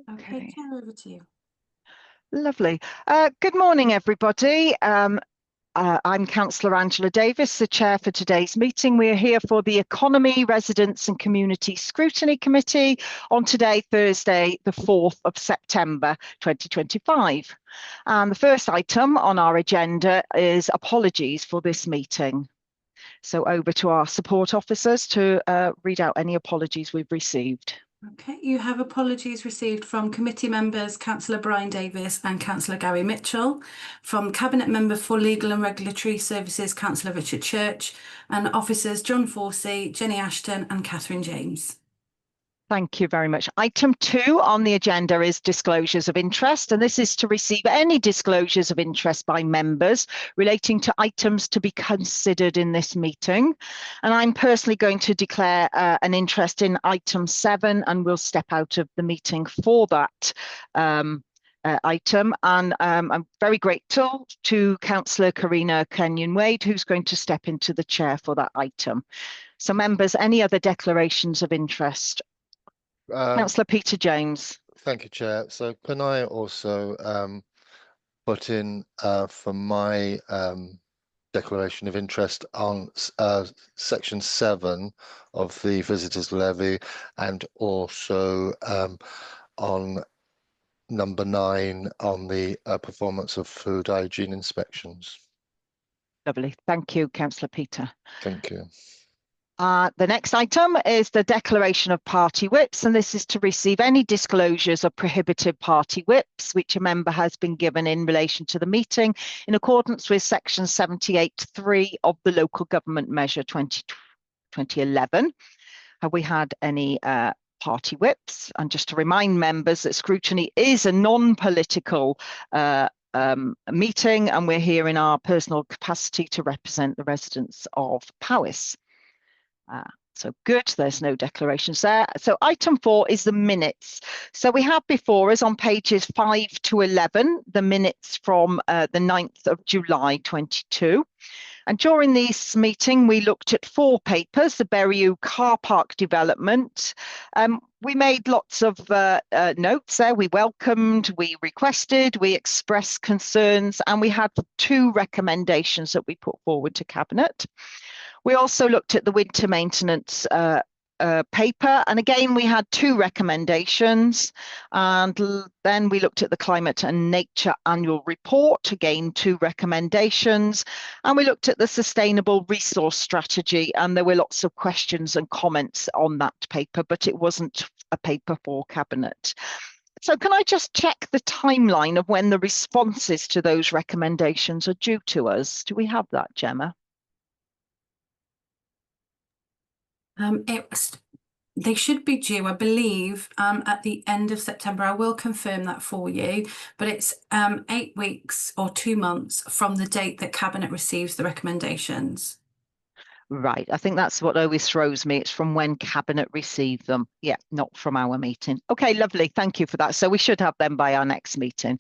Okay, Chair, over to you. Lovely. Good morning, everybody. I'm Councillor Angela Davis, the chair for today's meeting. We are here for the Economy, Residents and Community Scrutiny Committee on today, Thursday, the 4th of September 2025. And the first item on our agenda is apologies for this meeting. So over to our support officers to read out any apologies we've received. Okay, you have apologies received from committee members Councillor Brian Davis and Councillor Gary Mitchell, from Cabinet Member for Legal and Regulatory Services Councillor Richard Church, and officers John Forsey, Jenny Ashton and Catherine James. Thank you very much. Item 2 on the agenda is disclosures of interest, and this is to receive any disclosures of interest by members relating to items to be considered in this meeting. And I'm personally going to declare an interest in item 7, and we'll step out of the meeting for that item. And I'm very grateful to Councillor Karina Kenyon-Wade, who's going to step into the chair for that item. So members, any other declarations of interest? Councillor Peter James. Thank you, Chair. So can I also put in for my declaration of interest on section 7 of the visitors levy, and also on number 9 on the performance of food hygiene inspections. Lovely. Thank you, Councillor Peter. Thank you. The next item is the declaration of party whips, and this is to receive any disclosures of prohibited party whips which a member has been given in relation to the meeting in accordance with section 78(3) of the Local Government Measure 2011. Have we had any party whips? And just to remind members that Scrutiny is a non-political meeting, and we're here in our personal capacity to represent the residents of Powys. So good, there's no declarations there. So item 4 is the minutes. So we have before us on pages 5 to 11, the minutes from the 9th of July 22. And during this meeting, we looked at 4 papers, the Berriew car park development. We made lots of notes there. We welcomed, we requested, we expressed concerns, and we had 2 recommendations that we put forward to Cabinet. We also looked at the winter maintenance paper, and again we had 2 recommendations, and then we looked at the climate and nature annual report, again 2 recommendations, and we looked at the sustainable resource strategy, and there were lots of questions and comments on that paper, but it wasn't a paper for Cabinet. So can I just check the timeline of when the responses to those recommendations are due to us? Do we have that, Gemma? They should be due, I believe, at the end of September. I will confirm that for you, but it's 8 weeks or 2 months from the date that Cabinet receives the recommendations. Right, I think that's what always throws me. It's from when Cabinet received them. Yeah, not from our meeting. Okay, lovely. Thank you for that. So we should have them by our next meeting.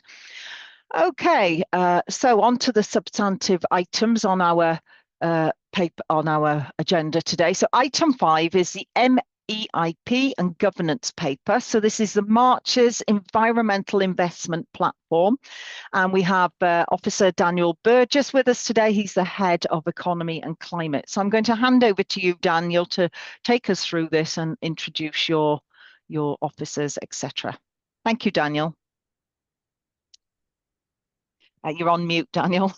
Okay, so on to the substantive items on our paper on our agenda today. So item 5 is the MEIP and governance paper. So this is the March's Environmental Investment Platform, and we have Officer Daniel Burgess with us today. He's the head of Economy and Climate. So I'm going to hand over to you, Daniel, to take us through this and introduce your officers, etc. Thank you, Daniel. You're on mute, Daniel.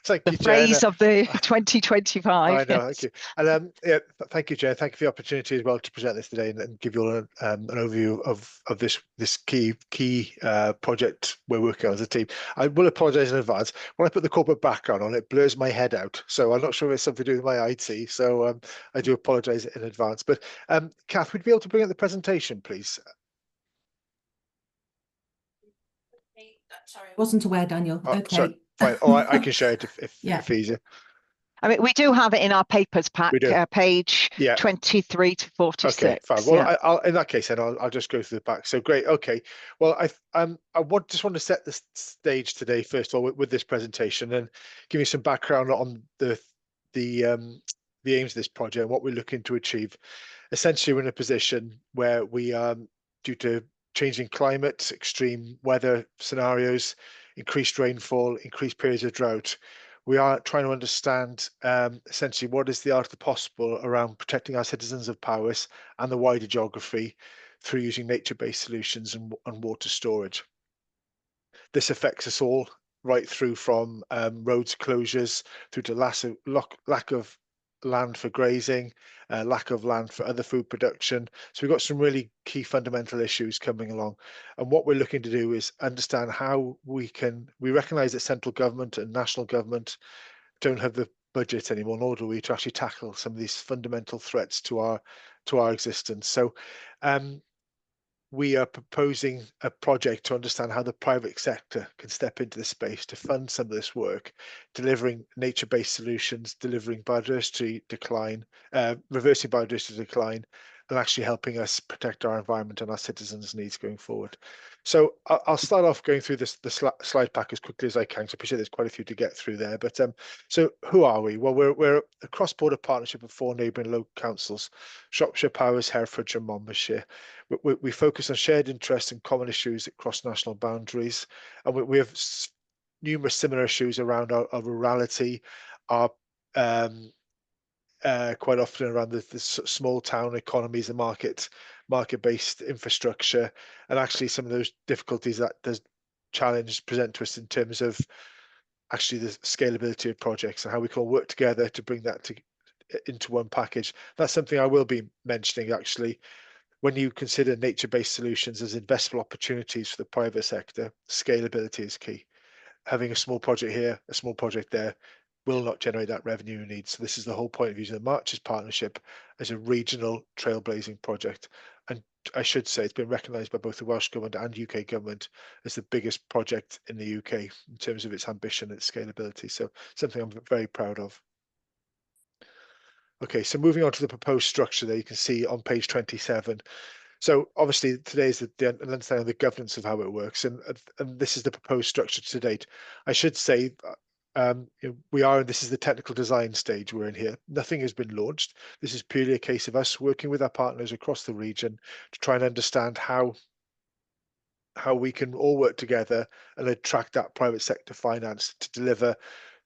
Thank you, the phrase Chair. of the 2025. I know, yes. thank you. And yeah, thank you, Chair. Thank you for the opportunity as well to present this today and give you all an overview of this key project we're working on as a team. I will apologise in advance. When I put the corporate background on, it blurs my head out. So I'm not sure if it's something to do with my IT. So I do apologise in advance. But Kath, would you be able to bring up the presentation, please? Sorry, I wasn't aware, Daniel. Oh, okay. Sorry. Fine. Oh, I can share it if easier. I mean, we do have it in our papers pack, page 23 to 46. Okay, fine. Well, I'll, in that case, then I'll just go through the back. So great. Okay. Well, I just want to set the stage today first of all with this presentation and give you some background on the aims of this project and what we're looking to achieve. Essentially, we're in a position where we due to changing climate, extreme weather scenarios, increased rainfall, increased periods of drought. We are trying to understand essentially what is the art of the possible around protecting our citizens of Powys and the wider geography through using nature-based solutions and water storage. This affects us all, right through from roads closures through to lack of land for grazing, lack of land for other food production. So we've got some really key fundamental issues coming along. And what we're looking to do is understand how we recognise that central government and national government don't have the budget anymore, nor do we, to actually tackle some of these fundamental threats to our existence. So we are proposing a project to understand how the private sector can step into the space to fund some of this work, delivering nature-based solutions, delivering biodiversity decline, reversing biodiversity decline, and actually helping us protect our environment and our citizens' needs going forward. So I'll start off going through the slide pack as quickly as I can, because I appreciate there's quite a few to get through there. But so who are we? Well, we're a cross-border partnership of 4 neighbouring local councils: Shropshire, Powys, Herefordshire, and Monmouthshire. We focus on shared interests and common issues across national boundaries, and we have numerous similar issues around our rurality, our quite often around the small town economies, the market-based infrastructure, and actually some of those difficulties that does challenge present to us in terms of actually the scalability of projects and how we can all work together to bring that into one package. That's something I will be mentioning actually. When you consider nature-based solutions as investable opportunities for the private sector, scalability is key. Having a small project here, a small project there, will not generate that revenue you need. So this is the whole point of using the Marches Partnership as a regional trailblazing project. And I should say it's been recognised by both the Welsh Government and UK Government as the biggest project in the UK in terms of its ambition and its scalability. So something I'm very proud of. Okay, so moving on to the proposed structure there, you can see on page 27. So obviously today is the understanding of the governance of how it works, and this is the proposed structure to date. I should say this is the technical design stage we're in here. Nothing has been launched. This is purely a case of us working with our partners across the region to try and understand how we can all work together and attract that private sector finance to deliver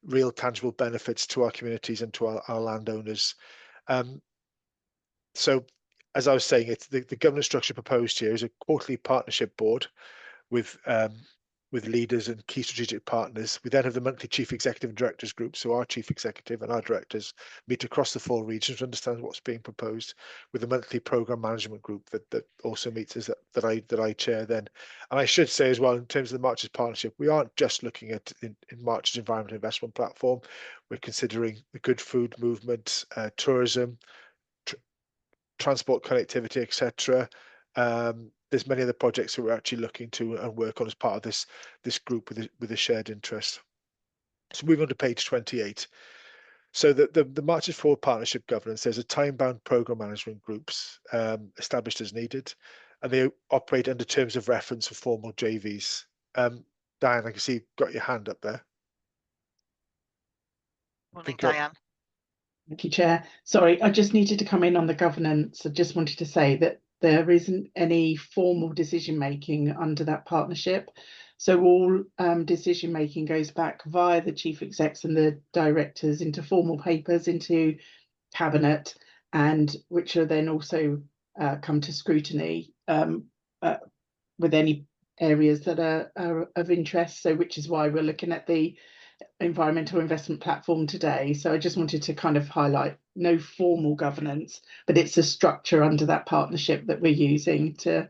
real tangible benefits to our communities and to our landowners. So as I was saying, it's the governance structure proposed here is a quarterly partnership board with leaders and key strategic partners. We then have the monthly chief executive and directors group. So our chief executive and our directors meet across the 4 regions to understand what's being proposed, with the monthly program management group that also meets as that I chair then. And I should say as well, in terms of the Marches Partnership, we aren't just looking at in Marches Environment Investment Platform. We're considering the good food movement, tourism, transport connectivity, etc. There's many other projects that we're actually looking to and work on as part of this group with a shared interest. So moving on to page 28. So the Marches Forward Partnership governance, there's a time-bound program management groups established as needed, and they operate under terms of reference for formal JVs. Diane, I can see you've got your hand up there. Morning, Diane. Thank you, Chair. Sorry, I just needed to come in on the governance. I just wanted to say that there isn't any formal decision making under that partnership. So all decision making goes back via the chief execs and the directors into formal papers into cabinet, and which are then also come to scrutiny with any areas that are of interest. So which is why we're looking at the environmental investment platform today. So I just wanted to kind of highlight no formal governance, but it's a structure under that partnership that we're using to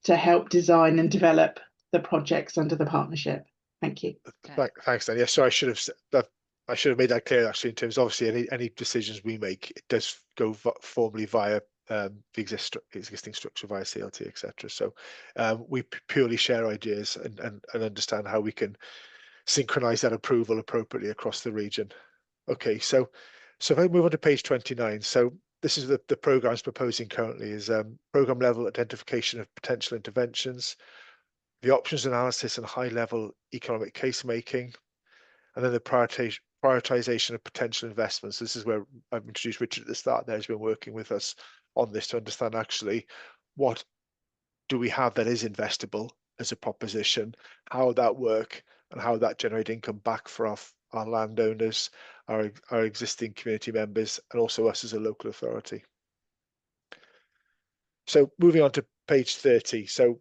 help design and develop the projects under the partnership. Thank you. Thanks, Dan. Yeah, so I should have made that clear actually, in terms of obviously any decisions we make, it does go formally via the existing structure via CLT, etc. So we purely share ideas and understand how we can synchronize that approval appropriately across the region. Okay, so if I move on to page 29, so this is the programs proposing currently is program level identification of potential interventions, the options analysis and high level economic case making, and then the prioritization of potential investments. This is where I've introduced Richard at the start there, has been working with us on this to understand actually what do we have that is investable as a proposition, how would that work, and how would that generate income back for our landowners, our existing community members, and also us as a local authority. So moving on to page 30. So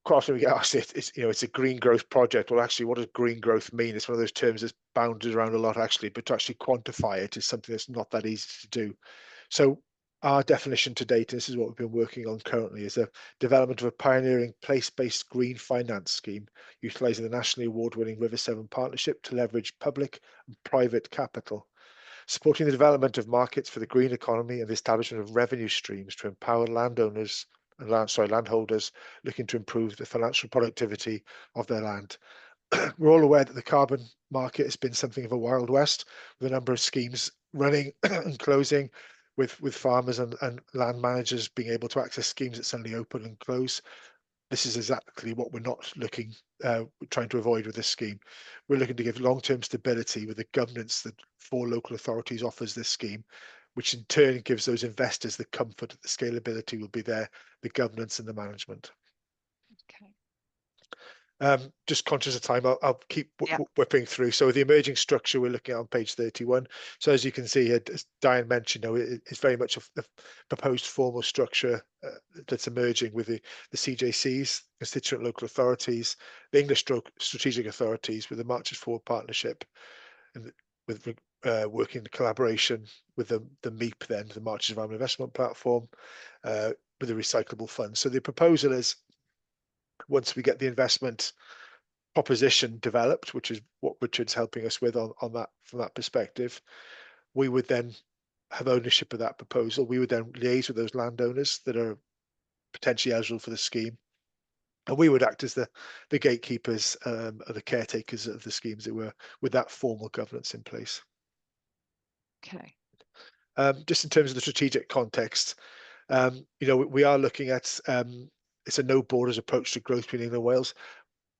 quite often we get asked it's a green growth project. Well, actually, what does green growth mean? It's one of those terms that's bounded around a lot, actually, but to actually quantify it is something that's not that easy to do. So our definition to date, and this is what we've been working on currently, is a development of a pioneering place-based green finance scheme utilising the nationally award-winning River Severn partnership to leverage public and private capital, supporting the development of markets for the green economy and the establishment of revenue streams to empower landowners and landholders looking to improve the financial productivity of their land. We're all aware that the carbon market has been something of a wild west, with a number of schemes running and closing, with farmers and land managers being able to access schemes that suddenly open and close. This is exactly what we're not trying to avoid with this scheme. We're looking to give long-term stability with the governance that for local authorities offers this scheme, which in turn gives those investors the comfort that the scalability will be there, the governance and the management. Okay. Just conscious of time, I'll keep whipping through. So the emerging structure we're looking at on page 31. So as you can see, as Diane mentioned, it's very much a proposed formal structure that's emerging with the CJCs, constituent local authorities, the English strategic authorities, with the Marches Forward partnership, and with working in collaboration with the MEEP, then the Marches Environment Investment Platform, with the recyclable funds. So the proposal is, once we get the investment proposition developed, which is what Richard's helping us with on that, from that perspective, we would then have ownership of that proposal. We would then liaise with those landowners that are potentially eligible for the scheme, and we would act as the gatekeepers, or the caretakers of the schemes that were, with that formal governance in place. Okay. Just in terms of the strategic context, we are looking at it's a no borders approach to growth between England and Wales,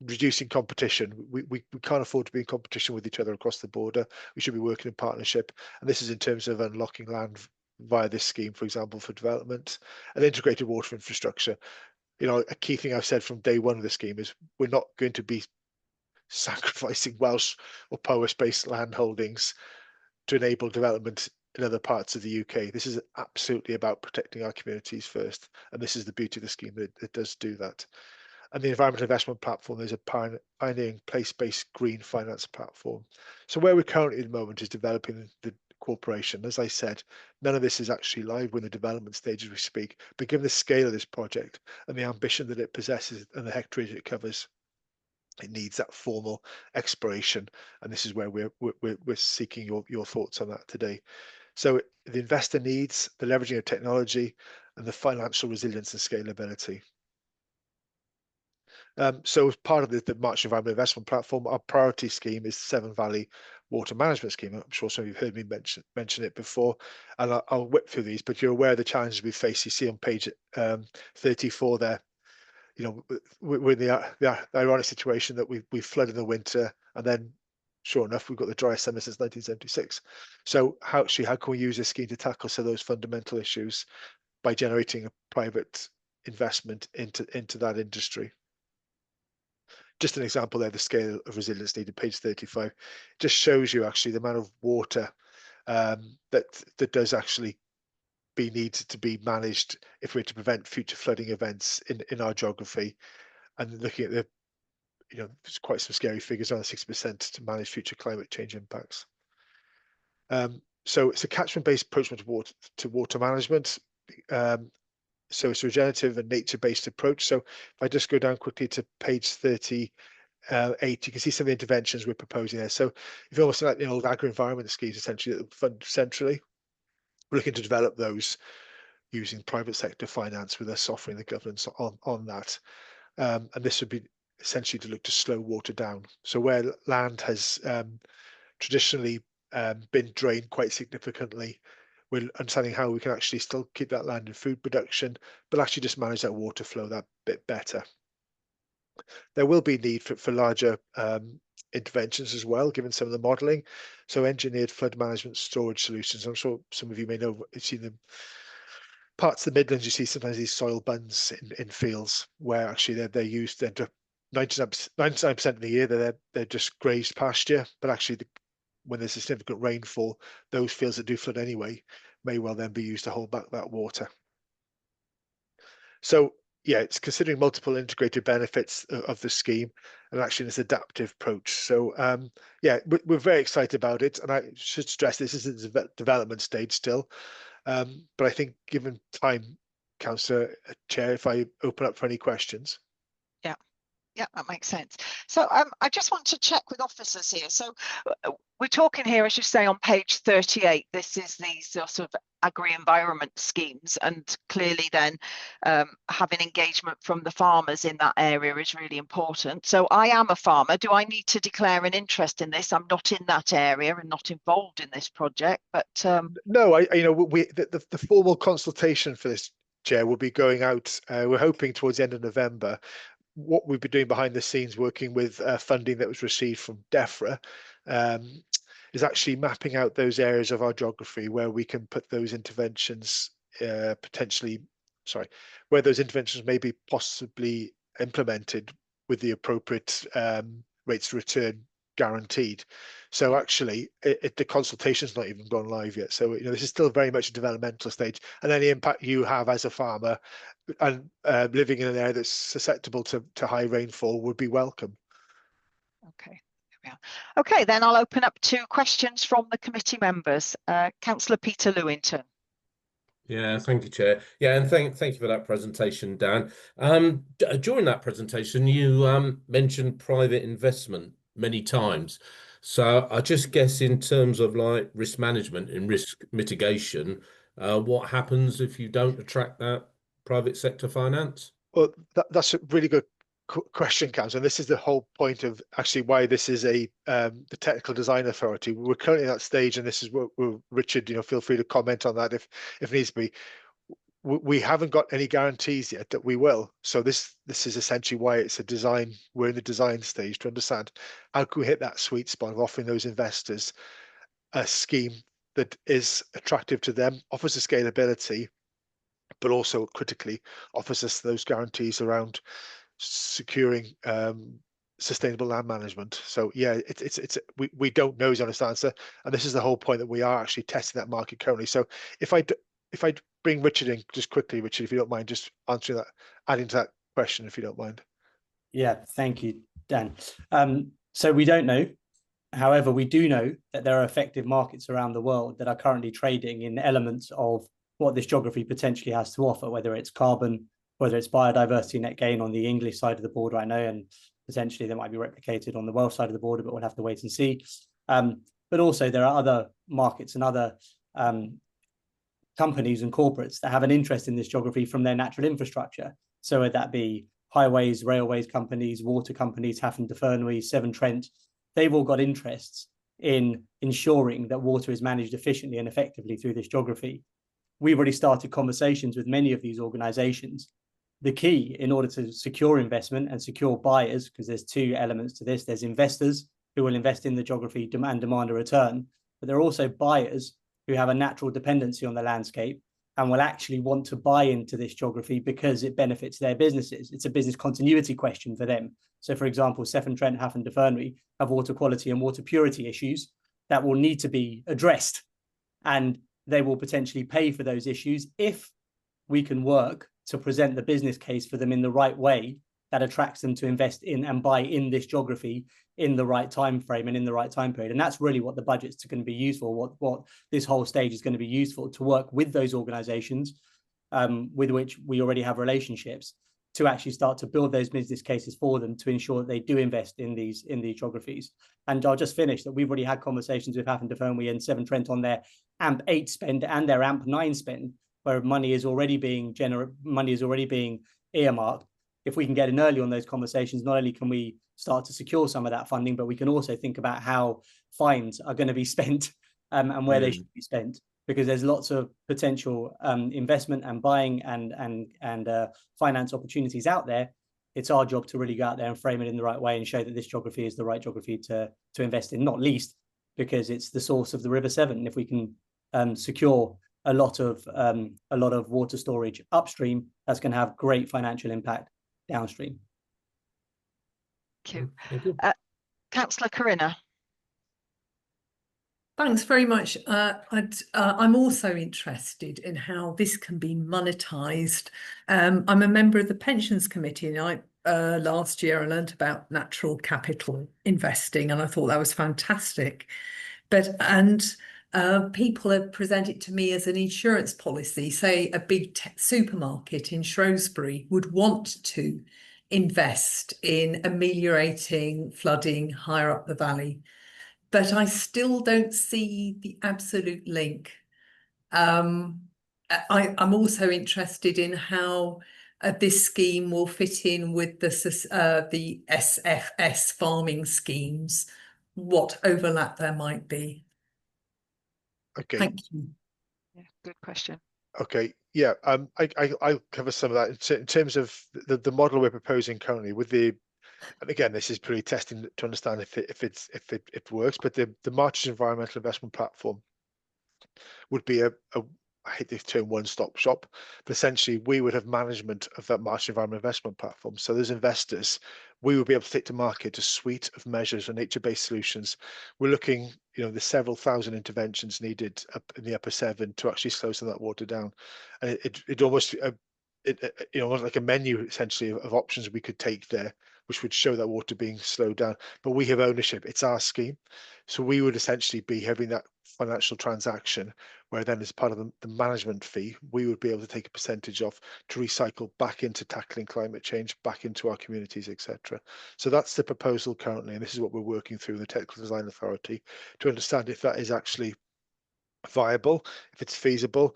reducing competition. We can't afford to be in competition with each other across the border. We should be working in partnership, and this is in terms of unlocking land via this scheme, for example, for development and integrated water infrastructure. A key thing I've said from day one of the scheme is we're not going to be sacrificing Welsh or Powys-based land holdings to enable development in other parts of the UK. This is absolutely about protecting our communities first, and this is the beauty of the scheme, that it does do that. And the Environmental Investment Platform is a pioneering place-based green finance platform. So where we're currently at the moment is developing the corporation. As I said, none of this is actually live. We're in the development stage as we speak, but given the scale of this project and the ambition that it possesses and the hectareage it covers, it needs that formal exploration, and this is where we're seeking your thoughts on that today. So the investor needs, the leveraging of technology, and the financial resilience and scalability. So as part of the March Environment Investment Platform, our priority scheme is Severn Valley Water Management Scheme. I'm sure some of you have heard me mention it before, and I'll whip through these, but you're aware of the challenges we face. You see on page 34 there, we're in the ironic situation that we flood in the winter, and then sure enough, we've got the driest summer since 1976. So how can we use this scheme to tackle some of those fundamental issues by generating a private investment into that industry? Just an example there, the scale of resilience needed, page 35, just shows you actually the amount of water that does actually needs to be managed if we're to prevent future flooding events in our geography. And looking at there's quite some scary figures, around 60% to manage future climate change impacts. So it's a catchment-based approach to water management. So it's a regenerative and nature-based approach. So if I just go down quickly to page 38, you can see some of the interventions we're proposing there. So if you're almost like the old agri-environment schemes, essentially, that fund centrally, we're looking to develop those using private sector finance, with us offering the governance on that. And this would be essentially to look to slow water down. So where land has traditionally been drained quite significantly, we're understanding how we can actually still keep that land in food production, but actually just manage that water flow that bit better. There will be need for larger interventions as well, given some of the modelling. So engineered flood management storage solutions. I'm sure some of you may know, seen them parts of the Midlands, you see sometimes these soil buns in fields where actually they're used. They're 99% of the year they're just grazed pasture, but actually when there's a significant rainfall, those fields that do flood anyway may well then be used to hold back that water. So yeah, it's considering multiple integrated benefits of the scheme and actually this adaptive approach. So yeah, we're very excited about it, and I should stress this is at the development stage still. But I think given time, Councillor Chair, if I open up for any questions. Yeah, that makes sense. So I just want to check with officers here. So we're talking here, as you say, on page 38, this is these sort of agri-environment schemes, and clearly then having engagement from the farmers in that area is really important. So I am a farmer. Do I need to declare an interest in this? I'm not in that area and not involved in this project, but no, the formal consultation for this, Chair, will be going out. We're hoping towards the end of November. What we've been doing behind the scenes, working with funding that was received from DEFRA, is actually mapping out those areas of our geography where we can put those interventions where those interventions may be possibly implemented with the appropriate rates of return guaranteed. So actually, the consultation's not even gone live yet. So this is still very much a developmental stage, and any impact you have as a farmer and living in an area that's susceptible to high rainfall would be welcome. okay. Okay, then I'll open up to questions from the committee members. Councillor Peter Lewington. Yeah, thank you, Chair. Yeah, and thank you for that presentation, Dan. During that presentation, you mentioned private investment many times. So I just guess in terms of like risk management and risk mitigation, what happens if you don't attract that private sector finance? Well, that's a really good question, Councillor. And this is the whole point of actually why this is the Technical Design Authority. We're currently at that stage, and this is what Richard, feel free to comment on that if needs be. We haven't got any guarantees yet that we will. So this is essentially why it's a design. We're in the design stage to understand how can we hit that sweet spot of offering those investors a scheme that is attractive to them, offers a scalability, but also critically offers us those guarantees around securing sustainable land management. So yeah, we don't know is the honest answer, and this is the whole point that we are actually testing that market currently. So if I bring Richard in just quickly, Richard, if you don't mind, just answering that, adding to that question, if you don't mind. Yeah, thank you, Dan. So we don't know. However, we do know that there are effective markets around the world that are currently trading in elements of what this geography potentially has to offer, whether it's carbon, whether it's biodiversity net gain on the English side of the border, I know, and potentially they might be replicated on the Welsh side of the border, but we'll have to wait and see. But also there are other markets and other companies and corporates that have an interest in this geography from their natural infrastructure. So would that be highways, railways companies, water companies, Hafford de Fernway, Severn Trent, they've all got interests in ensuring that water is managed efficiently and effectively through this geography. We've already started conversations with many of these organizations. The key in order to secure investment and secure buyers, because there's two elements to this, there's investors who will invest in the geography and demand a return, but there are also buyers who have a natural dependency on the landscape and will actually want to buy into this geography because it benefits their businesses. It's a business continuity question for them. So for example, Severn Trent, Hafford de Fernway have water quality and water purity issues that will need to be addressed, and they will potentially pay for those issues if we can work to present the business case for them in the right way that attracts them to invest in and buy in this geography in the right time frame and in the right time period. And that's really what the budgets are going to be used for, what this whole stage is going to be used for, to work with those organizations with which we already have relationships, to actually start to build those business cases for them to ensure that they do invest in these geographies. And I'll just finish that we've already had conversations with Hafford de Fernway and Severn Trent on their AMP8 spend and their AMP9 spend, where money is already being earmarked. If we can get in early on those conversations, not only can we start to secure some of that funding, but we can also think about how fines are going to be spent and where they should be spent, because there's lots of potential investment and buying and finance opportunities out there. It's our job to really go out there and frame it in the right way and show that this geography is the right geography to invest in, not least because it's the source of the River Severn. If we can secure a lot of water storage upstream that's going to have great financial impact downstream. Thank you. Thank you. Councillor Corinna. Thanks very much. I'm also interested in how this can be monetised. I'm a member of the Pensions Committee, and last year I learned about natural capital investing, and I thought that was fantastic. People have presented to me as an insurance policy. Say a big supermarket in Shrewsbury would want to invest in ameliorating flooding higher up the valley. But I still don't see the absolute link. I'm also interested in how this scheme will fit in with the SFS farming schemes, what overlap there might be. Okay. Thank you. Yeah, good question. Okay, yeah, I'll cover some of that in terms of the model we're proposing currently with the, and again, this is pretty testing to understand if it works, but the March's environmental investment platform would be I hate the term one-stop shop, but essentially we would have management of that March environmental investment platform. So those investors, we would be able to take to market a suite of measures or nature-based solutions. We're looking, there's several thousand interventions needed up in the upper Severn to actually slow some of that water down. And it almost, almost like a menu essentially of options we could take there, which would show that water being slowed down. But we have ownership, it's our scheme. So we would essentially be having that financial transaction where then as part of the management fee, we would be able to take a percentage off to recycle back into tackling climate change, back into our communities, etc. So that's the proposal currently, and this is what we're working through the Technical Design Authority to understand if that is actually viable, if it's feasible.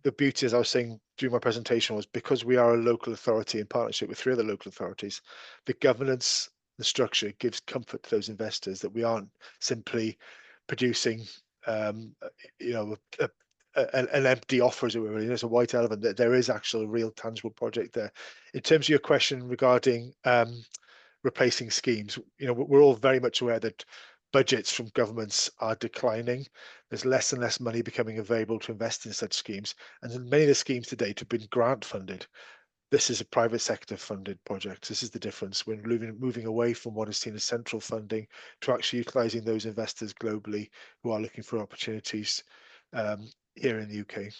The beauty, as I was saying during my presentation, was because we are a local authority in partnership with 3 other local authorities, the governance, the structure gives comfort to those investors that we aren't simply producing an empty offer, as it were. It's a white elephant. That there is actually a real tangible project there. In terms of your question regarding replacing schemes, we're all very much aware that budgets from governments are declining. There's less and less money becoming available to invest in such schemes, and many of the schemes to date have been grant funded. This is a private sector funded project. This is the difference. We're moving away from what is seen as central funding to actually utilising those investors globally who are looking for opportunities here in the UK.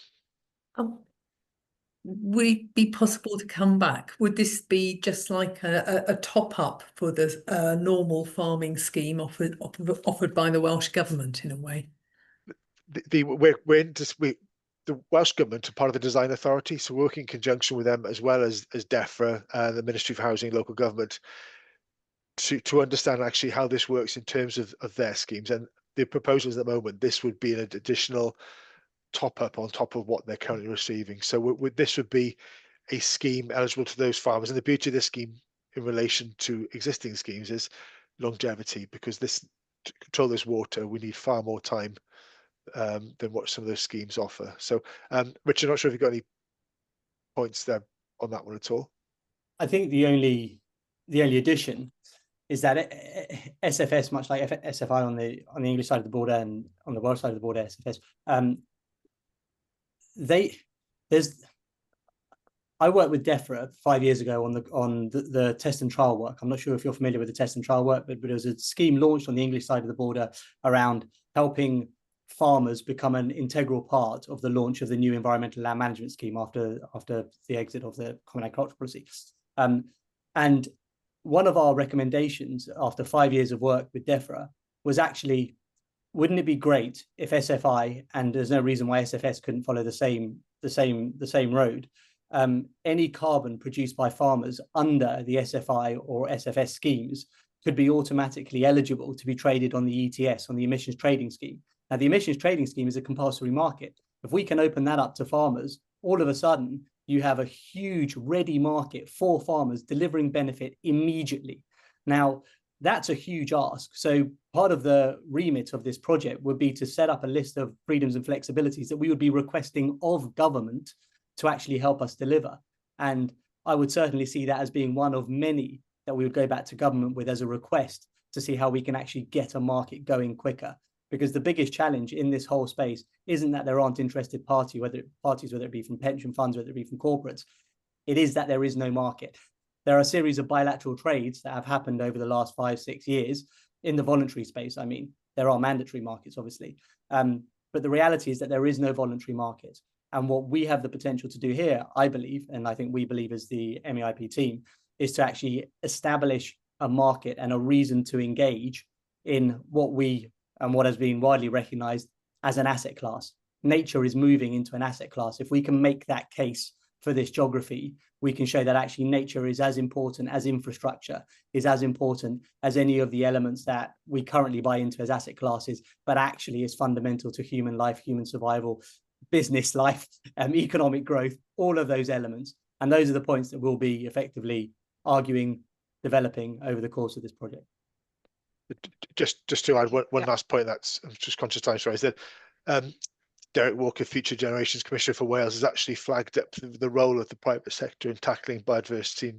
Would it be possible to come back? Would this be just like a top up for the normal farming scheme offered by the Welsh Government in a way? The Welsh Government are part of the Design Authority, so we're working in conjunction with them as well as DEFRA, the Ministry for Housing and Local Government, to understand actually how this works in terms of their schemes. And the proposals at the moment, this would be an additional top up on top of what they're currently receiving. So this would be a scheme eligible to those farmers. And the beauty of this scheme in relation to existing schemes is longevity, because to control this water, we need far more time than what some of those schemes offer. So, Richard, I'm not sure if you've got any points there on that one at all. I think the only addition is that SFS, much like SFI on the English side of the border and on the Welsh side of the border, SFS, I worked with DEFRA 5 years ago on the test and trial work. I'm not sure if you're familiar with the test and trial work, but it was a scheme launched on the English side of the border around helping farmers become an integral part of the launch of the new environmental land management scheme after the exit of the Common Agricultural Policy. And one of our recommendations after 5 years of work with DEFRA was actually, wouldn't it be great if SFI, and there's no reason why SFS couldn't follow the same road, any carbon produced by farmers under the SFI or SFS schemes could be automatically eligible to be traded on the ETS, on the emissions trading scheme. Now, the emissions trading scheme is a compulsory market. If we can open that up to farmers, all of a sudden, you have a huge ready market for farmers delivering benefit immediately. Now, that's a huge ask. So part of the remit of this project would be to set up a list of freedoms and flexibilities that we would be requesting of government to actually help us deliver. And I would certainly see that as being one of many that we would go back to government with as a request to see how we can actually get a market going quicker. because the biggest challenge in this whole space isn't that there aren't interested parties, whether it be from pension funds, whether it be from corporates. It is that there is no market. There are a series of bilateral trades that have happened over the last 5-6 years in the voluntary space. I mean, there are mandatory markets, obviously, but the reality is that there is no voluntary market. And what we have the potential to do here, I believe, and I think we believe as the MEIP team, is to actually establish a market and a reason to engage in what has been widely recognized as an asset class. Nature is moving into an asset class. If we can make that case for this geography, we can show that actually nature is as important as infrastructure, is as important as any of the elements that we currently buy into as asset classes, but actually is fundamental to human life, human survival, business life, economic growth, all of those elements. And those are the points that we'll be effectively arguing, developing over the course of this project. Just to add one last point, that's I'm just conscious of time, sorry, is that Derek Walker, Future Generations Commissioner for Wales, has actually flagged up the role of the private sector in tackling biodiversity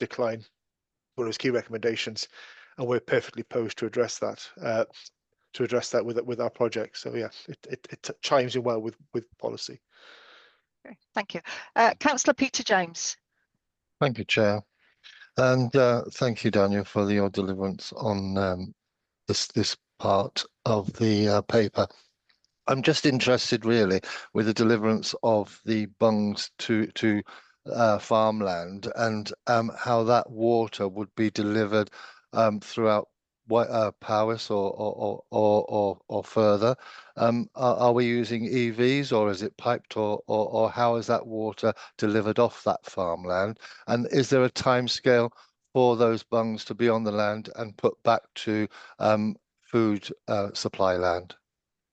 decline, one of his key recommendations, and we're perfectly posed to address that. With our project. So yeah, it chimes in well with policy. Okay, thank you. Councillor Peter James. Thank you, Chair. And thank you, Daniel, for your deliverance on this part of the paper. I'm just interested really with the deliverance of the bungs to farmland and how that water would be delivered throughout Powys or further. Are we using EVs or is it piped or how is that water delivered off that farmland? And is there a timescale for those bungs to be on the land and put back to food supply land?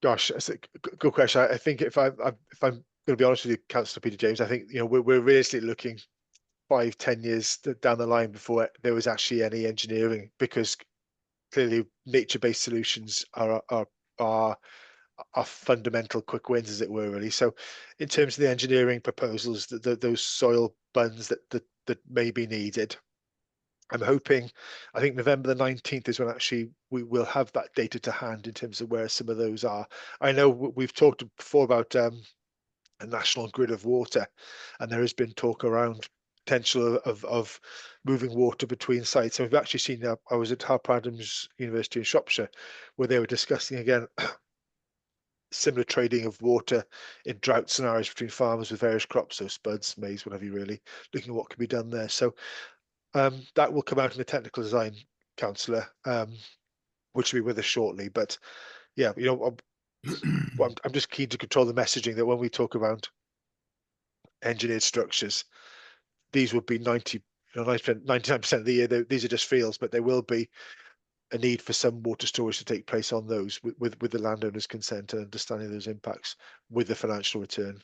Gosh, that's a good question. I think if I'm going to be honest with you, Councillor Peter James, I think we're realistically looking 5-10 years down the line before there was actually any engineering, because clearly nature-based solutions are fundamental quick wins, as it were, really. So in terms of the engineering proposals, those soil buns that may be needed, I'm hoping, I think November the 19th is when actually we will have that data to hand in terms of where some of those are. I know we've talked before about a national grid of water, and there has been talk around potential of moving water between sites. And we've actually seen, I was at Harper Adams University in Shropshire, where they were discussing again similar trading of water in drought scenarios between farmers with various crops, so spuds, maize, whatever you really, looking at what can be done there. So that will come out in the technical design, Councillor, which will be with us shortly. But yeah, I'm just keen to control the messaging that when we talk about engineered structures, these would be 99% of the year. These are just fields, but there will be a need for some water storage to take place on those with the landowner's consent and understanding those impacts with the financial return.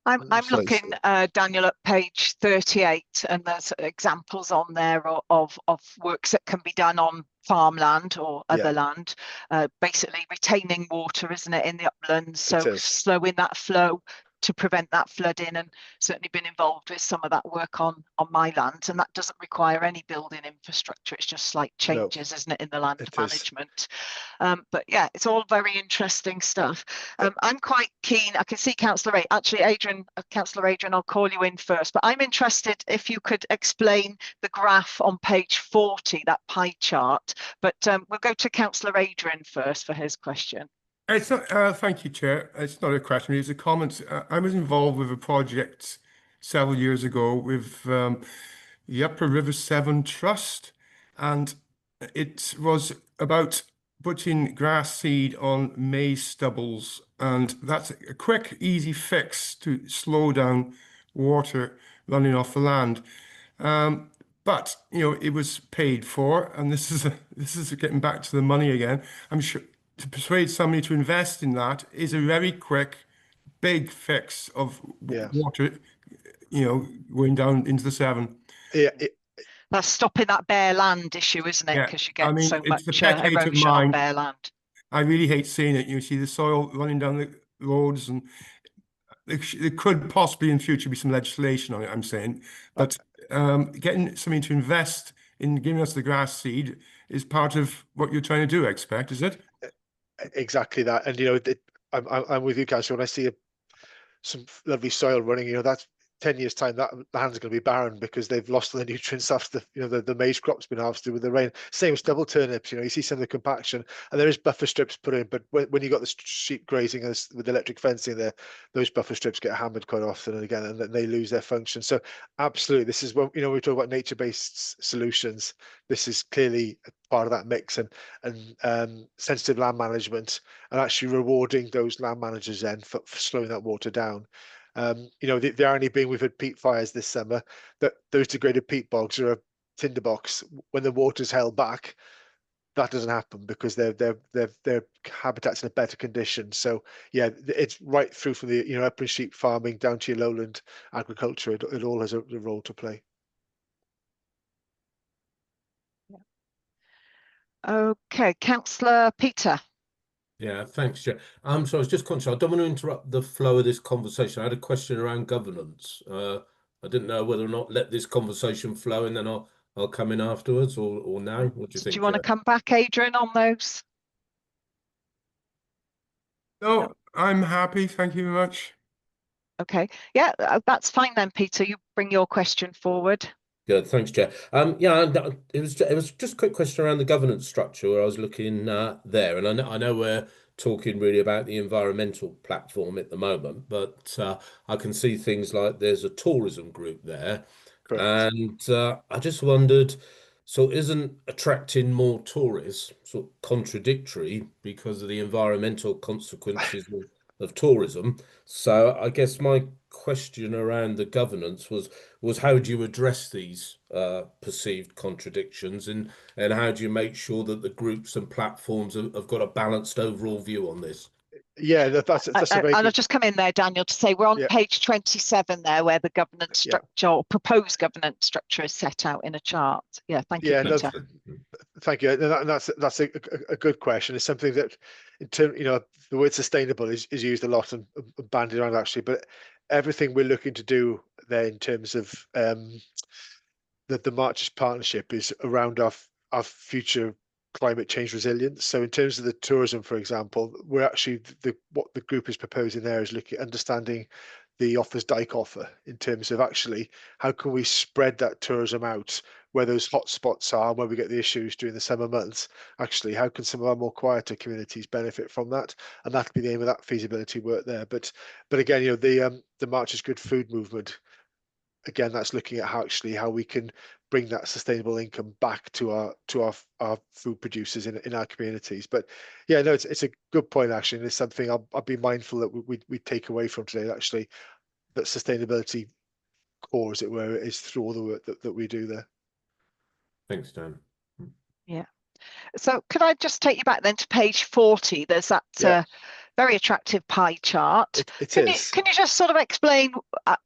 I'm looking, Daniel, at page 38, and there's examples on there of works that can be done on farmland or other land, basically retaining water, isn't it, in the uplands, so slowing that flow to prevent that flooding, and certainly been involved with some of that work on my land, and that doesn't require any building infrastructure. It's just slight changes, isn't it, in the land management. But yeah, it's all very interesting stuff. I'm quite keen. I can see Councillor Councillor Adrian, I'll call you in first, but I'm interested if you could explain the graph on page 40, that pie chart. But we'll go to Councillor Adrian first for his question. It's not. Thank you, Chair. It's not a question. It's a comment. I was involved with a project several years ago with the Upper River Severn Trust, and it was about putting grass seed on maize stubbles, and that's a quick, easy fix to slow down water running off the land. But it was paid for, and this is getting back to the money again. I'm sure. To persuade somebody to invest in that is a very quick, big fix of water, going down into the Severn. That's stopping that bare land issue, isn't it? Because you get so much erosion on bare land. I really hate seeing it. You see the soil running down the roads, and there could possibly in future be some legislation on it, I'm saying. But getting somebody to invest in giving us the grass seed is part of what you're trying to do, I expect, is it? Exactly that. And, I'm with you, Councillor. When I see some lovely soil running, that's 10 years time, that the hand's going to be barren because they've lost all the nutrients after the maize crop's been harvested with the rain. Same with stubble turnips. You see some of the compaction, and there is buffer strips put in, but when you got the sheep grazing with electric fencing there, those buffer strips get hammered quite often and again, and then they lose their function. So absolutely, this is when we talk about nature-based solutions. This is clearly part of that mix, and sensitive land management, and actually rewarding those land managers then for slowing that water down. The irony being we've had peat fires this summer, that those degraded peat bogs are a tinderbox. When the water's held back, that doesn't happen because their habitat's in a better condition. So yeah, it's right through from the upland sheep farming down to your lowland agriculture. It all has a role to play. Okay, Councillor Peter. Yeah, thanks, Chair. So I was just conscious, I don't want to interrupt the flow of this conversation. I had a question around governance. I didn't know whether or not let this conversation flow and then I'll come in afterwards or now. What do you think? Do you want to come back, Adrian, on those? No, I'm happy. Thank you very much. Okay, yeah, that's fine then, Peter. You bring your question forward. Good, thanks, Chair. Yeah, it was just a quick question around the governance structure where I was looking there, and I know we're talking really about the environmental platform at the moment, but I can see things like there's a tourism group there, Correct. and I just wondered, so isn't attracting more tourists sort of contradictory because of the environmental consequences of tourism? So I guess my question around the governance was how do you address these perceived contradictions, and how do you make sure that the groups and platforms have got a balanced overall view on this? Yeah, that's a very and good. I'll just come in there, Daniel, to say we're on page 27 there, where the governance structure or proposed governance structure is set out in a chart. Yeah, thank you, Peter. Thank you. And that's a good question. It's something that, in terms, the word sustainable is used a lot and bandied around actually, but everything we're looking to do there in terms of the Marches partnership is around our future climate change resilience. So in terms of the tourism, for example, we're actually what the group is proposing there is looking at understanding the offers dike offer in terms of actually how can we spread that tourism out where those hotspots are, where we get the issues during the summer months. Actually, how can some of our more quieter communities benefit from that? And that'll be the aim of that feasibility work there. But again, the Marches Good Food movement, again, that's looking at how we can bring that sustainable income back to our food producers in our communities. But yeah, no, it's a good point actually, and it's something I'll be mindful that we take away from today. Actually, that sustainability core, as it were, is through all the work that we do there. Thanks, Dan. Yeah. So could I just take you back then to page 40? There's that very attractive pie chart. Can you just sort of explain?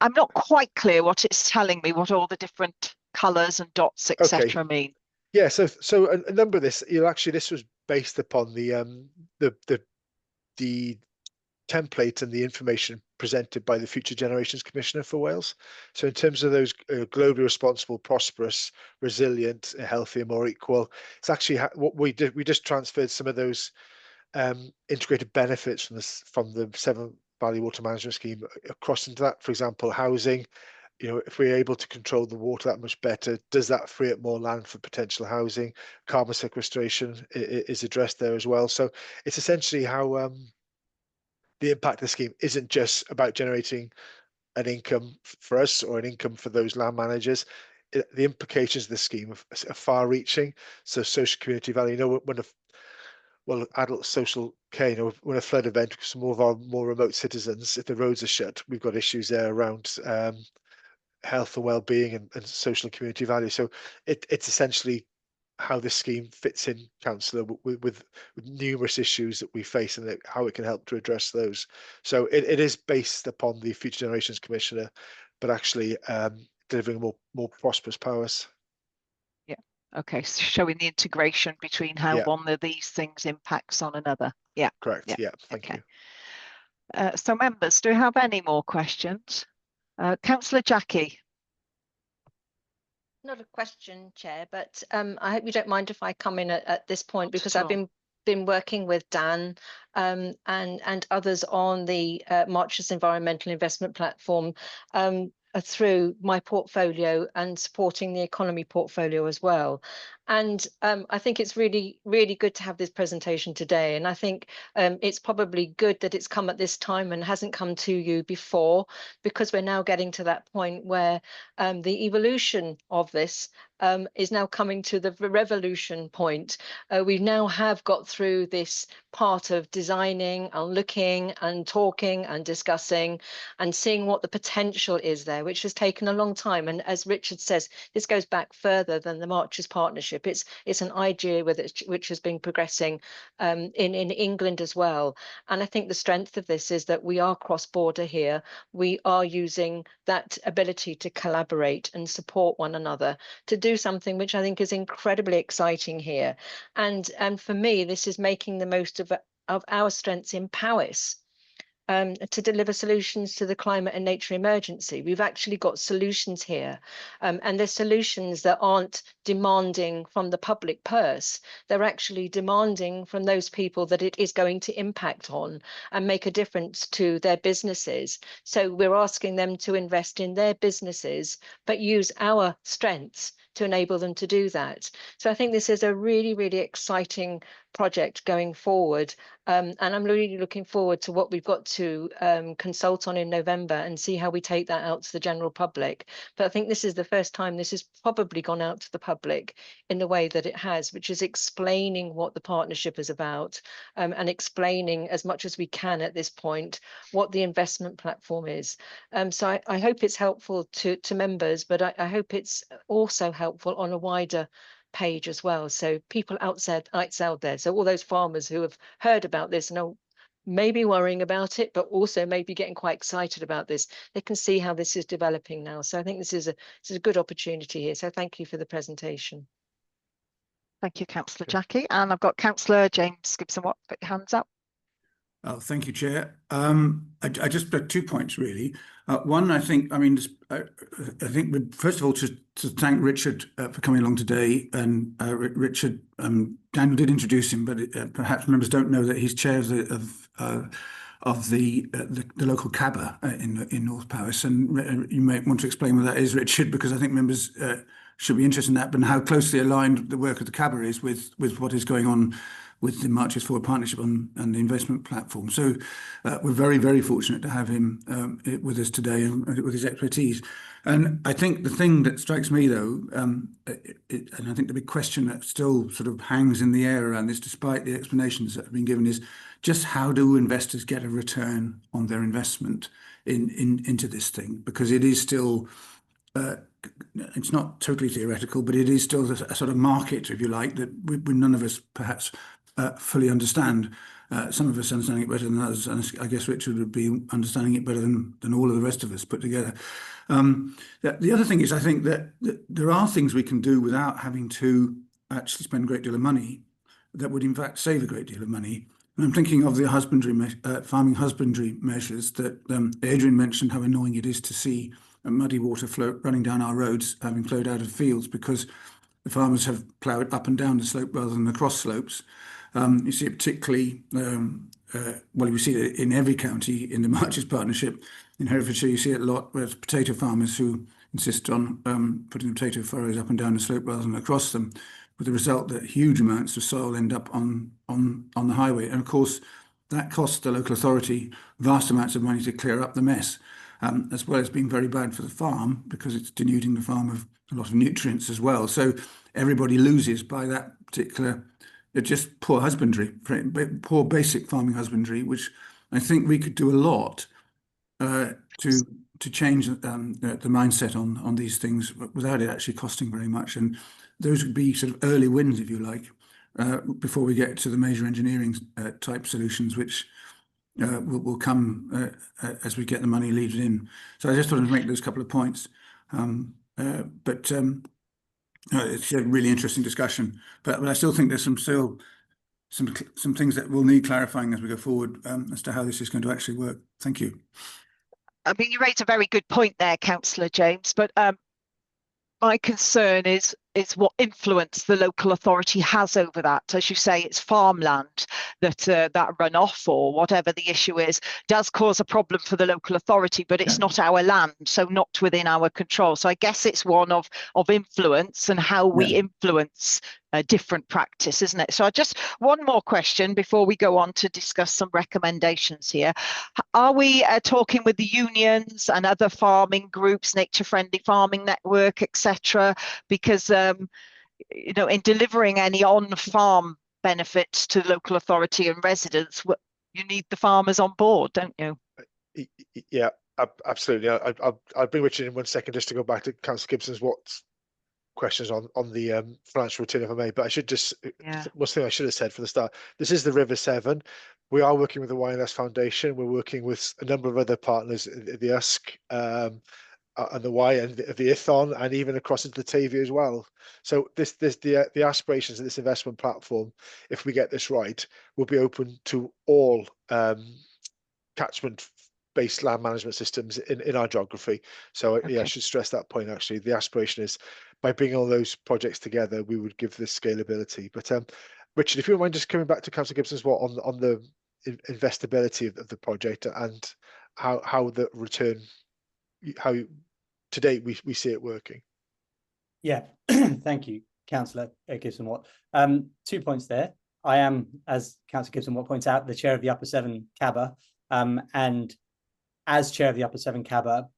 I'm not quite clear what it's telling me, what all the different colours and dots, etc. mean. Yeah, so a number of this, this was based upon the template and the information presented by the Future Generations Commissioner for Wales. So in terms of those globally responsible, prosperous, resilient, healthy, and more equal, it's actually what we did. We just transferred some of those integrated benefits from the Severn Valley Water Management Scheme across into that. For example, housing. If we're able to control the water that much better, does that free up more land for potential housing? Carbon sequestration is addressed there as well. So it's essentially how the impact of the scheme isn't just about generating an income for us or an income for those land managers. The implications of the scheme are far-reaching. So social community value. When adult social care, when a flood event, some of our more remote citizens, if the roads are shut, we've got issues there around health and well-being and social and community value. So it's essentially how this scheme fits in, Councillor, with numerous issues that we face and how it can help to address those. So it is based upon the Future Generations Commissioner, but actually delivering more prosperous powers. Yeah. Okay. So showing the integration between how one of these things impacts on another. Yeah. Correct. Yeah. Thank you. So members, do you have any more questions? Councillor Jackie. Not a question, Chair, but I hope you don't mind if I come in at this point, because I've been been working with Dan and others on the March's Environmental Investment Platform through my portfolio and supporting the economy portfolio as well. And I think it's really, really good to have this presentation today. And I think it's probably good that it's come at this time and hasn't come to you before, because we're now getting to that point where the evolution of this is now coming to the revolution point. We now have got through this part of designing and looking and talking and discussing and seeing what the potential is there, which has taken a long time. And as Richard says, this goes back further than the Marchers Partnership. It's an idea which has been progressing in England as well. And I think the strength of this is that we are cross-border here. We are using that ability to collaborate and support one another to do something which I think is incredibly exciting here. And for me, this is making the most of our strengths in Powys. To deliver solutions to the climate and nature emergency. We've actually got solutions here, and they're solutions that aren't demanding from the public purse. They're actually demanding from those people that it is going to impact on and make a difference to their businesses. So we're asking them to invest in their businesses, but use our strengths to enable them to do that. So I think this is a really, really exciting project going forward. And I'm really looking forward to what we've got to consult on in November and see how we take that out to the general public. But I think this is the first time this has probably gone out to the public in the way that it has, which is explaining what the partnership is about and explaining as much as we can at this point what the investment platform is. So I hope it's helpful to members, but I hope it's also helpful on a wider page as well, so people outside there, so all those farmers who have heard about this and are maybe worrying about it, but also maybe getting quite excited about this, they can see how this is developing now. So I think this is a good opportunity here. So thank you for the presentation. Thank you, Councillor Jackie. And I've got Councillor James Gibson-Watt, put your hands up. Oh, thank you, Chair. I just got 2 points, really. One, I think first of all, to thank Richard for coming along today. And Richard, Daniel did introduce him, but perhaps members don't know that he's chair of the local CABA in North Powys. And you may want to explain what that is, Richard, because I think members should be interested in that, but how closely aligned the work of the CABA is with what is going on with the Marches Forward Partnership and the investment platform. So we're very, very fortunate to have him with us today and with his expertise. And I think the thing that strikes me, though, and I think the big question that still sort of hangs in the air around this, despite the explanations that have been given, is just how do investors get a return on their investment into this thing? Because it is still it's not totally theoretical, but it is still a sort of market, if you like, that none of us perhaps fully understand. Some of us understanding it better than others, and I guess Richard would be understanding it better than all of the rest of us put together. The other thing is, I think that there are things we can do without having to actually spend a great deal of money that would in fact save a great deal of money. And I'm thinking of the farming husbandry measures that Adrian mentioned, how annoying it is to see muddy water running down our roads, having flowed out of fields because the farmers have ploughed up and down the slope rather than across slopes. You see it particularly, we see it in every county in the Marches Partnership. In Herefordshire, you see it a lot with potato farmers who insist on putting the potato furrows up and down the slope rather than across them, with the result that huge amounts of soil end up on the highway. And of course, that costs the local authority vast amounts of money to clear up the mess, as well as being very bad for the farm because it's denuding the farm of a lot of nutrients as well. So everybody loses by that particular, just poor husbandry, poor basic farming husbandry, which I think we could do a lot to change the mindset on these things without it actually costing very much. And those would be sort of early wins, if you like, before we get to the major engineering type solutions, which will come as we get the money leaded in. So I just wanted to make those couple of points. It's a really interesting discussion, but I still think there's some things that will need clarifying as we go forward as to how this is going to actually work. Thank you. I mean, you raised a very good point there, Councillor James, but my concern is is what influence the local authority has over that. As you say, it's farmland that that runoff or whatever the issue is does cause a problem for the local authority, but it's not our land, so not within our control. So I guess it's one of influence and how we influence a different practice, isn't it? So just one more question before we go on to discuss some recommendations here. Are we talking with the unions and other farming groups, nature-friendly farming network, etc.? Because you know, in delivering any on-farm benefits to local authority and residents, you need the farmers on board, don't you? Yeah, absolutely. I'll bring Richard in 1 second just to go back to Councillor Gibson's questions on the financial return, if I may. But I should just one thing I should have said from the start. This is the River Severn. We are working with the YNS Foundation. We're working with a number of other partners, the USC and the Y and the ITHON, and even across into the Tavy as well. So the aspirations of this investment platform, if we get this right, will be open to all catchment-based land management systems in our geography. So yeah, I should stress that point. Actually, the aspiration is by bringing all those projects together, we would give this scalability. But Richard, if you don't mind just coming back to Councillor Gibson's on the investability of the project and how the return, how to date we see it working. Yeah, thank you, Councillor Gibson-Watt. 2 points there. I am, as Councillor Gibson-Watt points out, the chair of the Upper Severn CABA, and as chair of the Upper Severn CABA,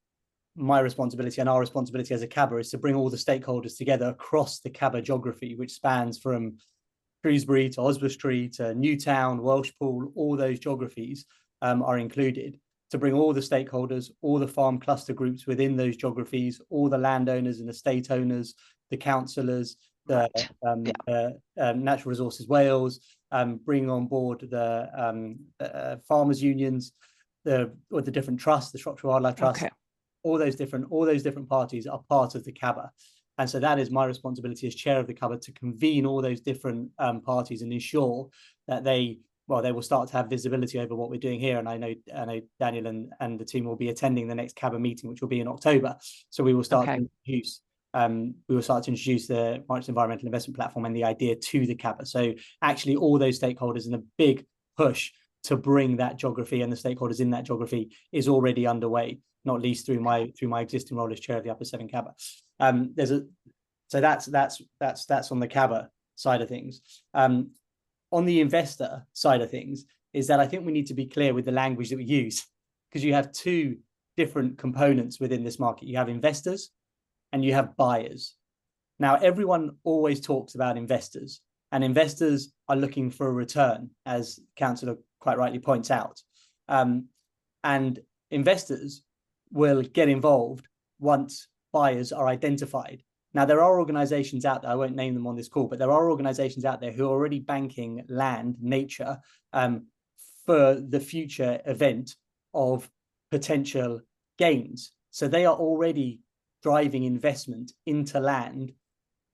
my responsibility and our responsibility as a CABA is to bring all the stakeholders together across the CABA geography, which spans from Shrewsbury to Oswestry to Newtown, Welshpool. All those geographies are included, to bring all the stakeholders, all the farm cluster groups within those geographies, all the landowners and estate owners, the councillors, the Natural Resources Wales, bringing on board the farmers unions, the different trusts, the Shropshire Wildlife Trust. All those different parties are part of the CABA. And so that is my responsibility as chair of the CABA, to convene all those different parties and ensure that they will start to have visibility over what we're doing here. And I know Daniel and the team will be attending the next CABA meeting, which will be in October. So we will start to introduce the March Environmental Investment Platform and the idea to the CABA. So actually all those stakeholders, and a big push to bring that geography and the stakeholders in that geography is already underway, not least through my existing role as chair of the Upper Severn CABA. So that's on the CABA side of things. On the investor side of things, is that I think we need to be clear with the language that we use, because you have two different components within this market. You have investors and you have buyers. Now, everyone always talks about investors, and investors are looking for a return, as Councillor quite rightly points out. And investors will get involved once buyers are identified. Now, there are organizations out there, I won't name them on this call, but there are organizations out there who are already banking land, nature, for the future event of potential gains. So they are already driving investment into land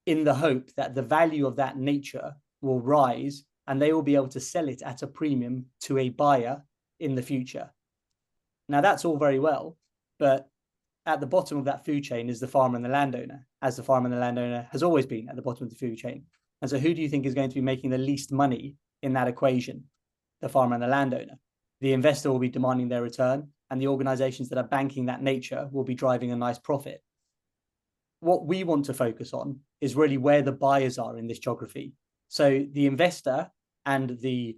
in the hope that the value of that nature will rise and they will be able to sell it at a premium to a buyer in the future. Now, that's all very well, but at the bottom of that food chain is the farmer and the landowner, as the farmer and the landowner has always been at the bottom of the food chain. And so who do you think is going to be making the least money in that equation? The farmer and the landowner. The investor will be demanding their return, and the organizations that are banking that nature will be driving a nice profit. What we want to focus on is really where the buyers are in this geography. So the investor and the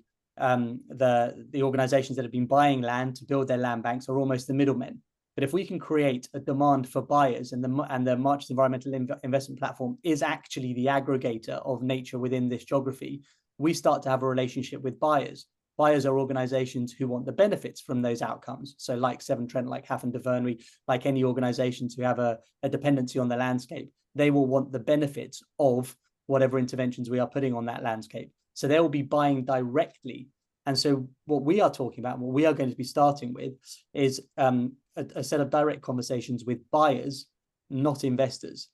organizations that have been buying land to build their land banks are almost the middlemen. But if we can create a demand for buyers, and the Marches Environmental Investment Platform is actually the aggregator of nature within this geography, we start to have a relationship with buyers. Buyers are organizations who want the benefits from those outcomes. So like Severn Trent, like Haffon de Vernwy, like any organizations who have a dependency on the landscape, they will want the benefits of whatever interventions we are putting on that landscape. So they will be buying directly. And so what we are talking about, what we are going to be starting with is a set of direct conversations with buyers, not investors.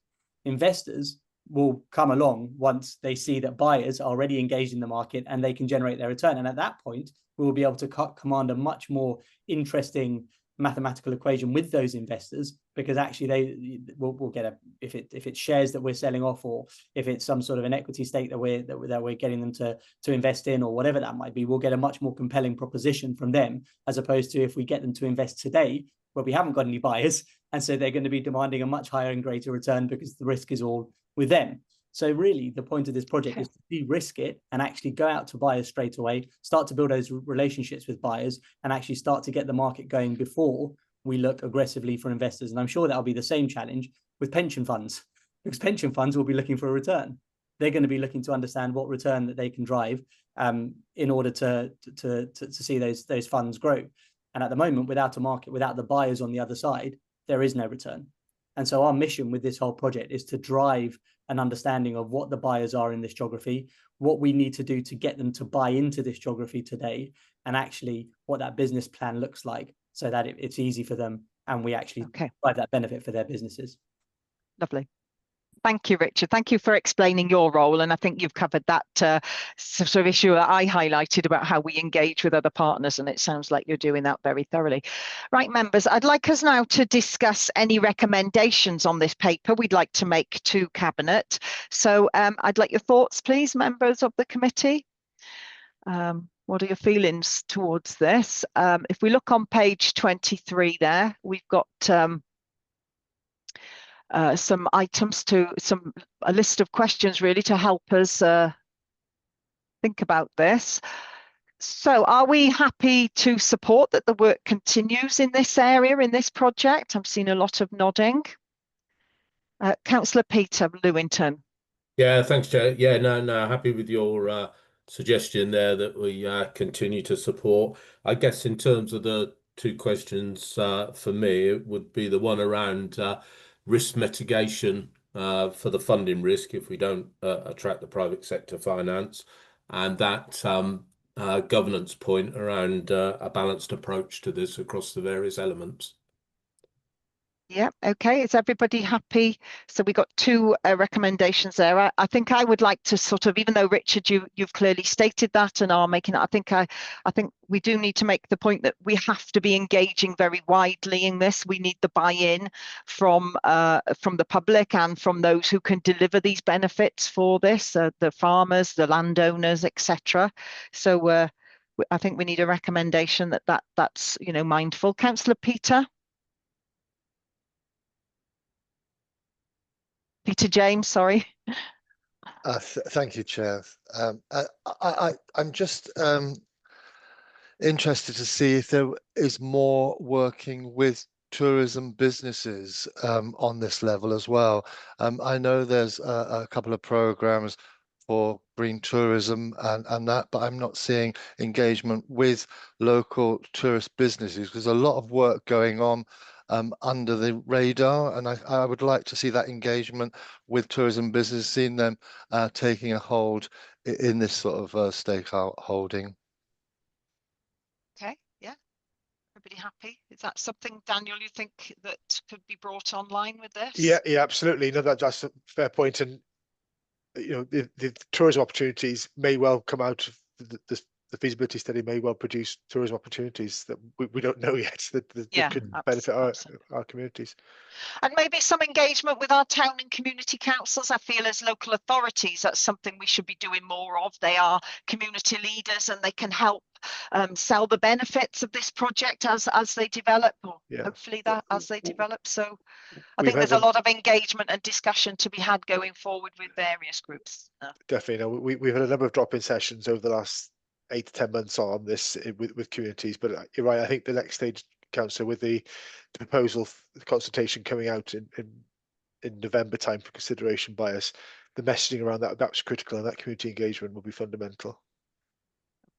Investors will come along once they see that buyers are already engaged in the market and they can generate their return. And at that point, we will be able to command a much more interesting mathematical equation with those investors, because actually they will get a, if it's shares that we're selling off, or if it's some sort of an equity stake that we're getting them to invest in, or whatever that might be, we'll get a much more compelling proposition from them, as opposed to if we get them to invest today where we haven't got any buyers, and so they're going to be demanding a much higher and greater return because the risk is all with them. So really, the point of this project is to de-risk it and actually go out to buyers straight away, start to build those relationships with buyers, and actually start to get the market going before we look aggressively for investors. And I'm sure that'll be the same challenge with pension funds, because pension funds will be looking for a return. They're going to be looking to understand what return that they can drive in order to see those funds grow. And at the moment, without a market, without the buyers on the other side, there is no return. And so our mission with this whole project is to drive an understanding of what the buyers are in this geography, what we need to do to get them to buy into this geography today, and actually what that business plan looks like, so that it's easy for them and we actually drive that benefit for their businesses. Lovely. Thank you, Richard. Thank you for explaining your role. And I think you've covered that sort of issue that I highlighted about how we engage with other partners. And it sounds like you're doing that very thoroughly. Right, members, I'd like us now to discuss any recommendations on this paper we'd like to make to Cabinet. So I'd like your thoughts, please, members of the committee. What are your feelings towards this? If we look on page 23 there, we've got some items a list of questions really to help us think about this. So are we happy to support that the work continues in this area, in this project? I'm seeing a lot of nodding. Councillor Peter Lewington. Yeah, thanks, Chair. Yeah, no, happy with your suggestion there that we continue to support. I guess in terms of the two questions for me, it would be the one around risk mitigation for the funding risk if we don't attract the private sector finance, and that governance point around a balanced approach to this across the various elements. Yeah, okay. Is everybody happy? So we got two recommendations there. I think I would like to sort of, even though Richard, you've clearly stated that and are making it, I think we do need to make the point that we have to be engaging very widely in this. We need the buy-in from the public and from those who can deliver these benefits for this, the farmers, the landowners, etc. So I think we need a recommendation that's mindful. Councillor Peter. Peter James, sorry. Thank you, Chair. I'm just interested to see if there is more working with tourism businesses on this level as well. I know there's a couple of programs for green tourism and that, but I'm not seeing engagement with local tourist businesses because there's a lot of work going on under the radar, and I would like to see that engagement with tourism business, seeing them taking a hold in this sort of stakeholding. Okay, yeah. Everybody happy? Is that something, Daniel, you think that could be brought online with this? Yeah, absolutely. No, that's a fair point. And the tourism opportunities may well come out of the feasibility study may well produce tourism opportunities that we don't know yet that could benefit our communities. And maybe some engagement with our town and community councils. I feel as local authorities, that's something we should be doing more of. They are community leaders and they can help sell the benefits of this project as they develop, or hopefully that as they develop. So I think there's a lot of engagement and discussion to be had going forward with various groups. Definitely. No, we've had a number of drop-in sessions over the last 8 to 10 months on this with communities, but you're right. I think the next stage, Councillor, with the proposal, the consultation coming out in November time for consideration by us, the messaging around that's critical, and that community engagement will be fundamental.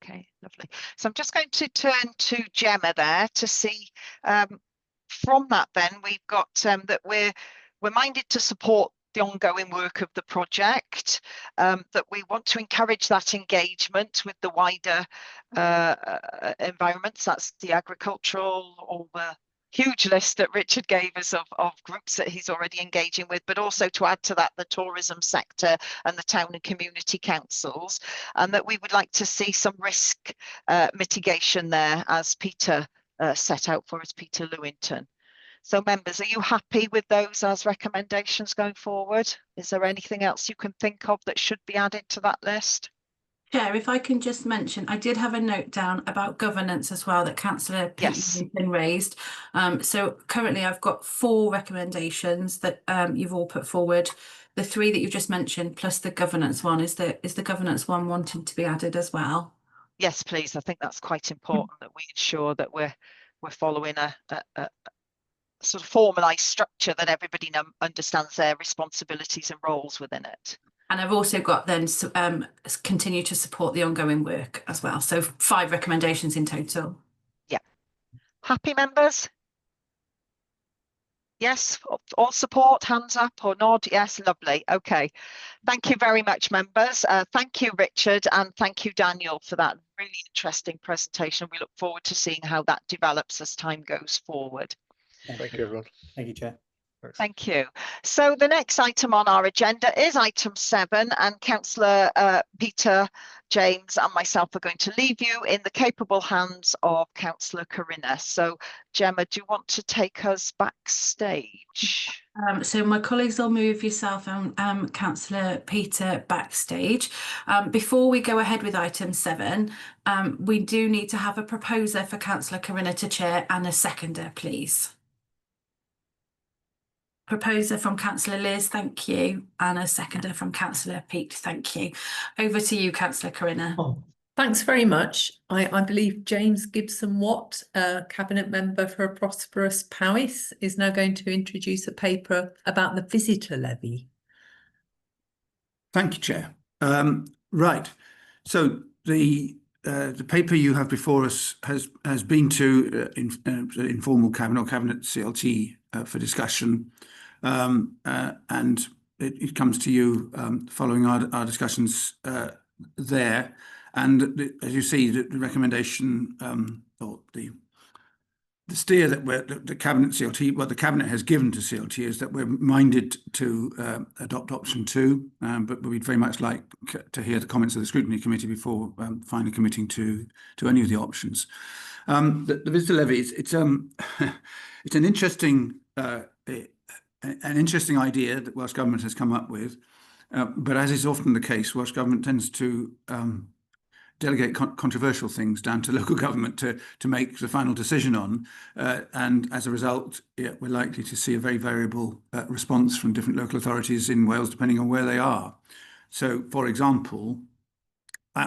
Okay, lovely. So I'm just going to turn to Gemma there to see from that. Then we've got that we're minded to support the ongoing work of the project, that we want to encourage that engagement with the wider environments. That's the agricultural, or the huge list that Richard gave us of groups that he's already engaging with, but also to add to that the tourism sector and the town and community councils, and that we would like to see some risk mitigation there, as Peter set out for us, Peter Lewington. So members, are you happy with those as recommendations going forward? Is there anything else you can think of that should be added to that list? Chair, if I can just mention, I did have a note down about governance as well that Councillor Peterson raised. So currently I've got 4 recommendations that you've all put forward. The 3 that you've just mentioned plus the governance one, is the governance one wanting to be added as well? Yes, please. I think that's quite important that we ensure that we're following a sort of formalised structure that everybody understands their responsibilities and roles within it. And I've also got then continue to support the ongoing work as well. So 5 recommendations in total. Yeah. Happy members? Yes, all support, hands up or nod. Yes, lovely. Okay. Thank you very much, members. Thank you, Richard, and thank you, Daniel, for that really interesting presentation. We look forward to seeing how that develops as time goes forward. Thank you, everyone. Thank you, Chair. Thanks. Thank you. So the next item on our agenda is item 7, and Councillor Peter, James and myself are going to leave you in the capable hands of Councillor Corinna. So Gemma, do you want to take us backstage? So my colleagues will move yourself and Councillor Peter backstage. Before we go ahead with item 7, we do need to have a proposer for Councillor Corinna to chair and a seconder, please. Proposer from Councillor Liz, thank you, and a seconder from Councillor Pete, thank you. Over to you, Councillor Corinna. Oh, thanks very much. I believe James Gibson-Watt, Cabinet Member for a Prosperous Powys, is now going to introduce a paper about the visitor levy. Thank you, Chair. Right, so the paper you have before us has been to informal cabinet or cabinet CLT for discussion, and it comes to you following our discussions there. And as you see, the recommendation or the steer that the cabinet CLT, what the cabinet has given to CLT, is that we're minded to adopt option 2, but we'd very much like to hear the comments of the Scrutiny Committee before finally committing to any of the options. The visitor levy, it's an interesting idea that Welsh Government has come up with, but as is often the case, Welsh Government tends to delegate controversial things down to local government to make the final decision on, and as a result, we're likely to see a very variable response from different local authorities in Wales depending on where they are. So, for example,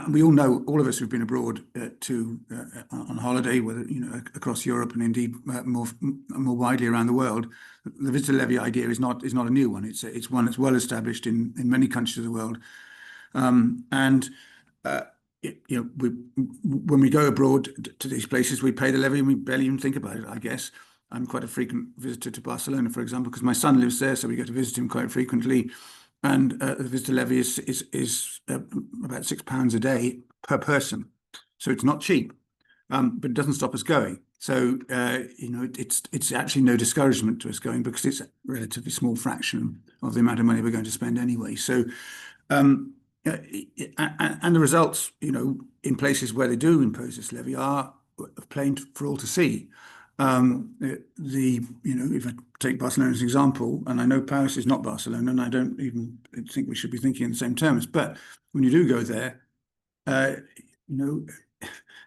we all know, all of us who've been abroad on holiday, whether across Europe and indeed more widely around the world, the visitor levy idea is not a new one. It's one that's well established in many countries of the world, when we go abroad to these places, we pay the levy and we barely even think about it, I guess. I'm quite a frequent visitor to Barcelona, for example, because my son lives there, so we go to visit him quite frequently. And the visitor levy is about £6 a day per person, so it's not cheap, but it doesn't stop us going. So it's actually no discouragement to us going, because it's a relatively small fraction of the amount of money we're going to spend anyway. So. And the results, in places where they do impose this levy are plain for all to see. If I take Barcelona as an example, and I know Paris is not Barcelona, and I don't even think we should be thinking in the same terms, but when you do go there,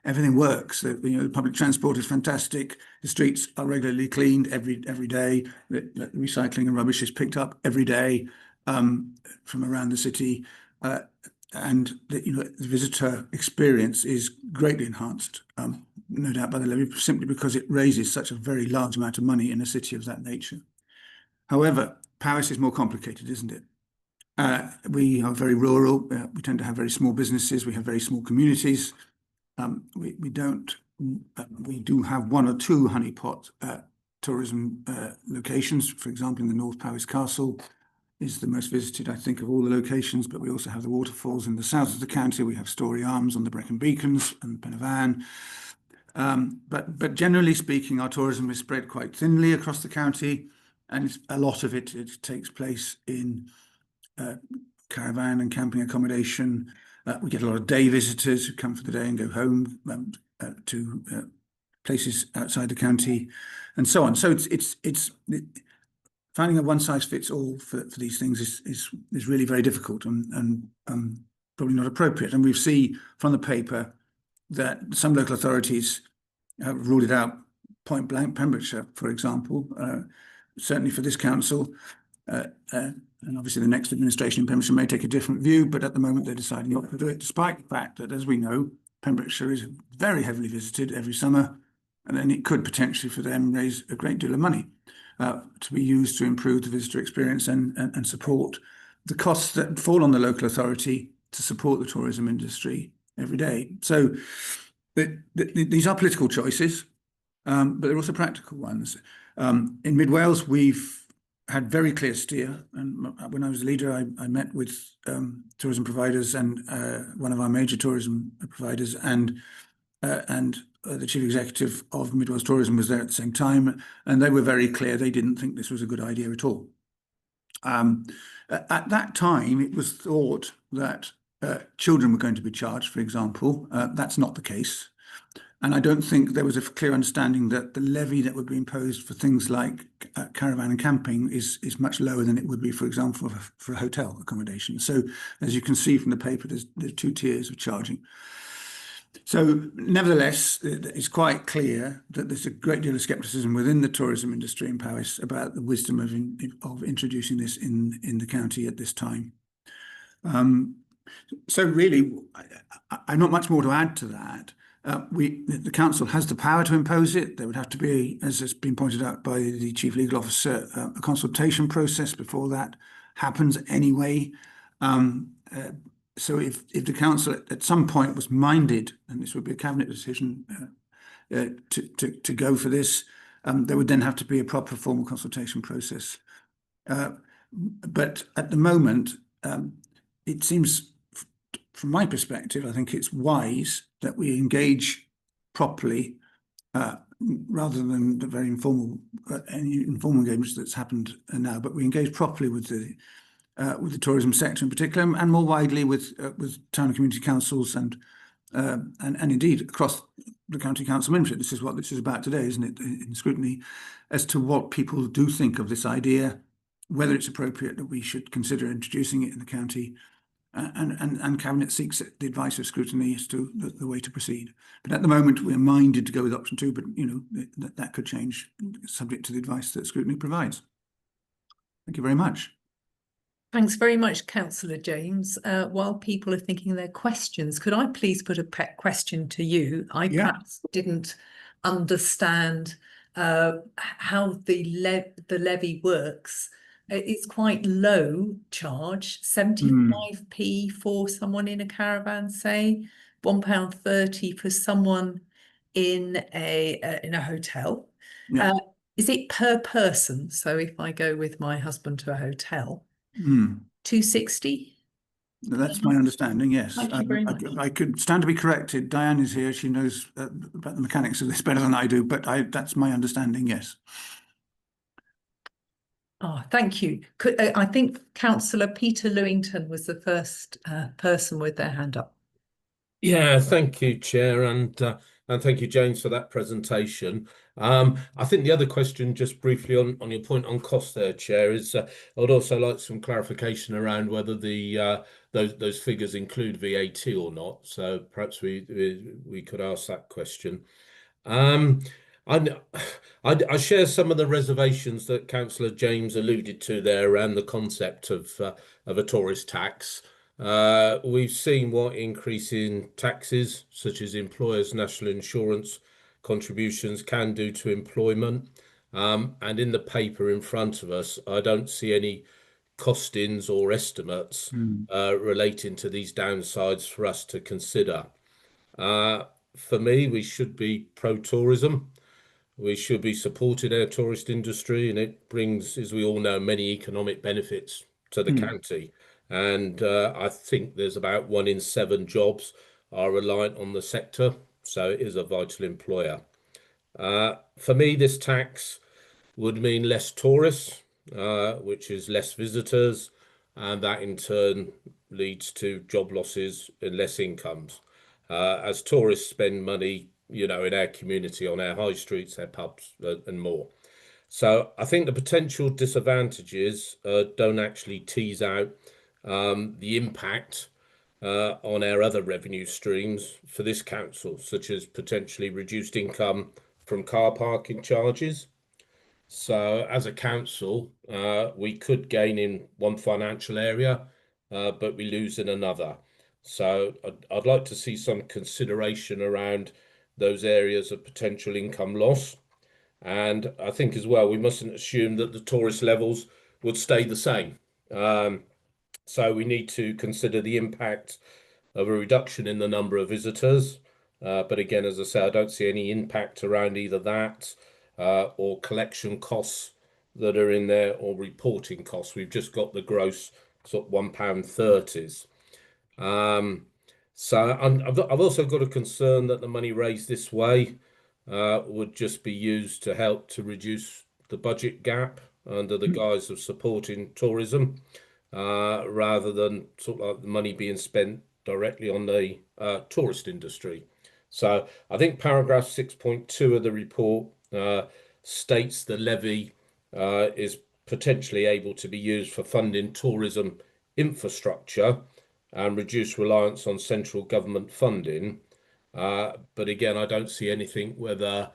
everything works. The public transport is fantastic. The streets are regularly cleaned every day. The recycling and rubbish is picked up every day from around the city. And the visitor experience is greatly enhanced, no doubt, by the levy, simply because it raises such a very large amount of money in a city of that nature. However, Paris is more complicated, isn't it? We are very rural. We tend to have very small businesses. We have very small communities. We do have 1 or 2 honeypot tourism locations. For example, in the North, Paris Castle is the most visited, I think, of all the locations, but we also have the waterfalls in the south of the county. We have Story Arms on the Brecon Beacons and Pen y Fan. But generally speaking, our tourism is spread quite thinly across the county, and a lot of it takes place in caravan and camping accommodation. We get a lot of day visitors who come for the day and go home to places outside the county, and so on. So it's finding a one size fits all for these things is really very difficult and probably not appropriate. And we see from the paper that some local authorities have ruled it out point blank. Pembrokeshire, for example, certainly for this council. And obviously the next administration in Pembrokeshire may take a different view, but at the moment they're deciding not to do it, despite the fact that, as we know, Pembrokeshire is very heavily visited every summer, and then it could potentially for them raise a great deal of money to be used to improve the visitor experience and support the costs that fall on the local authority to support the tourism industry every day. So these are political choices, but they're also practical ones. In Mid Wales, we've had very clear steer, and when I was leader, I met with tourism providers and one of our major tourism providers, and the chief executive of Mid Wales Tourism was there at the same time, and they were very clear they didn't think this was a good idea at all. At that time, it was thought that children were going to be charged, for example. That's not the case. And I don't think there was a clear understanding that the levy that would be imposed for things like caravan and camping is much lower than it would be, for example, for a hotel accommodation. So as you can see from the paper, there's two tiers of charging. So nevertheless, it's quite clear that there's a great deal of scepticism within the tourism industry in Powys about the wisdom of introducing this in the county at this time. So really, I'm not much more to add to that. The council has the power to impose it. There would have to be, as has been pointed out by the chief legal officer, a consultation process before that happens anyway. So if the council at some point was minded, and this would be a cabinet decision to go for this, there would then have to be a proper formal consultation process. But at the moment, it seems, from my perspective, I think it's wise that we engage properly rather than the very informal engagements that's happened now. But we engage properly with the tourism sector in particular, and more widely with town and community councils and indeed across the county council membership. This is what this is about today, isn't it? In Scrutiny, as to what people do think of this idea, whether it's appropriate that we should consider introducing it in the county. And Cabinet seeks the advice of Scrutiny as to the way to proceed. But at the moment, we're minded to go with option 2, but that could change subject to the advice that Scrutiny provides. Thank you very much. Thanks very much, Councillor James. While people are thinking their questions, could I please put a question to you? I perhaps didn't understand how the levy works. It's quite low charge, 75p for someone in a caravan, say, £1.30 for someone in a hotel. Yeah. Is it per person? So if I go with my husband to a hotel, 260? That's my understanding, yes. Thank you very much. I could stand to be corrected. Diane is here. She knows about the mechanics of this better than I do, but that's my understanding, yes. Oh, thank you. I think Councillor Peter Lewington was the first person with their hand up. Yeah, thank you, Chair, and thank you, James, for that presentation. I think the other question, just briefly on your point on cost there, Chair, is I would also like some clarification around whether the those figures include VAT or not. So perhaps we could ask that question. I share some of the reservations that Councillor James alluded to there around the concept of a tourist tax. We've seen what increase in taxes, such as employers' national insurance contributions, can do to employment. And in the paper in front of us, I don't see any costings or estimates relating to these downsides for us to consider. For me, we should be pro-tourism. We should be supporting our tourist industry, and it brings, as we all know, many economic benefits to the county. And I think there's about 1 in 7 jobs are reliant on the sector, so it is a vital employer. For me, this tax would mean less tourists, which is less visitors, and that in turn leads to job losses and less incomes. As tourists spend money in our community, on our high streets, our pubs, and more. So I think the potential disadvantages don't actually tease out the impact on our other revenue streams for this council, such as potentially reduced income from car parking charges. So as a council, we could gain in one financial area, but we lose in another. So I'd like to see some consideration around those areas of potential income loss. And I think as well, we mustn't assume that the tourist levels would stay the same. So we need to consider the impact of a reduction in the number of visitors. But again, as I say, I don't see any impact around either that or collection costs that are in there, or reporting costs. We've just got the gross sort of £1.30s. So I've also got a concern that the money raised this way would just be used to help to reduce the budget gap under the guise of supporting tourism, rather than sort of like the money being spent directly on the tourist industry. So I think paragraph 6.2 of the report states the levy is potentially able to be used for funding tourism infrastructure and reduce reliance on central government funding. But again, I don't see anything whether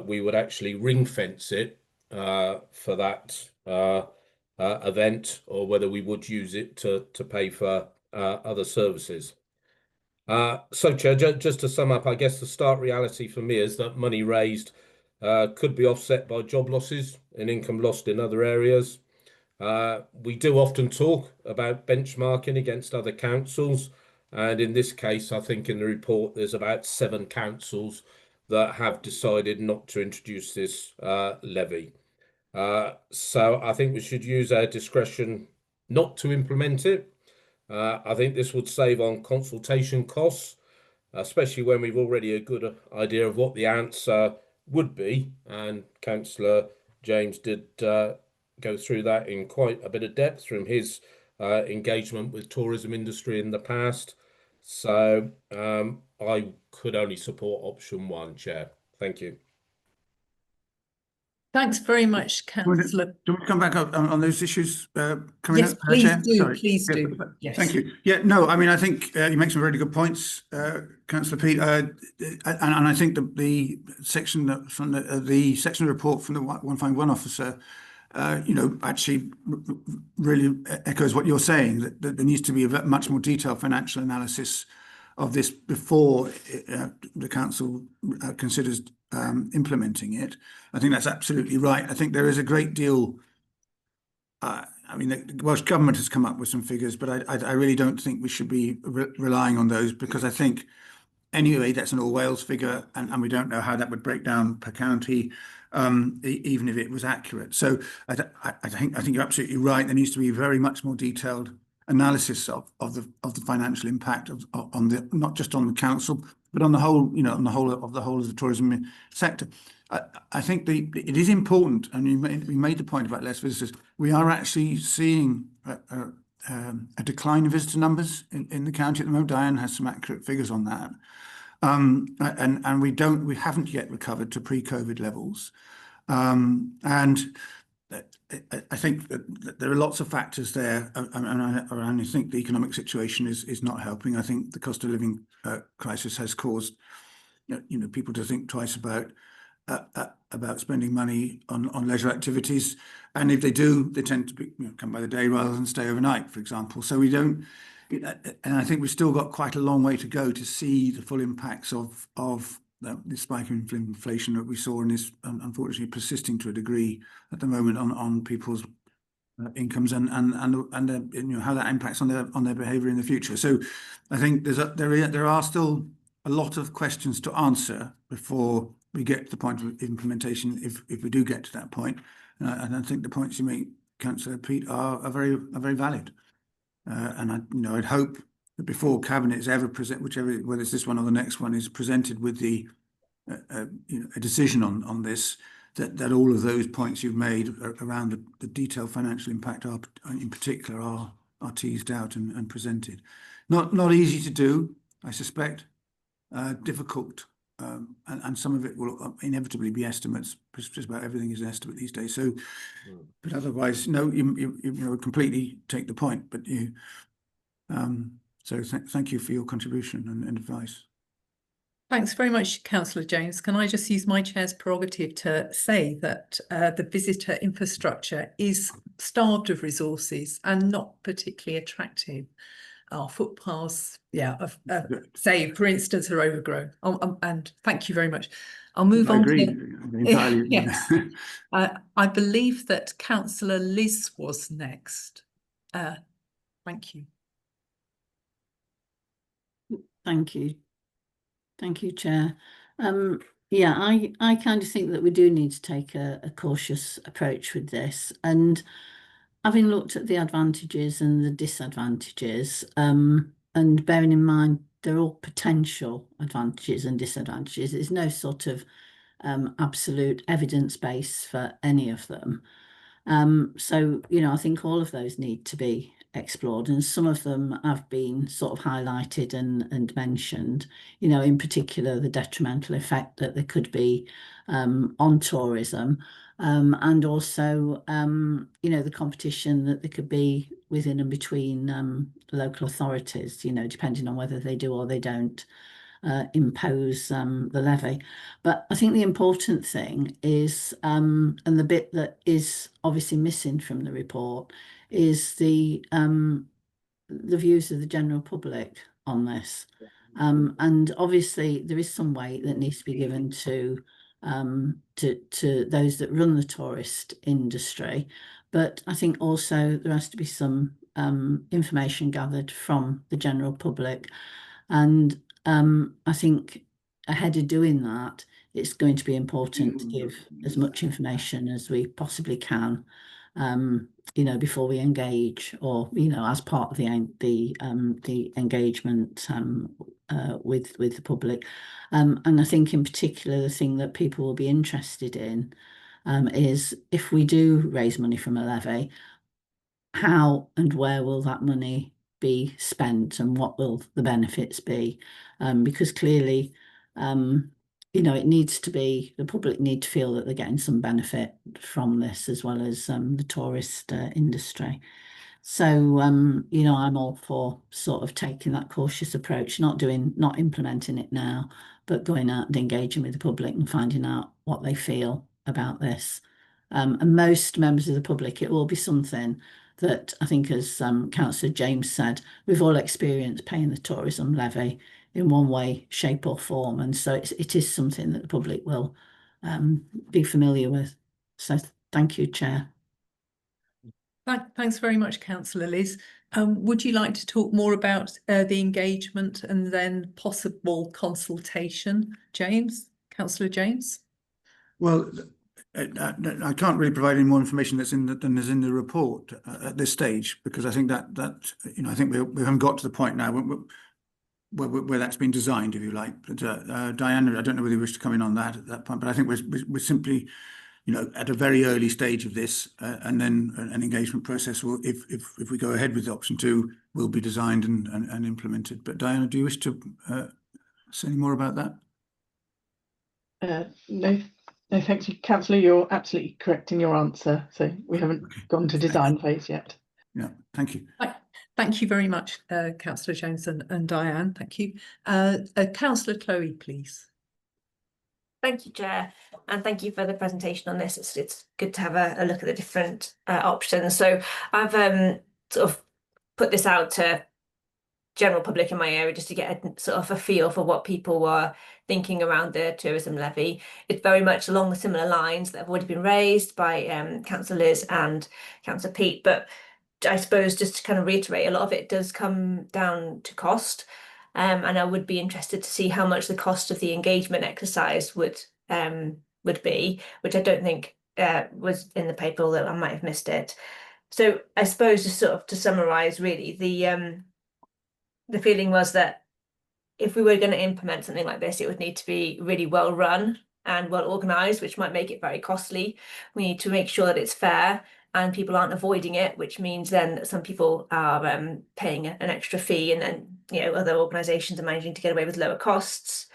we would actually ring fence it for that event, or whether we would use it to pay for other services. So, Chair, just to sum up, I guess the stark reality for me is that money raised could be offset by job losses and income lost in other areas. We do often talk about benchmarking against other councils, and in this case, I think in the report there's about 7 councils that have decided not to introduce this levy. So I think we should use our discretion not to implement it. I think this would save on consultation costs, especially when we've already a good idea of what the answer would be. And Councillor James did go through that in quite a bit of depth from his engagement with tourism industry in the past. So I could only support option 1, Chair. Thank you. Thanks very much, Councillor. Do you want to come back up on those issues, Karina? Yes, please Chair? do. Sorry. Please Yeah, do. Yes. Thank you. Yeah, no, I mean, I think you make some really good points, Councillor Pete, and I think the section from the section report from the 151 officer, actually really echoes what you're saying, that there needs to be a much more detailed financial analysis of this before the council considers implementing it. I think that's absolutely right. I think there is a great deal. I mean, the Welsh Government has come up with some figures, but I really don't think we should be relying on those, because I think anyway that's an all Wales figure, and we don't know how that would break down per county, even if it was accurate. So I think you're absolutely right. There needs to be very much more detailed analysis of the financial impact on the, not just on the council, but on the whole, on the whole of the tourism sector. I think it is important, and we made the point about less visitors. We are actually seeing a decline in visitor numbers in the county at the moment. Diane has some accurate figures on that, and we haven't yet recovered to pre-COVID levels, and I think that there are lots of factors there, and I think the economic situation is not helping. I think the cost of living crisis has caused people to think twice about spending money on leisure activities, and if they do, they tend to come by the day rather than stay overnight, for example. So we don't, and I think we've still got quite a long way to go to see the full impacts of the spike in inflation that we saw, and is unfortunately persisting to a degree at the moment on people's incomes, and how that impacts on their behaviour in the future. So I think there are still a lot of questions to answer before we get to the point of implementation, if we do get to that point. And I think the points you make, Councillor Pete, are very valid. And I'd hope that before Cabinet is ever present, whether it's this one or the next one, is presented with the a decision on this, that all of those points you've made around the detailed financial impact in particular are teased out and presented. Not easy to do, I suspect, difficult and some of it will inevitably be estimates. Just about everything is an estimate these days. So, but otherwise, no, you completely take the point. But you, so thank you for your contribution and advice. Thanks very much, Councillor James. Can I just use my chair's prerogative to say that the visitor infrastructure is starved of resources and not particularly attractive. Our footpaths, say, for instance, are overgrown. And thank you very much. I'll move on. I agree entirely. Yes. I believe that Councillor Liz was next. Thank you. Thank you. Thank you, Chair. Yeah, I kind of think that we do need to take a cautious approach with this. And having looked at the advantages and the disadvantages, and bearing in mind they're all potential advantages and disadvantages, there's no sort of absolute evidence base for any of them. So, I think all of those need to be explored, and some of them have been sort of highlighted and mentioned, in particular the detrimental effect that there could be on tourism, and also the competition that there could be within and between local authorities, depending on whether they do or they don't impose the levy. But I think the important thing is, and the bit that is obviously missing from the report, is the views of the general public on this. And obviously there is some weight that needs to be given to those that run the tourist industry, but I think also there has to be some information gathered from the general public. And I think ahead of doing that, it's going to be important to give as much information as we possibly can, before we engage, or as part of the engagement with the public. And I think in particular the thing that people will be interested in is, if we do raise money from a levy, how and where will that money be spent, and what will the benefits be? Because clearly, it needs to be, the public need to feel that they're getting some benefit from this, as well as the tourist industry. So, I'm all for sort of taking that cautious approach, not implementing it now, but going out and engaging with the public and finding out what they feel about this. And most members of the public, it will be something that I think, as Councillor James said, we've all experienced paying the tourism levy in one way, shape or form. And so it is something that the public will be familiar with. So thank you, Chair. Thanks very much, Councillor Liz. Would you like to talk more about the engagement and then possible consultation, Councillor James? Well, I can't really provide any more information than is in the report at this stage, because I think that I think we haven't got to the point now where that's been designed, if you like. But Diana, I don't know whether you wish to come in on that at that point, but I think we're simply, at a very early stage of this, and then an engagement process will, if we go ahead with option 2, will be designed and implemented. But Diana, do you wish to say any more about that? No, thank you, Councillor. You're absolutely correct in your answer. So we haven't gone to design phase yet. Yeah, thank you. Thank you very much, Councillor James and Diane. Thank you. Councillor Chloe, please. Thank you, Chair, and thank you for the presentation on this. It's good to have a look at the different options. So I've sort of put this out to general public in my area just to get a sort of a feel for what people were thinking around the tourism levy. It's very much along the similar lines that have already been raised by Councillor Liz and Councillor Pete, but I suppose just to kind of reiterate, a lot of it does come down to cost, and I would be interested to see how much the cost of the engagement exercise would be, which I don't think was in the paper, although I might have missed it. So I suppose, just sort of to summarise, really, the feeling was that if we were going to implement something like this, it would need to be really well run and well organised, which might make it very costly. We need to make sure that it's fair and people aren't avoiding it, which means then that some people are paying an extra fee, and then other organisations are managing to get away with lower costs.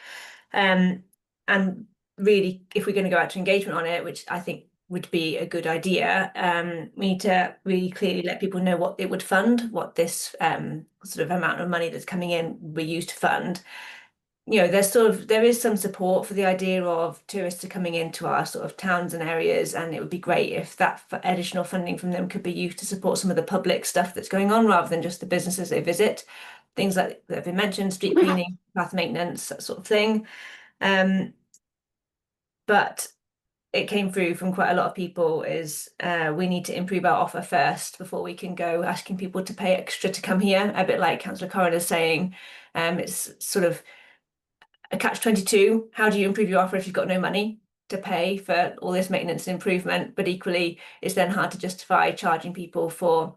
and really, if we're going to go out to engagement on it, which I think would be a good idea, we need to really clearly let people know what it would fund, what this sort of amount of money that's coming in will be used to fund. You know, there is some support for the idea of tourists are coming into our sort of towns and areas, and it would be great if that additional funding from them could be used to support some of the public stuff that's going on rather than just the businesses they visit. Things like that have been mentioned, street cleaning, path maintenance, that sort of thing. But it came through from quite a lot of people is we need to improve our offer first before we can go asking people to pay extra to come here. A bit like Councillor Corrin is saying, it's sort of a catch-22. How do you improve your offer if you've got no money to pay for all this maintenance and improvement? But equally, it's then hard to justify charging people for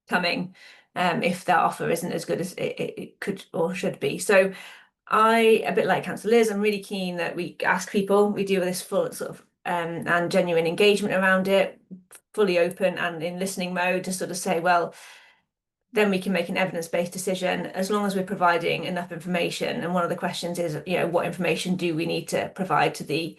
coming if that offer isn't as good as it could or should be. So a bit like Councillor Liz, I'm really keen that we ask people, we do this full sort of and genuine engagement around it, fully open and in listening mode to sort of say, well, then we can make an evidence-based decision as long as we're providing enough information. And one of the questions is, you know, what information do we need to provide to the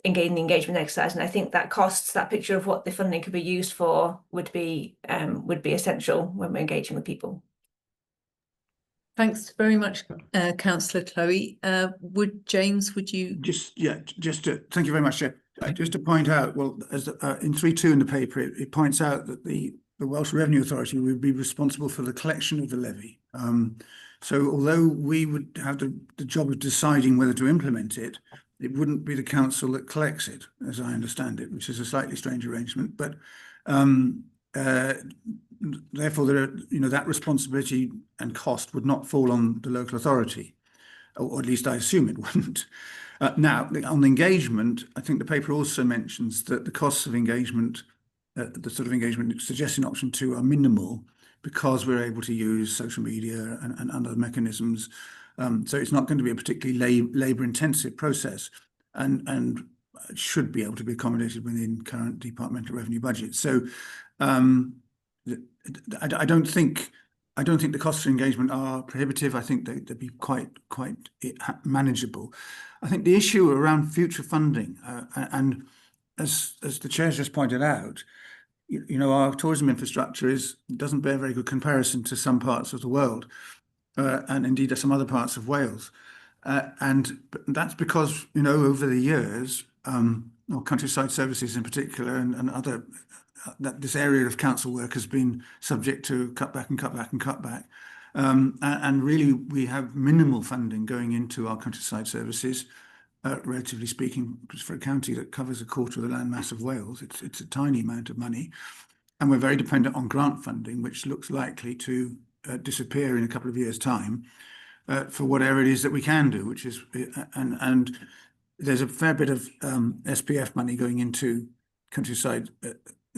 engagement exercise? And I think that costs, that picture of what the funding could be used for would be essential when we're engaging with people. Thanks very much, Councillor Chloe. Would you just thank you very much, Chair. Just to point out, well, as in 3.2 in the paper, it points out that the Welsh Revenue Authority would be responsible for the collection of the levy. So although we would have the job of deciding whether to implement it, it wouldn't be the council that collects it, as I understand it, which is a slightly strange arrangement. But therefore, that responsibility and cost would not fall on the local authority, or at least I assume it wouldn't. Now, on engagement, I think the paper also mentions that the costs of engagement, the sort of engagement suggested in option 2, are minimal because we're able to use social media and other mechanisms. So it's not going to be a particularly labour-intensive process, and should be able to be accommodated within current departmental revenue budget. So I don't think the costs of engagement are prohibitive. I think they'd be quite manageable. I think the issue around future funding, and as the Chair's just pointed out, our tourism infrastructure doesn't bear very good comparison to some parts of the world, and indeed some other parts of Wales. And that's because, over the years, countryside services in particular and other, that this area of council work has been subject to cutback and cutback and cutback. And really, we have minimal funding going into our countryside services, relatively speaking, because for a county that covers a quarter of the landmass of Wales, it's a tiny amount of money. And we're very dependent on grant funding, which looks likely to disappear in a couple of years' time for whatever it is that we can do, which is, and there's a fair bit of SPF money going into countryside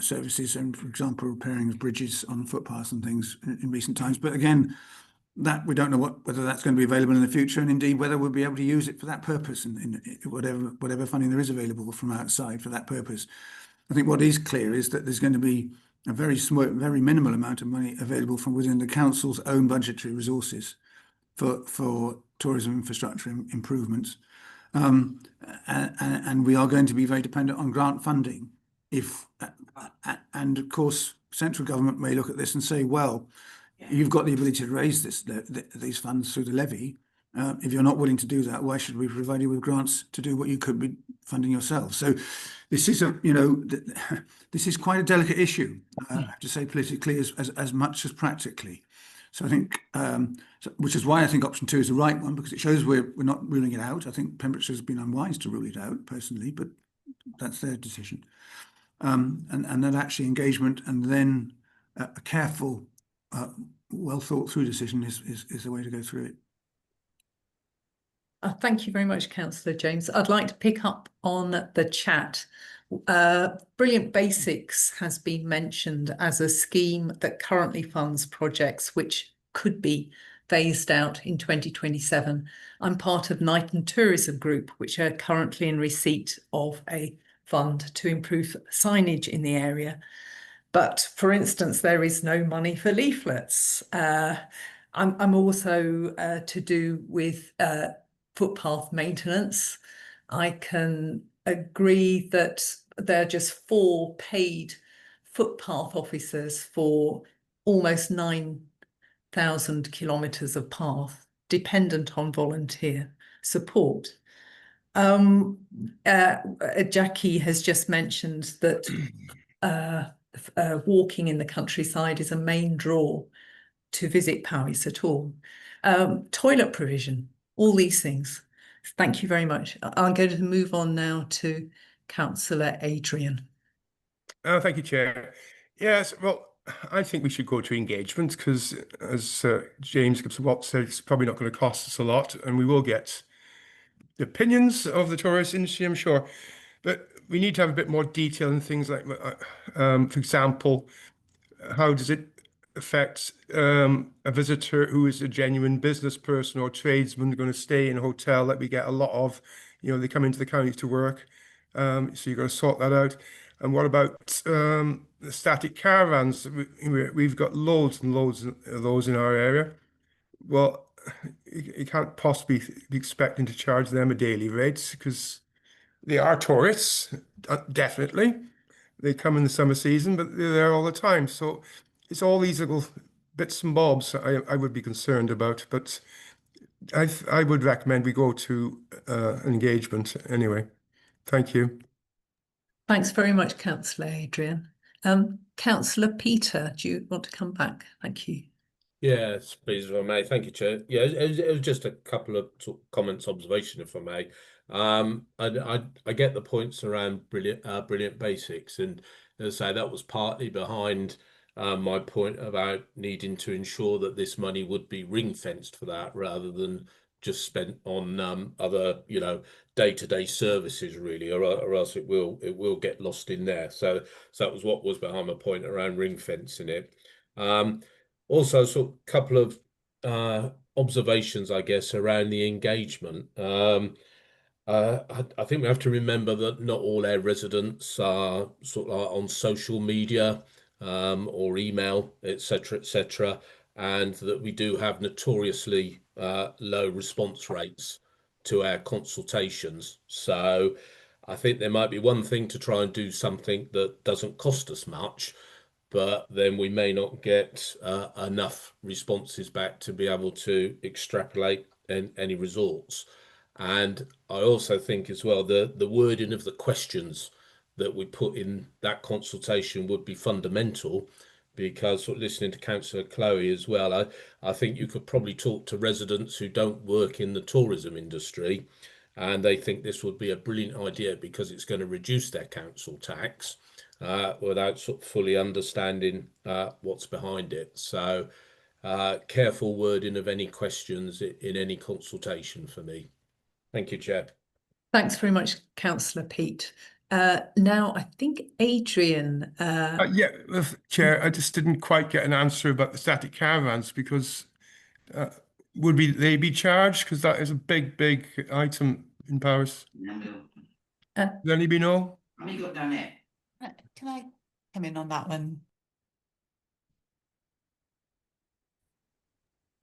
services, and for example, repairing of bridges on footpaths and things in recent times. But again, that we don't know whether that's going to be available in the future, and indeed whether we'll be able to use it for that purpose, in whatever funding there is available from outside for that purpose. I think what is clear is that there's going to be a very small, very minimal amount of money available from within the council's own budgetary resources for tourism infrastructure improvements, and we are going to be very dependent on grant funding. And of course, central government may look at this and say, well, you've got the ability to raise these funds through the levy. If you're not willing to do that, why should we provide you with grants to do what you could be funding yourself? So this is this is quite a delicate issue, I have to say, politically as much as practically. So I think, which is why I think option 2 is the right one, because it shows we're not ruling it out. I think Pembrokeshire has been unwise to rule it out personally, but that's their decision. And then actually engagement, and then a careful, well thought through decision is the way to go through it. Thank you very much, Councillor James. I'd like to pick up on the chat. Brilliant Basics has been mentioned as a scheme that currently funds projects which could be phased out in 2027. I'm part of Night and Tourism Group, which are currently in receipt of a fund to improve signage in the area. But for instance, there is no money for leaflets. I'm also to do with footpath maintenance. I can agree that there are just 4 paid footpath officers for almost 9,000 kilometres of path, dependent on volunteer support. Jackie has just mentioned that walking in the countryside is a main draw to visit Powys at all. Toilet provision, all these things. Thank you very much. I'm going to move on now to Councillor Adrian. Thank you, Chair. Yes, well, I think we should go to engagement because, as James Gibson-Watt said, it's probably not going to cost us a lot, and we will get the opinions of the tourist industry, I'm sure. But we need to have a bit more detail in things like, for example, how does it affect a visitor who is a genuine business person or tradesman going to stay in a hotel that we get a lot of? You know, they come into the county to work, so you've got to sort that out. And what about the static caravans? We've got loads and loads of those in our area. Well, you can't possibly be expecting to charge them a daily rate because they are tourists, definitely. They come in the summer season, but they're there all the time. So it's all these little bits and bobs I would be concerned about. But I would recommend we go to engagement anyway. Thank you. Thanks very much, Councillor Adrian. Councillor Peter, do you want to come back? Thank you. Yes, please, if I may. Thank you, Chair. Yeah, it was just a couple of sort of comments, observation, if I may. I get the points around brilliant basics, and as I say, that was partly behind my point about needing to ensure that this money would be ring-fenced for that rather than just spent on other, you know, day-to-day services really, or else it will get lost in there. So that was what was behind my point around ring-fencing it. Also, sort of couple of observations, I guess, around the engagement. I think we have to remember that not all our residents are sort of on social media or email, etc., and that we do have notoriously low response rates to our consultations. So I think there might be one thing to try and do something that doesn't cost us much, but then we may not get enough responses back to be able to extrapolate any results. And I also think as well, the wording of the questions that we put in that consultation would be fundamental, because sort of listening to Councillor Chloe as well, I think you could probably talk to residents who don't work in the tourism industry, and they think this would be a brilliant idea because it's going to reduce their council tax without sort of fully understanding what's behind it. So careful wording of any questions in any consultation for me. Thank you, Chair. Thanks very much, Councillor Pete. Now, I think Adrian. Yeah, Chair, I just didn't quite get an answer about the static caravans because would they be charged? Because that is a big item in Powys. Does anybody know? Let me go down it. Can I come in on that one?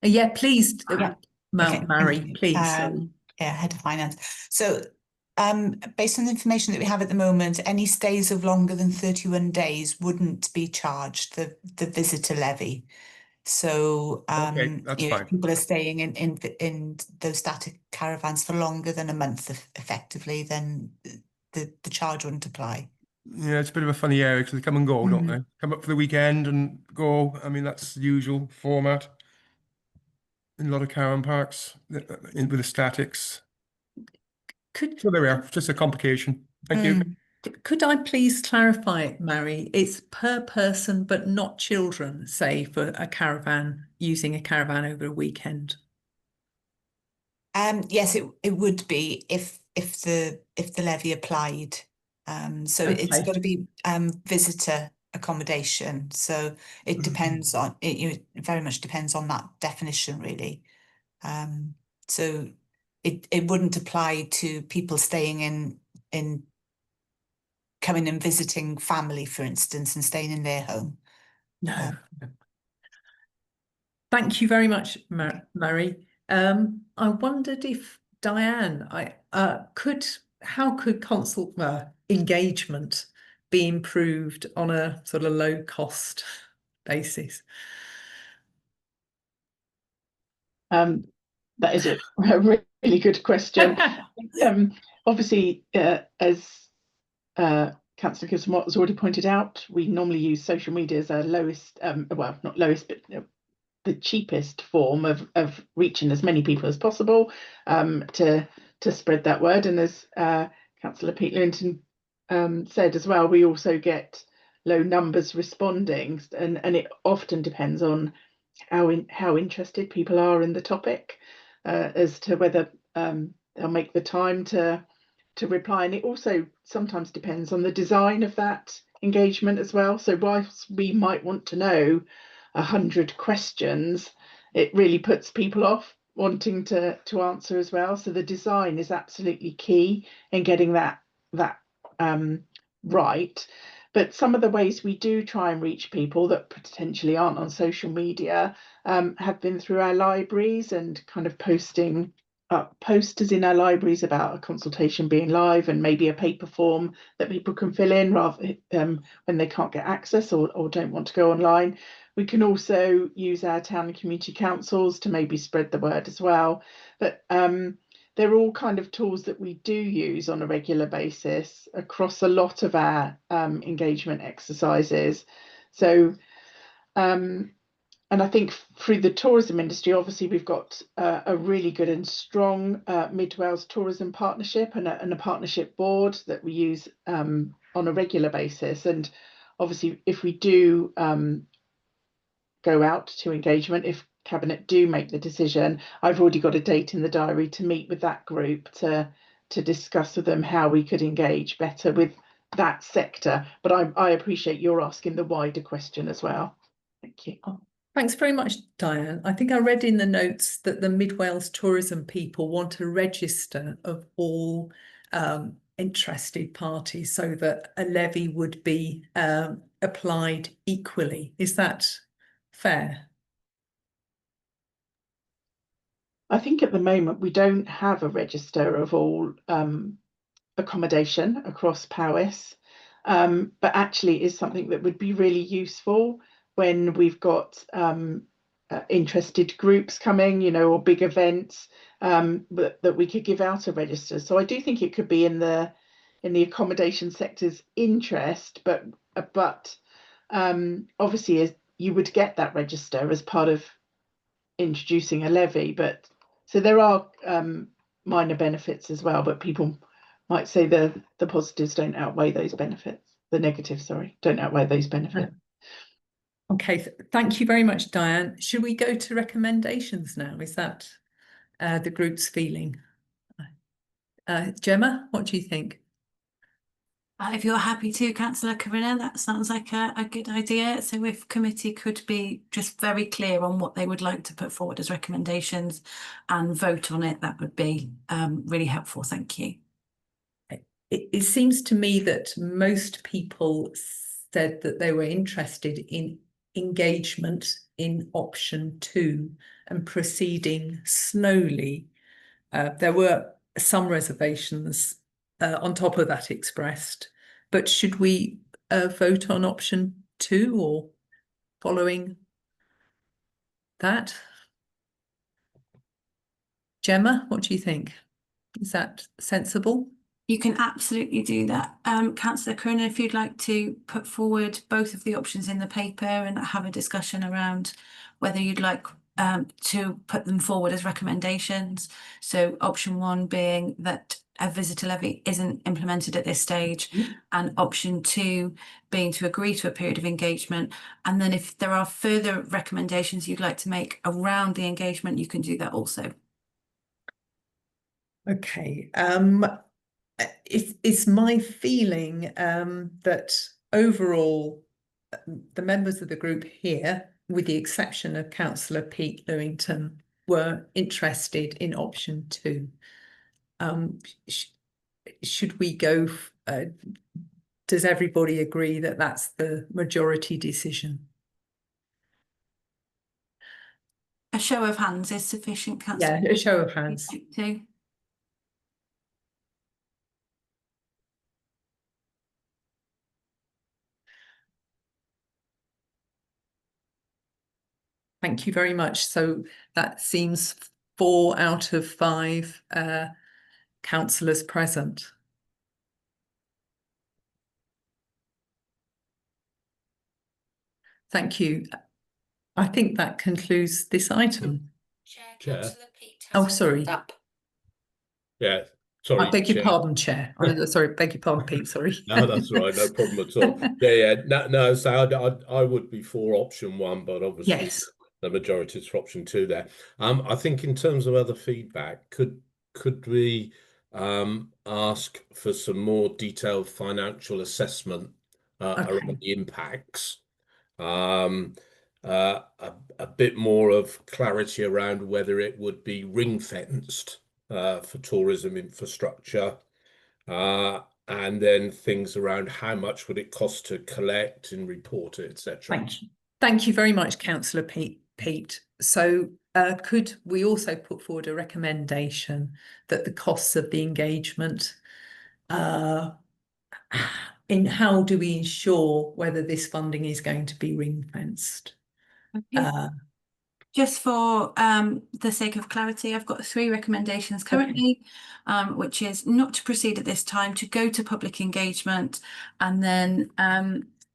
Yeah, please, Okay. Mary, please. Yeah, Head of Finance. So based on the information that we have at the moment, any stays of longer than 31 days wouldn't be charged the visitor levy. So okay, that's fine. If people are staying in those static caravans for longer than a month effectively, then the charge wouldn't apply. Yeah, it's a bit of a funny area because they come and go, don't they? Come up for the weekend and go. I mean, that's the usual format in a lot of caravan parks with the statics. So there we are, just a complication. Thank you. Could I please clarify, Mary? It's per person, but not children, say, for a caravan, using a caravan over a weekend. Yes, it would be if the levy applied. So Okay. it's got to be visitor accommodation. So it depends on it very much depends on that definition, really. So it wouldn't apply to people staying in coming and visiting family, for instance, and staying in their home. No. Thank you very much, Mary. I wondered if Diane, how could engagement be improved on a sort of low cost basis? That is a really good question. Obviously, as Councillor Gibson has already pointed out, we normally use social media as our lowest, well, not lowest, but the cheapest form of reaching as many people as possible, to spread that word. And as Councillor Pete Lewington said as well, we also get low numbers responding, and it often depends on how interested people are in the topic, as to whether they'll make the time to reply. And it also sometimes depends on the design of that engagement as well. So whilst we might want to know 100 questions, it really puts people off wanting to answer as well. So the design is absolutely key in getting that right. But some of the ways we do try and reach people that potentially aren't on social media have been through our libraries and kind of posting posters in our libraries about a consultation being live, and maybe a paper form that people can fill in rather when they can't get access or don't want to go online. We can also use our town and community councils to maybe spread the word as well. But they're all kind of tools that we do use on a regular basis across a lot of our engagement exercises. So, and I think through the tourism industry, obviously we've got a really good and strong Mid Wales Tourism Partnership and a partnership board that we use on a regular basis. And obviously, if we do go out to engagement, if Cabinet do make the decision, I've already got a date in the diary to meet with that group to discuss with them how we could engage better with that sector. But I appreciate you're asking the wider question as well. Thank you. Thanks very much, Diane. I think I read in the notes that the Mid Wales tourism people want a register of all interested parties so that a levy would be applied equally. Is that fair? I think at the moment we don't have a register of all accommodation across Powys, but actually is something that would be really useful when we've got interested groups coming, you know, or big events, that we could give out a register. So I do think it could be in the accommodation sector's interest, but obviously you would get that register as part of introducing a levy. But so there are minor benefits as well, but people might say the positives don't outweigh those benefits. The negatives, sorry, don't outweigh those benefits. Okay, thank you very much, Diane. Should we go to recommendations now? Is that the group's feeling? Gemma, what do you think? If you're happy to, Councillor Corinna, that sounds like a good idea. So if committee could be just very clear on what they would like to put forward as recommendations and vote on it, that would be really helpful. Thank you. It seems to me that most people said that they were interested in engagement in option 2 and proceeding slowly. There were some reservations on top of that expressed, but should we vote on option 2 or following that? Gemma, what do you think? Is that sensible? You can absolutely do that. Councillor Corinna, if you'd like to put forward both of the options in the paper and have a discussion around whether you'd like to put them forward as recommendations. So option 1 being that a visitor levy isn't implemented at this stage, and option 2 being to agree to a period of engagement. And then if there are further recommendations you'd like to make around the engagement, you can do that also. Okay. It's my feeling that overall the members of the group here, with the exception of Councillor Pete Lewington, were interested in option 2. Should we go? Does everybody agree that that's the majority decision? A show of hands is sufficient, Councillor. Yeah, a show of hands. Thank you very much. So that seems 4 out of 5 councillors present. Thank you. I think that concludes this item. Chair. Oh, sorry. Yeah, sorry. I beg your Chair. pardon, Chair. Sorry, beg your pardon, Pete. Sorry. No, that's all right. No problem at all. Yeah. No. So I would be for option 1, but obviously Yes. the majority is for option 2 there. I think in terms of other feedback, could we ask for some more detailed financial assessment around the impacts? A bit more of clarity around whether it would be ring-fenced for tourism infrastructure, and then things around how much would it cost to collect and report it, etc. Thank you. Thank you very much, Councillor Pete. So could we also put forward a recommendation that the costs of the engagement in how do we ensure whether this funding is going to be ring-fenced? Just for the sake of clarity, I've got 3 recommendations currently, which is not to proceed at this time, to go to public engagement, and then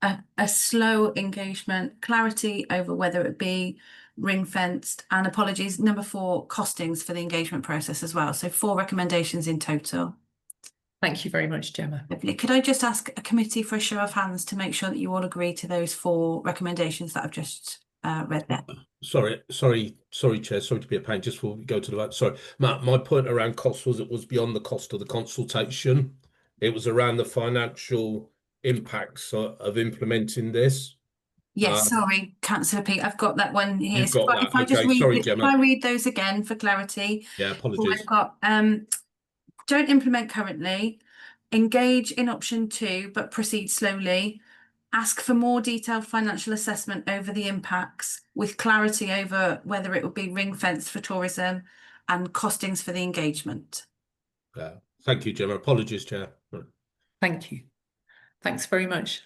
a slow engagement, clarity over whether it be ring-fenced, and apologies, number 4, costings for the engagement process as well. So 4 recommendations in total. Thank you very much, Gemma. Lovely. Could I just ask a committee for a show of hands to make sure that you all agree to those 4 recommendations that I've just read there? Sorry, Chair. Sorry to be a pain. Just before we go to the vote. Sorry, my point around cost was it was beyond the cost of the consultation. It was around the financial impacts of implementing this. Yes, sorry, Councillor Pete, I've got that one here. You've got that. If I just Okay, read, sorry, if Gemma. I read those again for clarity. Yeah, So apologies. I've got don't implement currently, engage in option 2, but proceed slowly. Ask for more detailed financial assessment over the impacts with clarity over whether it would be ring-fenced for tourism, and costings for the engagement. Yeah. Thank you, Gemma. Apologies, Chair. Thank you. Thanks very much.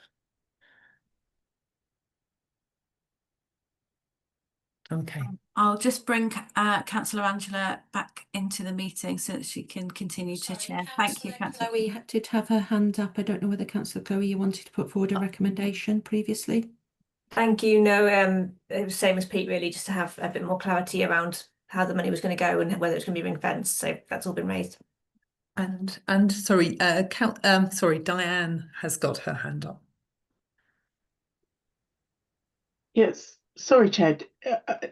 Okay. I'll just bring Councillor Angela back into the meeting so that she can continue to chair. Thank you, Councillor. Chloe did have her hand up. I don't know whether Councillor Chloe, you wanted to put forward a recommendation previously. Thank you. No, it was same as Pete, really, just to have a bit more clarity around how the money was going to go and whether it's going to be ring fenced. So that's all been raised. And sorry, sorry, Diane has got her hand up. Yes, sorry, Chair.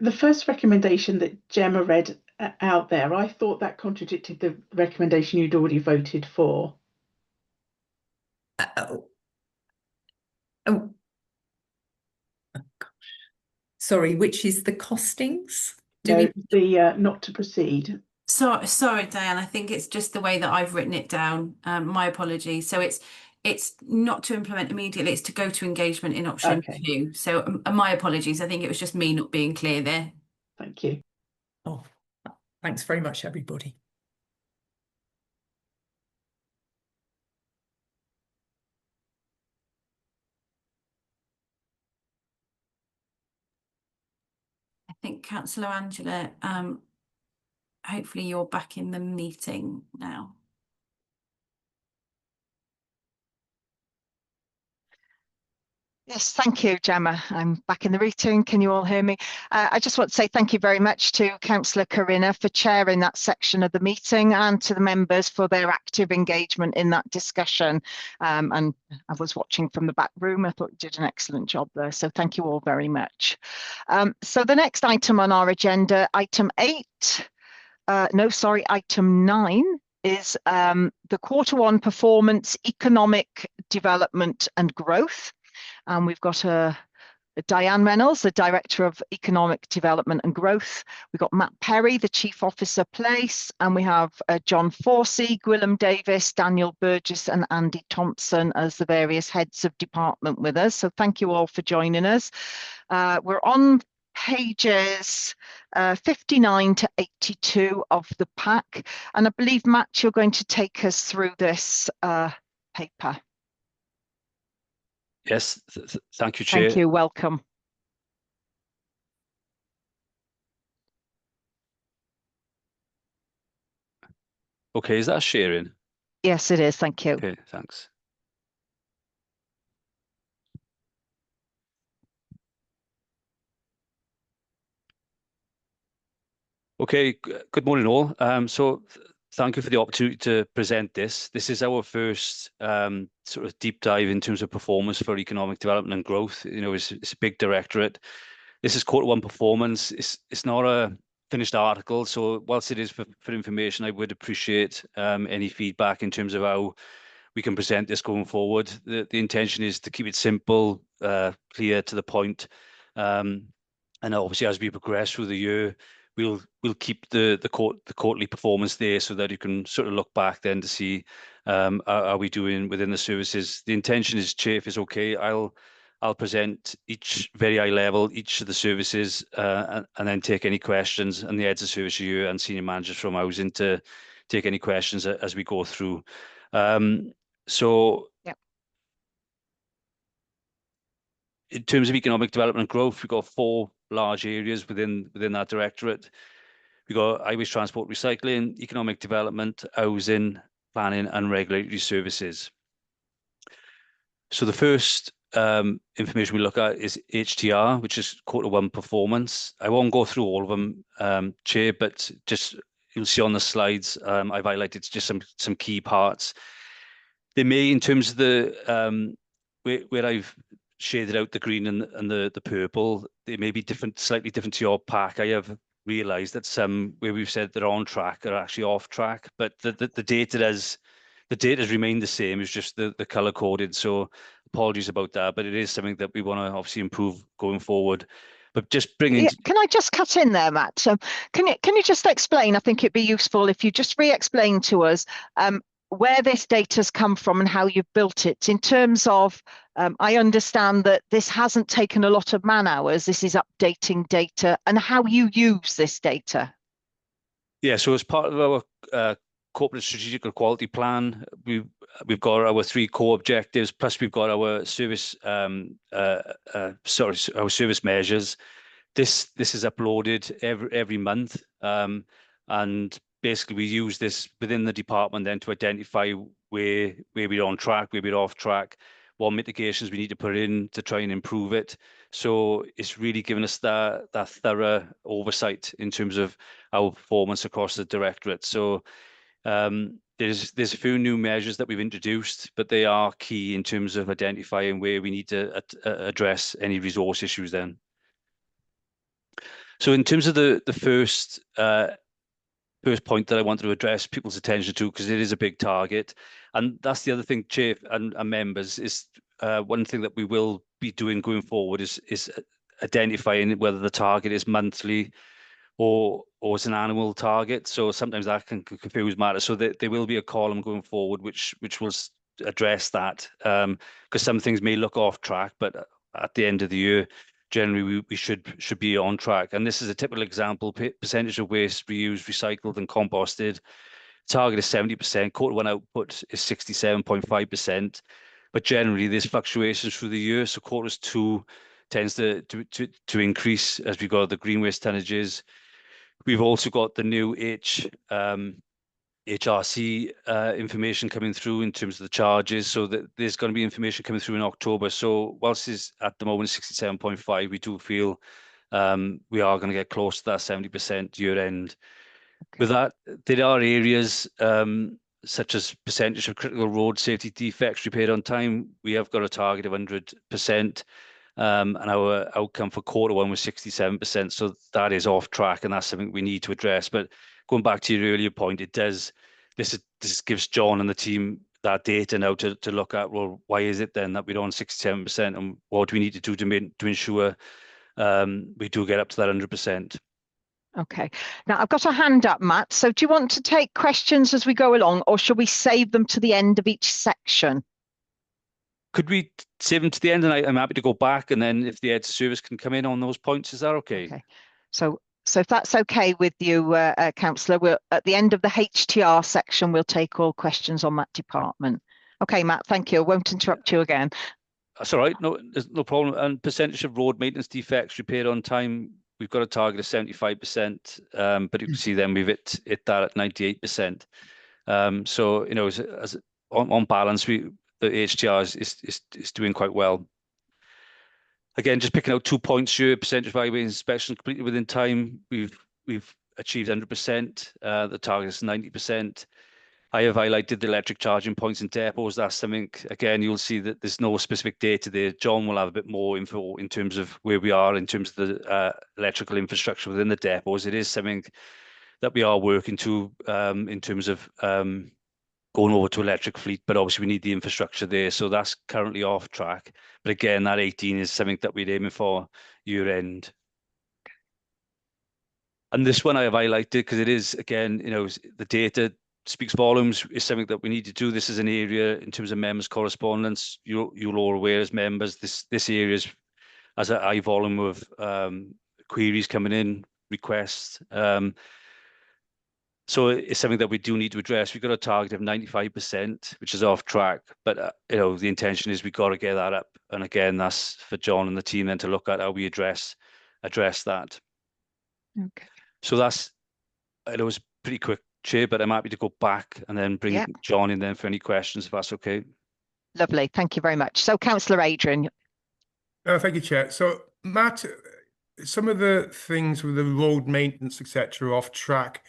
The first recommendation that Gemma read out there, I thought that contradicted the recommendation you'd already voted for. Oh gosh. Sorry, which is the costings? The not to proceed. Sorry, Diane. I think it's just the way that I've written it down. My apologies. So it's not to implement immediately. It's to go to engagement in option 2. So my apologies. I think it was just me not being clear there. Thank you. Oh, thanks very much, everybody. I think Councillor Angela, hopefully you're back in the meeting now. Yes, thank you, Gemma. I'm back in the meeting. Can you all hear me? I just want to say thank you very much to Councillor Corinna for chairing that section of the meeting, and to the members for their active engagement in that discussion. And I was watching from the back room. I thought you did an excellent job there. So thank you all very much. So the next item on our agenda, item 9, is the Q1 performance, economic development and growth. And we've got Diane Reynolds, the Director of Economic Development and Growth. We've got Matt Perry, the Chief Officer Place, and we have John Forsey, Gwilym Davis, Daniel Burgess and Andy Thompson as the various heads of department with us. So thank you all for joining us. We're on pages 59 to 82 of the pack. And I believe, Matt, you're going to take us through this paper. Yes, thank you, Chair. Thank you. Welcome. Okay, is that sharing? Yes, it is. Thank you. Okay, thanks. Okay, good morning all. Thank you for the opportunity to present this. This is our first sort of deep dive in terms of performance for economic development and growth. You know, it's a big directorate. This is Q1 performance. It's not a finished article, so whilst it is for information, I would appreciate any feedback in terms of how we can present this going forward. The intention is to keep it simple, clear, to the point, and obviously as we progress through the year, we'll keep the quarterly performance there so that you can sort of look back then to see are we doing within the services. The intention is, Chair, if it's okay, I'll present each very high level, each of the services, and then take any questions, and the heads of service review and senior managers from housing to take any questions as we go through. Yep. In terms of economic development and growth, we've got 4 large areas within that directorate. We've got highways, transport, recycling, economic development, housing, planning, and regulatory services. So the first information we look at is HTR, which is Q1 performance. I won't go through all of them, Chair, but just you'll see on the slides, I've highlighted just some key parts. They may, in terms of the where I've shaded out the green and the purple, they may be different, slightly different to your pack. I have realised that some where we've said they're on track are actually off track, but the data has remained the same. It's just the colour coded. So apologies about that, but it is something that we want to obviously improve going forward. But just bringing. Yeah, can I just cut in there, Matt? So can you just explain? I think it'd be useful if you just re-explain to us where this data's come from and how you've built it. In terms of, I understand that this hasn't taken a lot of man hours. This is updating data, and how you use this data. Yeah, so as part of our corporate strategic and quality plan, we've got our 3 core objectives, plus we've got our service our service measures. This is uploaded every month, and basically we use this within the department then to identify where we're on track, where we're off track, what mitigations we need to put in to try and improve it. So it's really given us that thorough oversight in terms of our performance across the directorate. So there's a few new measures that we've introduced, but they are key in terms of identifying where we need to address any resource issues then. So in terms of the first point that I wanted to address people's attention to, because it is a big target, and that's the other thing, Chair and members, is one thing that we will be doing going forward is identifying whether the target is monthly or it's an annual target. So sometimes that can confuse matters. So there will be a column going forward which will address that, because some things may look off track, but at the end of the year, generally we should be on track. And this is a typical example: percentage of waste reused, recycled, and composted. Target is 70%. Q1 output is 67.5%. But generally, there's fluctuations through the year. So Q2 tends to increase as we got the green waste tonnages. We've also got the new HRC information coming through in terms of the charges, so that there's going to be information coming through in October. So whilst it's at the moment 67.5, we do feel we are going to get close to that 70% year end. Okay. With that, there are areas such as percentage of critical road safety defects repaired on time. We have got a target of 100%. And our outcome for Q1 was 67%. So that is off track, and that's something we need to address. But going back to your earlier point, this gives John and the team that data now to look at, well, why is it then that we're on 67%, and what do we need to do to ensure we do get up to that 100%? Okay. Now I've got a hand up, Matt. So do you want to take questions as we go along, or shall we save them to the end of each section? Could we save them to the end, and I'm happy to go back, and then if the heads of service can come in on those points, is that okay? Okay. So if that's okay with you, Councillor, we'll at the end of the HTR section, we'll take all questions on that department. Okay, Matt, thank you. I won't interrupt you again. That's all right. No, there's no problem. And percentage of road maintenance defects repaired on time, we've got a target of 75%, but you can see then we've hit that at 98%. So as on balance, the HTR is doing quite well. Again, just picking out 2 points here: percentage evaluation inspection completed within time. We've achieved 100%. The target is 90%. I have highlighted the electric charging points and depots. That's something, again, you'll see that there's no specific data there. John will have a bit more info in terms of where we are in terms of the electrical infrastructure within the depots. It is something that we are working to in terms of going over to electric fleet, but obviously we need the infrastructure there. So that's currently off track. But again, that 18 is something that we're aiming for year end. And this one I have highlighted because it is, again, the data speaks volumes. Is something that we need to do. This is an area in terms of members' correspondence. You're all aware as members, this area has a high volume of queries coming in, requests. So it's something that we do need to address. We've got a target of 95%, which is off track. But the intention is we've got to get that up. And again, that's for John and the team then to look at how we address that. Okay. So that's, it was pretty quick, Chair, but I'm happy to go back and then bring John in then for any questions, if that's okay. Lovely. Thank you very much. So, Councillor Adrian. Thank you, Chair. So, Matt, some of the things with the road maintenance, etc., off track.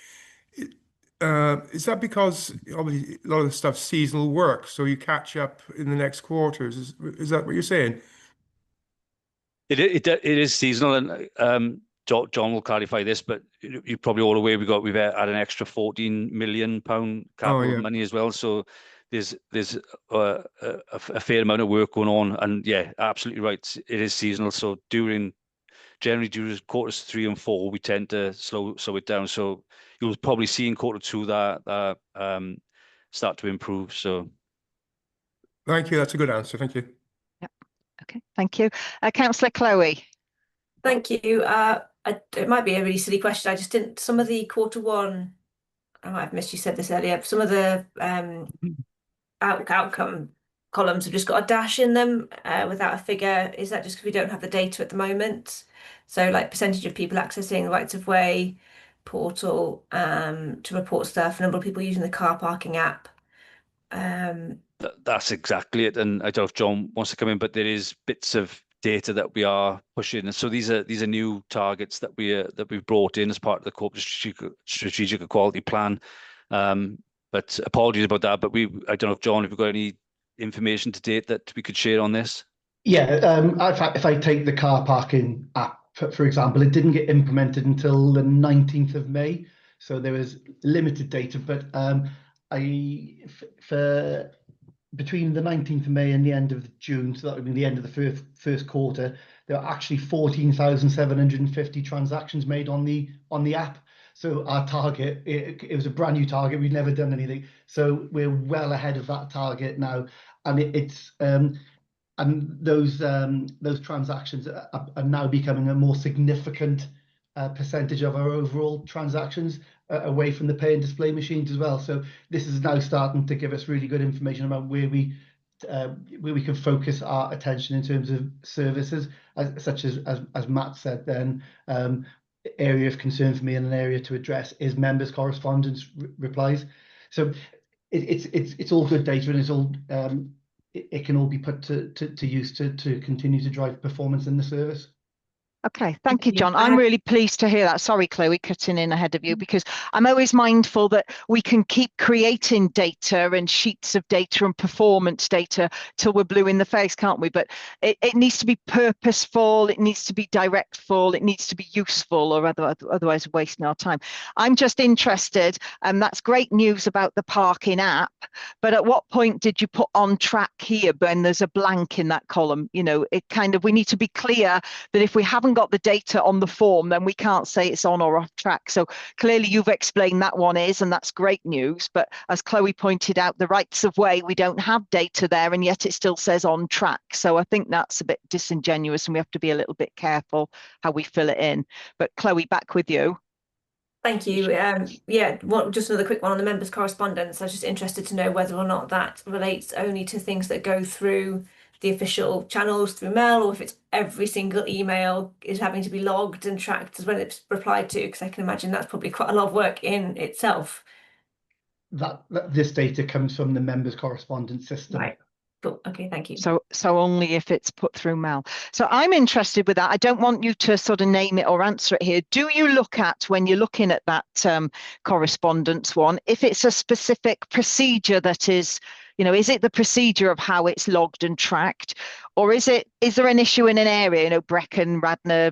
Is that because obviously a lot of the stuff's seasonal work, so you catch up in the next quarters? Is that what you're saying? It is seasonal, and John will clarify this, but you're probably all aware we've had an extra £14 million capital money as well. So there's a fair amount of work going on, and yeah, absolutely right. It is seasonal. So generally during quarters 3 and 4, we tend to slow it down. So you'll probably see in quarter 2 that start to improve. So thank you. That's a good answer. Thank you. Yep. Okay. Thank you, Councillor Chloe. Thank you. It might be a really silly question. I just didn't. Some of the quarter 1, I might have missed. You said this earlier. Some of the outcome columns have just got a dash in them without a figure. Is that just because we don't have the data at the moment? So like percentage of people accessing the rights of way portal to report stuff, number of people using the car parking app. That's exactly it. And I don't know if John wants to come in, but there is bits of data that we are pushing. And so these are new targets that we've brought in as part of the corporate strategic equality plan. But apologies about that. But I don't know if John, if you've got any information to date that we could share on this. Yeah, if I take the car parking app, for example, it didn't get implemented until the 19th of May. So there was limited data, but for between the 19th of May and the end of June, so that would be the end of the first quarter, there were actually 14,750 transactions made on the app. So our target, it was a brand new target. We'd never done anything. So we're well ahead of that target now. And and those transactions are now becoming a more significant percentage of our overall transactions away from the pay and display machines as well. So this is now starting to give us really good information about where we can focus our attention in terms of services, such as Matt said. Then area of concern for me and an area to address is members' correspondence replies. So it's all good data, and it's all it can all be put to use to continue to drive performance in the service. Okay, thank you, John. I'm really pleased to hear that. Sorry, Chloe, cutting in ahead of you, because I'm always mindful that we can keep creating data and sheets of data and performance data till we're blue in the face, can't we? But it needs to be purposeful, it needs to be directful, it needs to be useful, or otherwise wasting our time. I'm just interested, and that's great news about the parking app, but at what point did you put on track here when there's a blank in that column? We need to be clear that if we haven't got the data on the form, then we can't say it's on or off track. So clearly you've explained that one is, and that's great news. But as Chloe pointed out, the rights of way, we don't have data there, and yet it still says on track. So I think that's a bit disingenuous, and we have to be a little bit careful how we fill it in. But Chloe, back with you. Thank you. Just another quick one on the members' correspondence. I was just interested to know whether or not that relates only to things that go through the official channels through mail, or if it's every single email is having to be logged and tracked as when it's replied to, because I can imagine that's probably quite a lot of work in itself. this data comes from the members' correspondence system. Right. Cool. Okay, thank you. So only if it's put through Mel. So I'm interested with that. I don't want you to sort of name it or answer it here. Do you look at, when you're looking at that correspondence one, if it's a specific procedure that is, is it the procedure of how it's logged and tracked, or is there an issue in an area, Brecon, Radnor,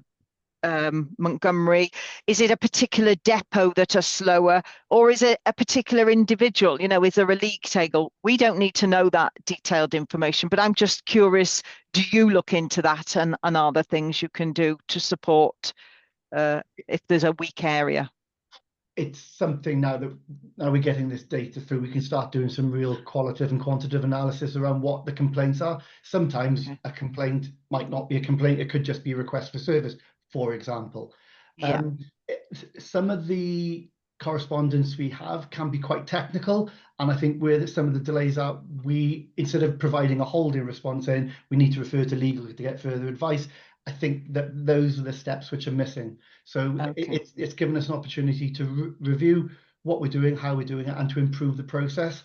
Montgomery? Is it a particular depot that are slower, or is it a particular individual? Is there a league table? We don't need to know that detailed information, but I'm just curious, do you look into that, and are there things you can do to support if there's a weak area? It's something now we're getting this data through, we can start doing some real qualitative and quantitative analysis around what the complaints are. Sometimes a complaint might not be a complaint, it could just be a request for service, for example. Yeah. Some of the correspondence we have can be quite technical, and I think where some of the delays are, we, instead of providing a holding response saying we need to refer to legal to get further advice, I think that those are the steps which are missing. So it's given us an opportunity to review what we're doing, how we're doing it, and to improve the process.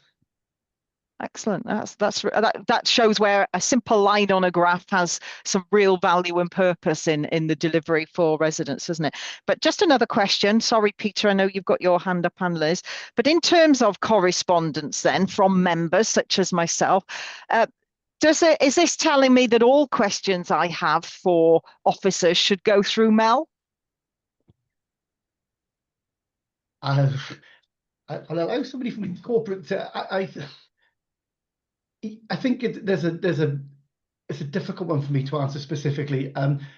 Excellent. That shows where a simple line on a graph has some real value and purpose in the delivery for residents, doesn't it? But just another question. Sorry, Peter, I know you've got your hand up and Liz. But in terms of correspondence then from members such as myself, is this telling me that all questions I have for officers should go through Mel? I'll allow somebody from corporate to. I think it's a difficult one for me to answer specifically,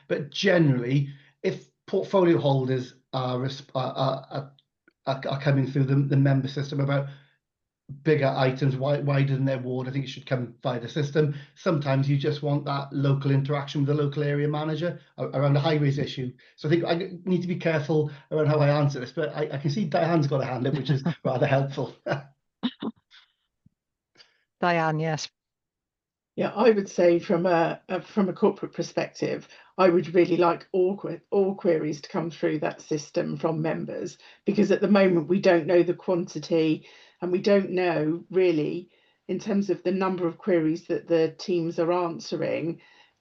but generally, if portfolio holders are coming through the member system about bigger items wider than their ward, I think it should come via the system. Sometimes you just want that local interaction with the local area manager around a highways issue. So I think I need to be careful around how I answer this, but I can see Diane's got a hand up, which is rather helpful. Diane, yes. Yeah, I would say from a corporate perspective, I would really like all queries to come through that system from members, because at the moment we don't know the quantity, and we don't know really in terms of the number of queries that the teams are answering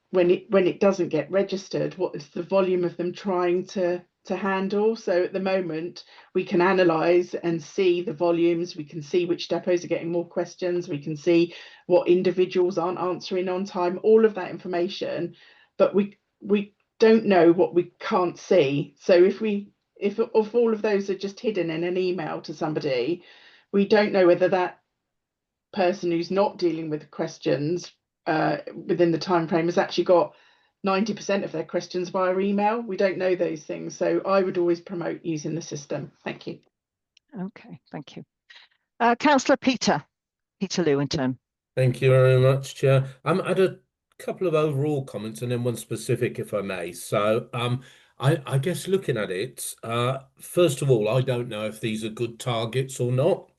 when it doesn't get registered, what is the volume of them trying to handle. So at the moment we can analyze and see the volumes, we can see which depots are getting more questions, we can see what individuals aren't answering on time, all of that information, but we don't know what we can't see. So if all of those are just hidden in an email to somebody, we don't know whether that person who's not dealing with the questions within the time frame has actually got 90% of their questions via email. We don't know those things, so I would always promote using the system. Thank you. Okay, thank you. Councillor Peter Lewington. Thank you very much, Chair. I had a couple of overall comments and then one specific, if I may. So I guess looking at it, first of all, I don't know if these are good targets or not.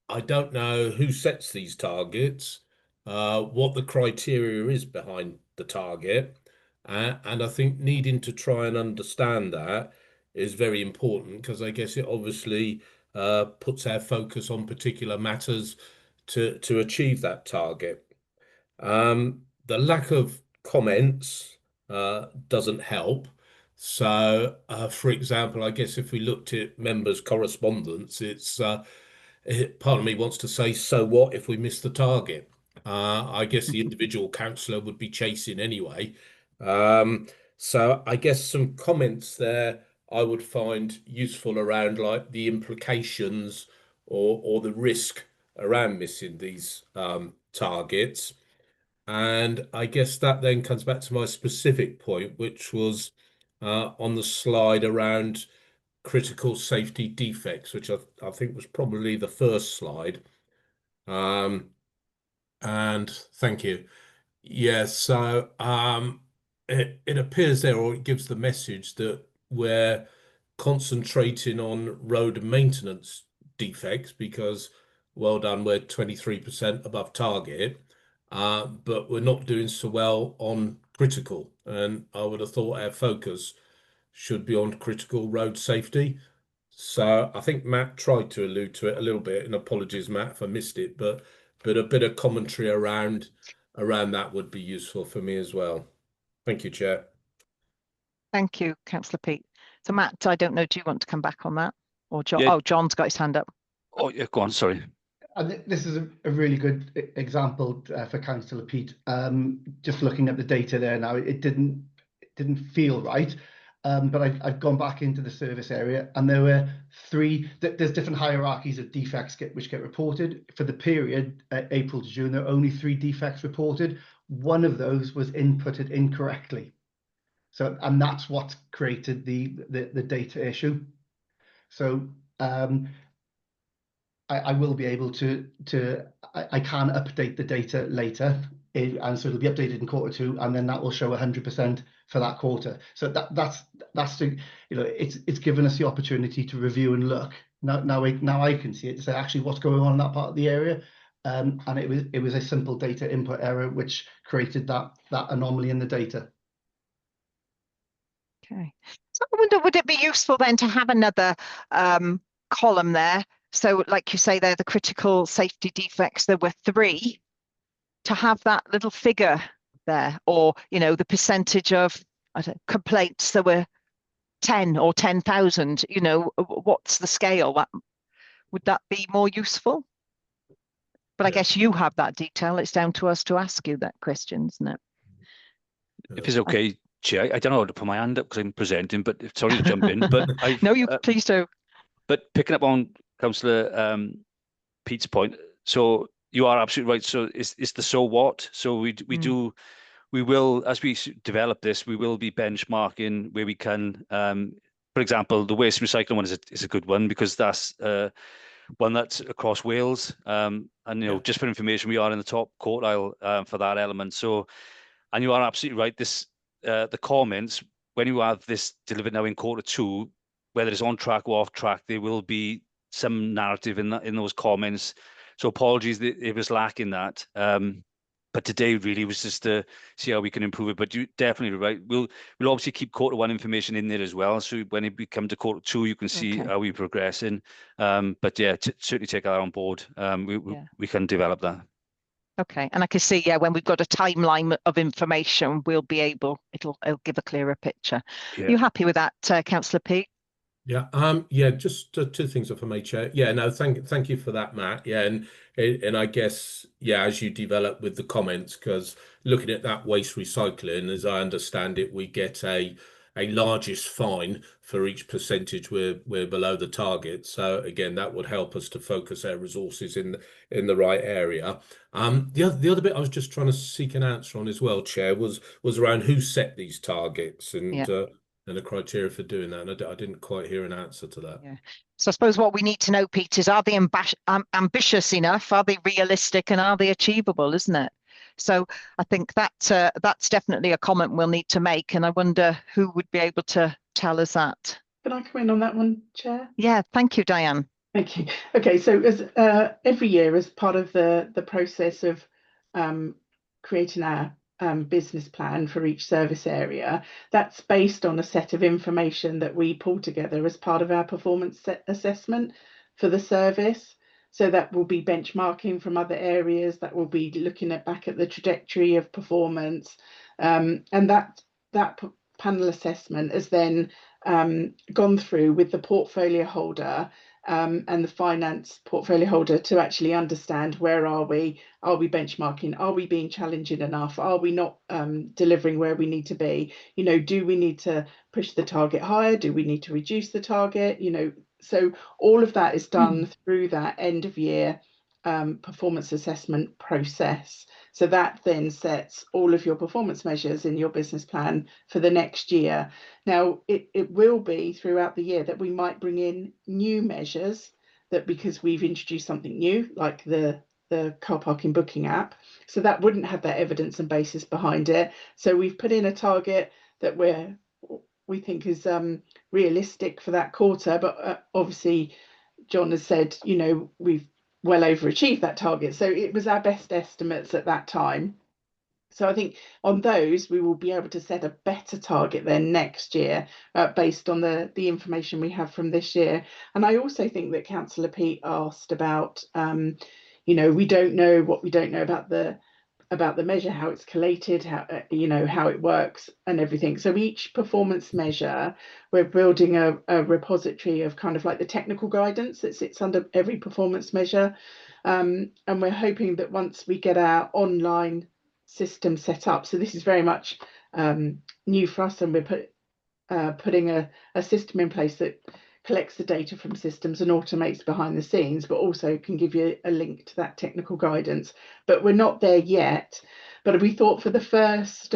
I don't know who sets these targets, what the criteria is behind the target, and I think needing to try and understand that is very important, because I guess it obviously puts our focus on particular matters to achieve that target. The lack of comments doesn't help. So, for example, I guess if we looked at members' correspondence, it's part of me wants to say, so what if we miss the target? I guess the individual councillor would be chasing anyway. So I guess some comments there I would find useful around like the implications or the risk around missing these targets. And I guess that then comes back to my specific point, which was on the slide around critical safety defects, which I think was probably the first slide. And thank you. Yes, so it appears there, or it gives the message that we're concentrating on road maintenance defects because, well done, we're 23% above target, but we're not doing so well on critical. And I would have thought our focus should be on critical road safety. So I think Matt tried to allude to it a little bit, and apologies, Matt, if I missed it, but a bit of commentary around that would be useful for me as well. Thank you, Chair. Thank you, Councillor Peat. So Matt, I don't know, do you want to come back on that? Or John? Yeah. Oh, John's got his hand up. Oh, yeah, go on, sorry. And this is a really good example for Councillor Peat. Just looking at the data there now, it didn't feel right. But I've gone back into the service area, and there were there's different hierarchies of defects which get reported. For the period April to June, there are only 3 defects reported. One of those was inputted incorrectly. So, and that's what created the data issue. So I will be able I can update the data later, and so it'll be updated in Q2, and then that will show 100% for that quarter. So that's the, it's given us the opportunity to review and look. Now I can see it to say actually what's going on in that part of the area, and it was a simple data input error which created that anomaly in the data. Okay. So I wonder, would it be useful then to have another column there? So like you say there, the critical safety defects, there were 3, to have that little figure there, or, the percentage of complaints, there were 10 or 10,000, what's the scale? Would that be more useful? But I guess you have that detail. It's down to us to ask you that question, isn't it? If it's okay, Chair, I don't know how to put my hand up because I'm presenting, but sorry to jump in. But no, you please do. But picking up on Councillor Pete's point, so you are absolutely right. So it's the so what. So we will, as we develop this, we will be benchmarking where we can. For example, the waste recycling one is a good one, because that's one that's across Wales. And just for information, we are in the top quartile for that element. So, and you are absolutely right. This the comments, when you have this delivered now in Q2, whether it's on track or off track, there will be some narrative in those comments. So apologies that it was lacking that. But today really was just to see how we can improve it. But you're definitely right. We'll obviously keep Q1 information in there as well. So when we come to Q2, you can see how we're progressing. But yeah, certainly take that on board. We can develop that. Okay, and I can see, when we've got a timeline of information, we'll be able, it'll give a clearer picture. Yeah. Are you happy with that, Councillor Peat? Yeah, just 2 things if I may, Chair. Yeah, no, thank you for that, Matt. Yeah, and I guess, as you develop with the comments, because looking at that waste recycling, as I understand it, we get a largest fine for each percentage we're below the target. So again, that would help us to focus our resources in the right area. The other bit I was just trying to seek an answer on as well, Chair, was around who set these targets and the criteria for doing that. And I didn't quite hear an answer to that. Yeah. So I suppose what we need to know, Pete, is are they ambitious enough? Are they realistic, and are they achievable, isn't it? So I think that's definitely a comment we'll need to make. And I wonder who would be able to tell us that. Can I come in on that one, Chair? Yeah, thank you, Diane. Thank you. Okay, so as every year, as part of the process of creating our business plan for each service area, that's based on a set of information that we pull together as part of our performance assessment for the service. So that will be benchmarking from other areas, that will be looking back at the trajectory of performance, and that panel assessment has then gone through with the portfolio holder and the finance portfolio holder to actually understand where are we benchmarking, are we being challenging enough, are we not delivering where we need to be, do we need to push the target higher, do we need to reduce the target, so all of that is done through that end of year performance assessment process. So that then sets all of your performance measures in your business plan for the next year. Now, it will be throughout the year that we might bring in new measures, that because we've introduced something new, like the car parking booking app, so that wouldn't have that evidence and basis behind it. So we've put in a target that we think is realistic for that quarter, but obviously John has said, we've well overachieved that target. So it was our best estimates at that time. So I think on those we will be able to set a better target then next year based on the information we have from this year. And I also think that Councillor Pete asked about, we don't know what we don't know about the measure, how it's collated, how how it works and everything. So each performance measure, we're building a repository of kind of like the technical guidance that sits under every performance measure. And we're hoping that once we get our online system set up, so this is very much new for us, and we're putting a system in place that collects the data from systems and automates behind the scenes, but also can give you a link to that technical guidance. But we're not there yet. But we thought for the first,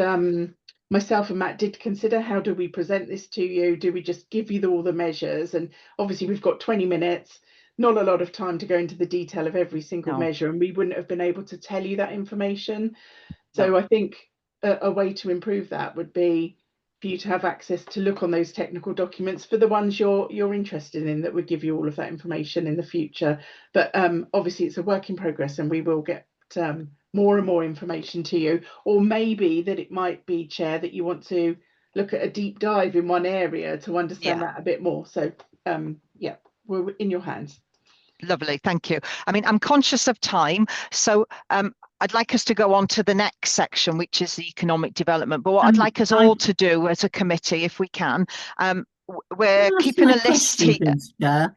myself and Matt did consider, how do we present this to you? Do we just give you all the measures? And obviously we've got 20 minutes, not a lot of time to go into the detail of every single measure, and we wouldn't have been able to tell you that information. So I think a way to improve that would be for you to have access to look on those technical documents for the ones you're interested in, that would give you all of that information in the future. But obviously it's a work in progress, and we will get more and more information to you. Or maybe that it might be, Chair, that you want to look at a deep dive in one area to understand that a bit more. So yeah, we're in your hands. Lovely, thank you. I mean, I'm conscious of time, so I'd like us to go on to the next section, which is the economic development. But what I'd like us all to do as a committee, if we can, we're keeping a list here.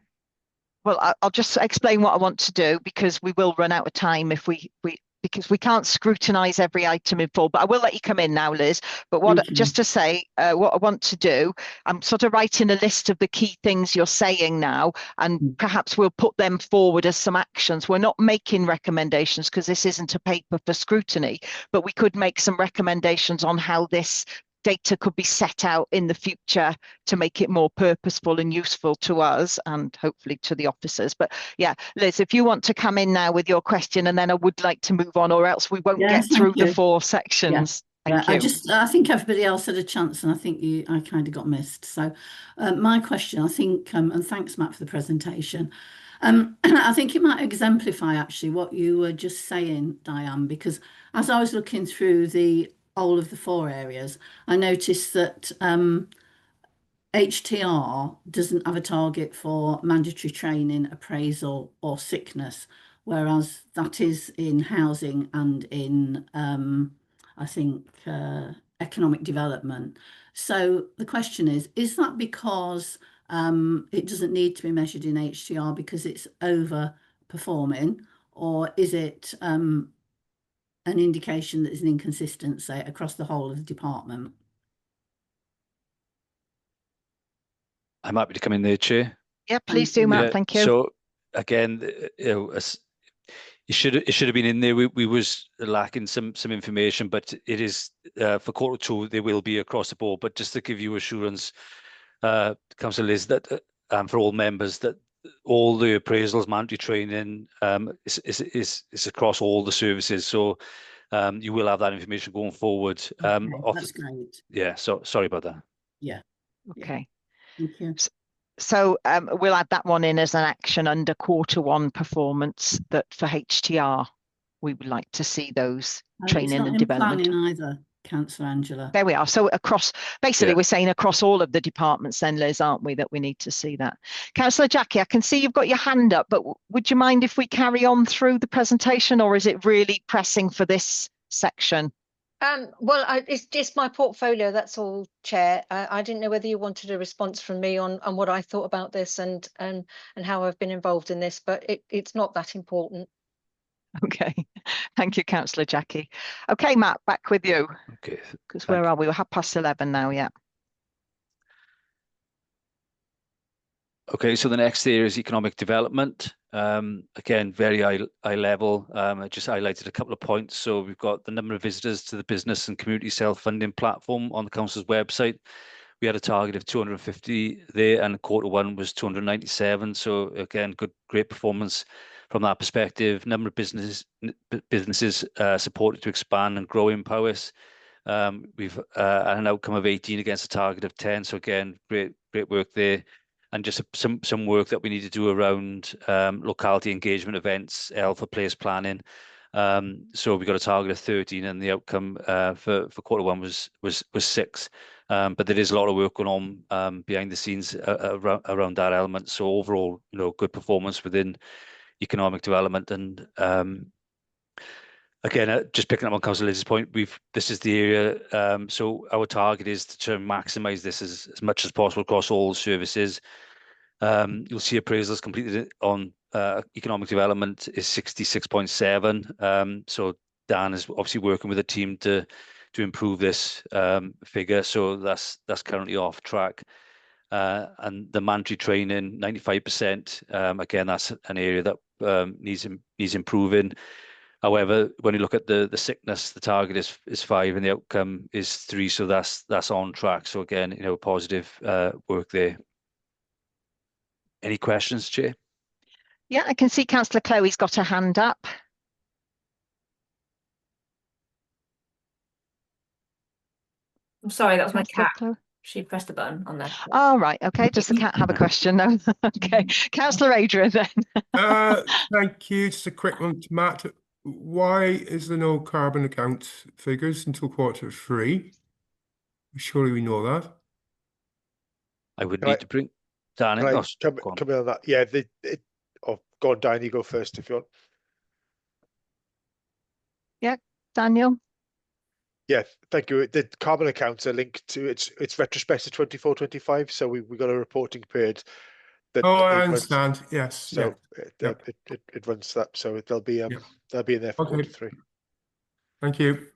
Well, I'll just explain what I want to do, because we will run out of time if because we can't scrutinise every item in full. But I will let you come in now, Liz. But just to say, what I want to do, I'm sort of writing a list of the key things you're saying now, and perhaps we'll put them forward as some actions. We're not making recommendations because this isn't a paper for scrutiny, but we could make some recommendations on how this data could be set out in the future to make it more purposeful and useful to us, and hopefully to the officers. But yeah, Liz, if you want to come in now with your question, and then I would like to move on, or else we won't get through the 4 sections. Thank you. I think everybody else had a chance, and I think I kind of got missed. So my question, I think, and thanks, Matt, for the presentation. I think it might exemplify actually what you were just saying, Diane, because as I was looking through all of the 4 areas, I noticed that HTR doesn't have a target for mandatory training, appraisal or sickness, whereas that is in housing and in, I think, economic development. So the question is that because it doesn't need to be measured in HTR because it's overperforming, or is it an indication that there's an inconsistency across the whole of the department? I'm happy to come in there, Chair. Yeah, please do, Matt. Thank you. So again, it should have been in there. We was lacking some information, but it is for Q2 there will be across the board. But just to give you assurance, Councillor Liz, that for all members, that all the appraisals, mandatory training is across all the services. So you will have that information going forward. That's great. Yeah. So sorry about that. Yeah. Okay. Thank you. So we'll add that one in as an action under Q1 performance, that for HTR we would like to see those training and development. It's not in planning either, Councillor Angela. There we are. So basically we're saying across all of the departments then, Liz, aren't we, that we need to see that. Councillor Jackie, I can see you've got your hand up, but would you mind if we carry on through the presentation, or is it really pressing for this section? Well, it's just my portfolio, that's all, Chair. I didn't know whether you wanted a response from me on what I thought about this and how I've been involved in this, but it's not that important. Okay, thank you, Councillor Jackie. Okay, Matt, back with you. Okay. Because where are we? We're 11:30 now, yeah. Okay, so the next area is economic development. Again, very high level. I just highlighted a couple of points. So we've got the number of visitors to the business and community self-funding platform on the council's website. We had a target of 250 there, and Q1 was 297. So again, great performance from that perspective. Number of businesses supported to expand and grow in Powys. We've had an outcome of 18 against a target of 10. So again, great work there. And just some work that we need to do around locality engagement events, alpha place planning, So we got a target of 13, and the outcome for Q1 was 6. But there is a lot of work going on behind the scenes around that element. So overall, good performance within economic development. And again, just picking up on Councillor Liz's point, this is the area. So our target is to maximise this as much as possible across all services. You'll see appraisals completed on economic development is 66.7. So Dan is obviously working with a team to improve this figure. So that's currently off track. And the mandatory training, 95%. Again, that's an area that needs improving. However, when you look at the sickness, the target is 5 and the outcome is 3. So that's on track. So again, positive work there. Any questions, Chair? Yeah, I can see Councillor Chloe's got her hand up. I'm sorry, that was my Councillor cat. Chloe. She pressed the button on there. Oh, right. Okay. Does the cat have a question? No. Okay. Councillor Adrian then. Thank you. Just a quick one to Matt. Why is there no carbon account figures until Q3? Surely we know that. I would need to bring Dan in. Come in on that. Yeah, go on, Dan, you go first if you want. Yeah, Daniel. Yeah, thank you. The carbon accounts are linked to it's retrospective 24-25, so we got a reporting period that I runs, understand. Yes. so yeah. it runs that, so they'll be in there for Q3. Thank you.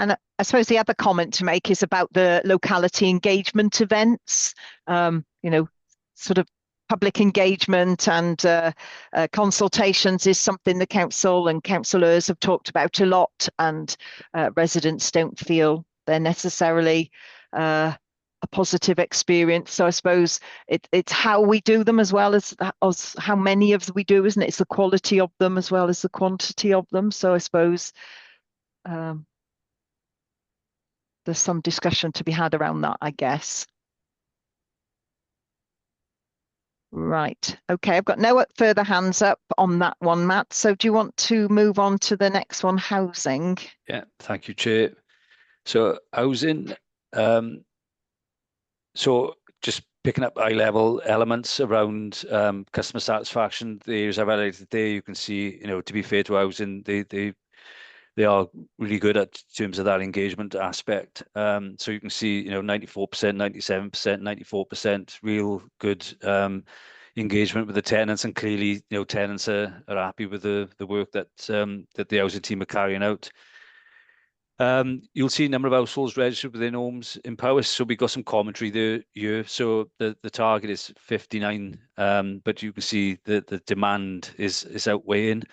And I suppose the other comment to make is about the locality engagement events. Sort of public engagement and consultations is something the council and councillors have talked about a lot, and residents don't feel they're necessarily a positive experience. So I suppose it's how we do them as well as how many of them we do, isn't it? It's the quality of them as well as the quantity of them. So I suppose there's some discussion to be had around that, I guess. Right. Okay, I've got no further hands up on that one, Matt. So do you want to move on to the next one, housing? Yeah, thank you, Chair. So housing, so just picking up high-level elements around customer satisfaction. The areas I've highlighted there, you can see, to be fair to housing, they are really good at terms of that engagement aspect. So you can see, 94%, 97%, 94%, real good engagement with the tenants, and clearly, tenants are happy with the work that the housing team are carrying out. You'll see a number of households registered within homes in Powys. So we got some commentary there here. So the target is 59, but you can see the demand is outweighing.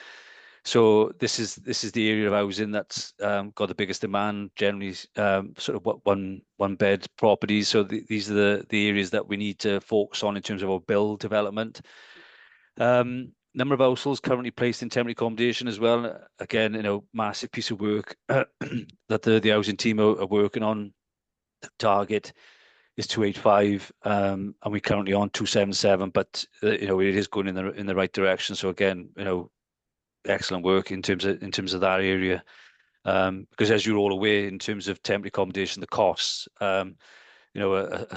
So this is the area of housing that's got the biggest demand, generally sort of one bed properties. So these are the areas that we need to focus on in terms of our build development. Number of households currently placed in temporary accommodation as well. Again, massive piece of work that the housing team are working on. The target is 285, and we're currently on 277. But it is going in the right direction. So again, excellent work in terms of that area. Because as you're all aware, in terms of temporary accommodation, the costs, are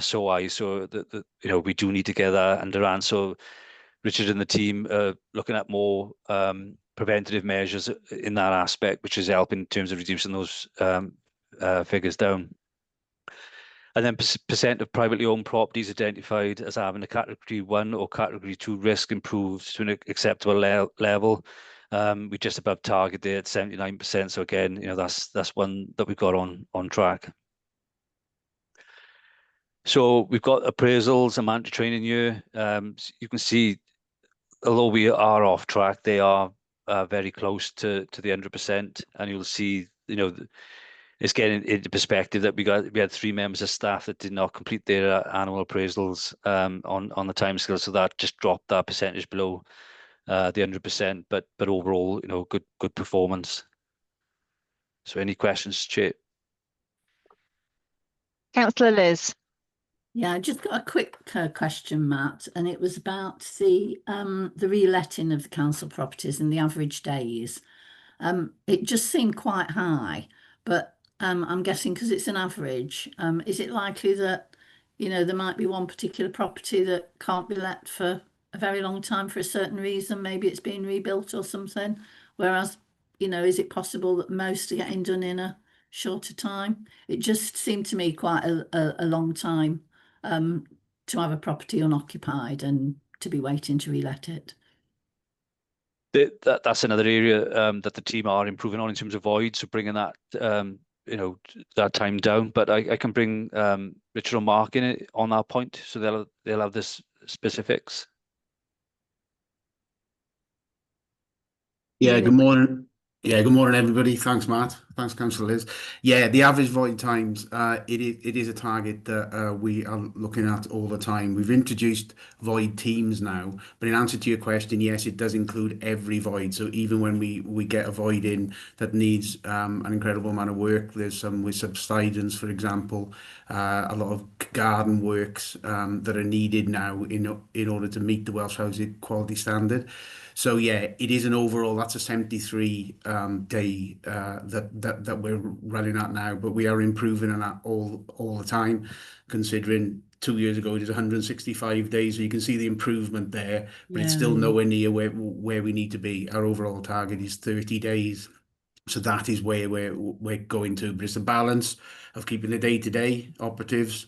so high. So that we do need to get that under hand. So Richard and the team are looking at more preventative measures in that aspect, which is helping in terms of reducing those figures down. And then percent of privately owned properties identified as having a category 1 or category 2 risk improved to an acceptable level. We're just above target there at 79%. So again, that's one that we've got on track. So we've got appraisals and mandatory training here. You can see, although we are off track, they are very close to the 100%. And you'll see, it's getting into perspective that we had 3 members of staff that did not complete their annual appraisals on the timescale. So that just dropped that percentage below the 100%. But overall, good performance. So any questions, Chair? Councillor Liz. Yeah, I just got a quick question, Matt, and it was about the reletting of the council properties and the average days. It just seemed quite high, but I'm guessing because it's an average, is it likely that, there might be one particular property that can't be let for a very long time for a certain reason? Maybe it's being rebuilt or something. Whereas, is it possible that most are getting done in a shorter time? It just seemed to me quite a long time to have a property unoccupied and to be waiting to relet it. That's another area that the team are improving on in terms of voids, so bringing that that time down. But I can bring Richard or Mark in it on that point, so they'll have this specifics. Yeah, good morning. Yeah, good morning, everybody. Thanks, Matt. Thanks, Councillor Liz. Yeah, the average void times, it is a target that we are looking at all the time. We've introduced void teams now, but in answer to your question, yes, it does include every void. So even when we get a void in that needs an incredible amount of work, there's some with subsidence, for example, a lot of garden works that are needed now in order to meet the Welsh Housing Quality Standard. So yeah, it is an overall, that's a 73 day that we're running at now, but we are improving on that all the time, considering 2 years ago it was 165 days. So you can see the improvement there, but it's still nowhere near where we need to be. Our overall target is 30 days. So that is where we're going to, but it's a balance of keeping the day-to-day operatives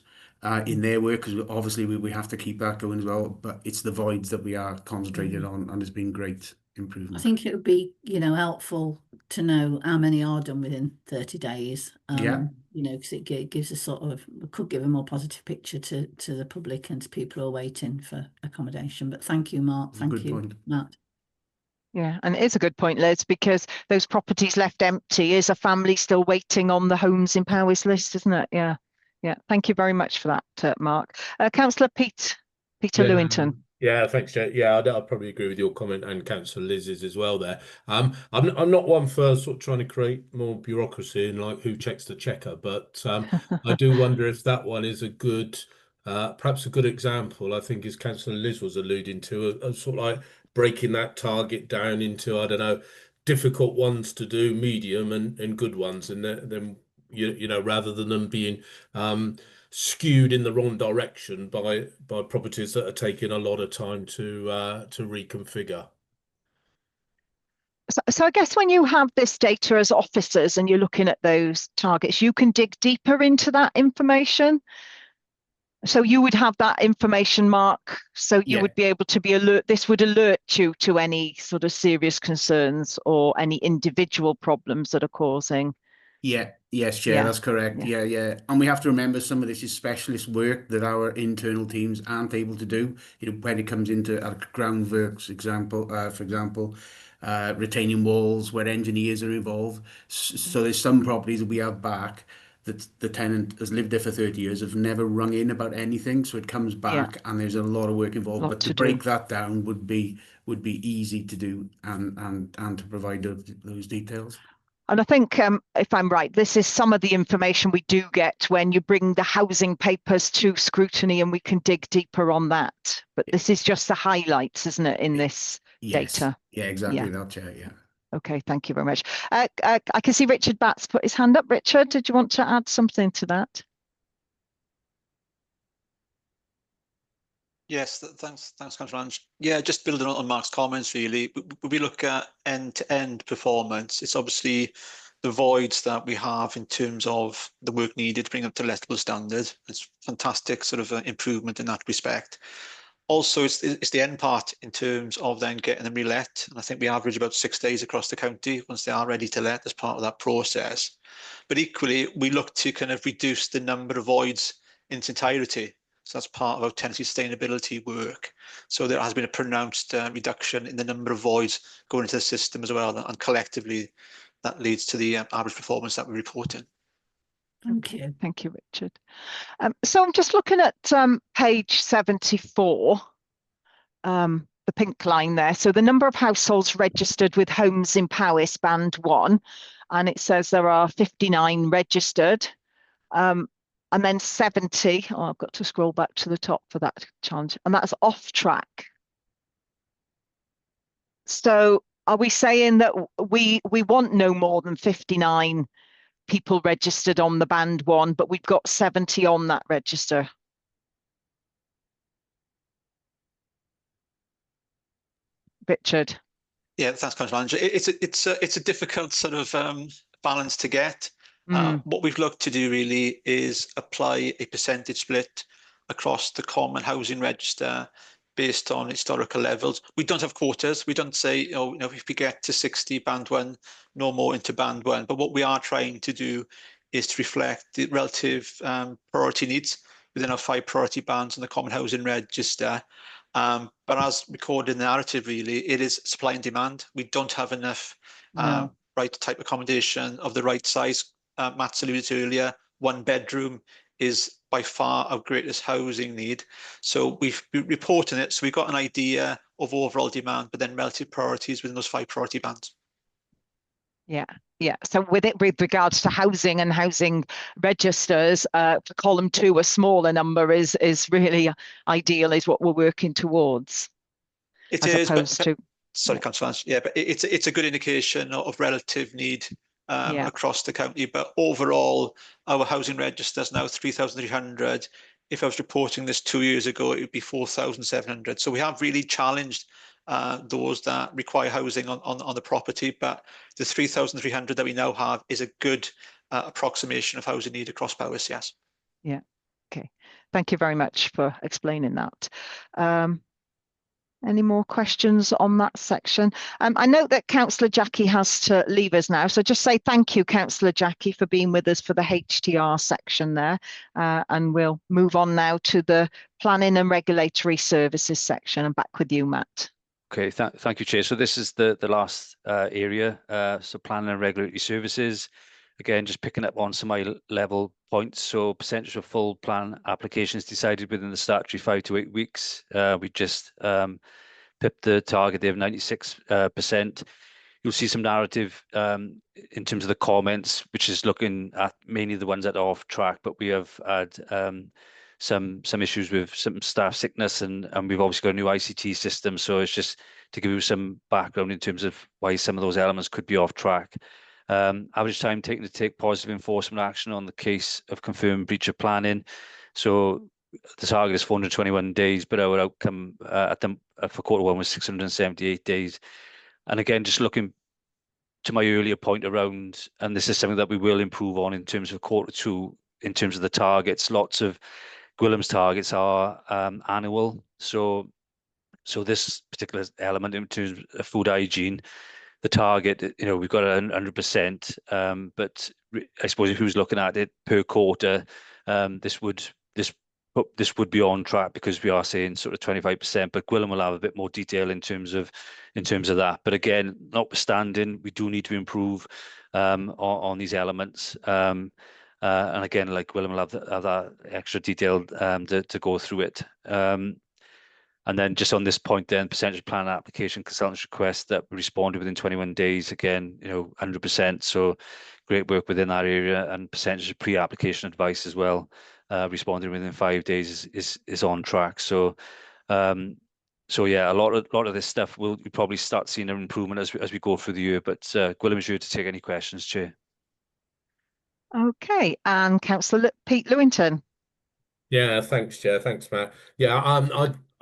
in their work, because obviously we have to keep that going as well, but it's the voids that we are concentrated on, and it's been great improvement. I think it would be, helpful to know how many are done within 30 days. Yeah. Because it gives could give a more positive picture to the public and to people who are waiting for accommodation. But thank you, Mark. Thank you, Matt. Yeah, and it is a good point, Liz, because those properties left empty is a family still waiting on the homes in Powys list, isn't it? Yeah. Yeah, thank you very much for that, Mark. Councillor Peter Lewington. Yeah, thanks, Jay. Yeah, I'd probably agree with your comment, and Councillor Liz's as well there. I'm not one for sort of trying to create more bureaucracy and like who checks the checker, but I do wonder if that one is a good, perhaps a good example. I think as Councillor Liz was alluding to, of sort of like breaking that target down into, I don't know, difficult ones to do, medium and good ones, and then rather than them being skewed in the wrong direction by properties that are taking a lot of time to reconfigure. So I guess when you have this data as officers and you're looking at those targets, you can dig deeper into that information. So you would have that information, Mark, so you would be able to be alert. This would alert you to any sort of serious concerns or any individual problems that are causing. Yeah, yes, Chair, that's correct. Yeah. And we have to remember some of this is specialist work that our internal teams aren't able to do. When it comes into groundworks, for example, retaining walls where engineers are involved. So there's some properties that we have back that the tenant has lived there for 30 years, have never rung in about anything. So it comes back and there's a lot of work involved. But to break that down would be easy to do and to provide those details. And I think, if I'm right, this is some of the information we do get when you bring the housing papers to Scrutiny, and we can dig deeper on that. But this is just the highlights, isn't it, in this data? Yeah, exactly that, Chair, yeah. Okay, thank you very much. I can see Richard Batts put his hand up. Richard, did you want to add something to that? Yes, thanks, Councillor Lange. Yeah, just building on Mark's comments, really. When we look at end-to-end performance, it's obviously the voids that we have in terms of the work needed to bring up to lettable standard. It's fantastic sort of improvement in that respect. Also, it's the end part in terms of then getting them relet. And I think we average about 6 days across the county once they are ready to let as part of that process. But equally, we look to kind of reduce the number of voids in its entirety. So that's part of our tenancy sustainability work. So there has been a pronounced reduction in the number of voids going into the system as well. And collectively, that leads to the average performance that we're reporting. Thank you. Thank you, Richard. So I'm just looking at page 74, the pink line there. So the number of households registered with homes in Powys Band 1, and it says there are 59 registered. And then 70, oh, I've got to scroll back to the top for that challenge, and that's off track. So are we saying that we want no more than 59 people registered on the band 1, but we've got 70 on that register? Richard. Yeah, thanks, Councillor Manager. It's a difficult sort of balance to get. What we've looked to do really is apply a percentage split across the common housing register based on historical levels. We don't have quotas. We don't say, if we get to 60 band 1, no more into band 1. But what we are trying to do is to reflect the relative priority needs within our 5 priority bands in the common housing register. But as recorded in the narrative, really, it is supply and demand. We don't have enough right type accommodation of the right size. Matt's alluded to earlier, 1 bedroom is by far our greatest housing need. So we've been reporting it. So we've got an idea of overall demand, but then relative priorities within those 5 priority bands. Yeah. So with regards to housing and housing registers, for column 2, a smaller number is really ideal, is what we're working towards. It as is, opposed but, to. sorry, Councillor Lance. Yeah, but it's a good indication of relative need across the county. But overall, our housing register is now 3,300. If I was reporting this 2 years ago, it would be 4,700. So we have really challenged those that require housing on the property. But the 3,300 that we now have is a good approximation of housing need across Powys, yes. Yeah. Okay. Thank you very much for explaining that. Any more questions on that section? I note that Councillor Jackie has to leave us now. So just say thank you, Councillor Jackie, for being with us for the HTR section there. And we'll move on now to the planning and regulatory services section. And back with you, Matt. Okay, thank you, Chair. So this is the last area, so planning and regulatory services. Again, just picking up on some high level points. So percentage of full plan applications decided within the statutory 5 to 8 weeks. We just pipped the target there of 96%. You'll see some narrative in terms of the comments, which is looking at mainly the ones that are off track, but we have had some issues with some staff sickness, and we've obviously got a new ICT system. So it's just to give you some background in terms of why some of those elements could be off track. Average time taken to take positive enforcement action on the case of confirmed breach of planning. So the target is 421 days, but our outcome for quarter 1 was 678 days. And again, just looking to my earlier point around, and this is something that we will improve on in terms of quarter 2, in terms of the targets. Lots of Gwilym's targets are annual. So this particular element in terms of food hygiene, the target, we've got 100%, but I suppose if he was looking at it per quarter, this would be on track, because we are saying sort of 25%, but Gwilym will have a bit more detail in terms of that. But again, notwithstanding, we do need to improve on these elements. And again, like Gwilym will have that extra detail to go through it. And then just on this point then, percentage plan application consultants request that responded within 21 days, again, 100%. So great work within that area, and percentage of pre-application advice as well, responding within 5 days is on track. So yeah, a lot of this stuff we probably start seeing an improvement as we go through the year. But Gwilym is here to take any questions, Chair. Okay, and Councillor Pete Lewington. Yeah, thanks, Chair. Thanks, Matt. Yeah,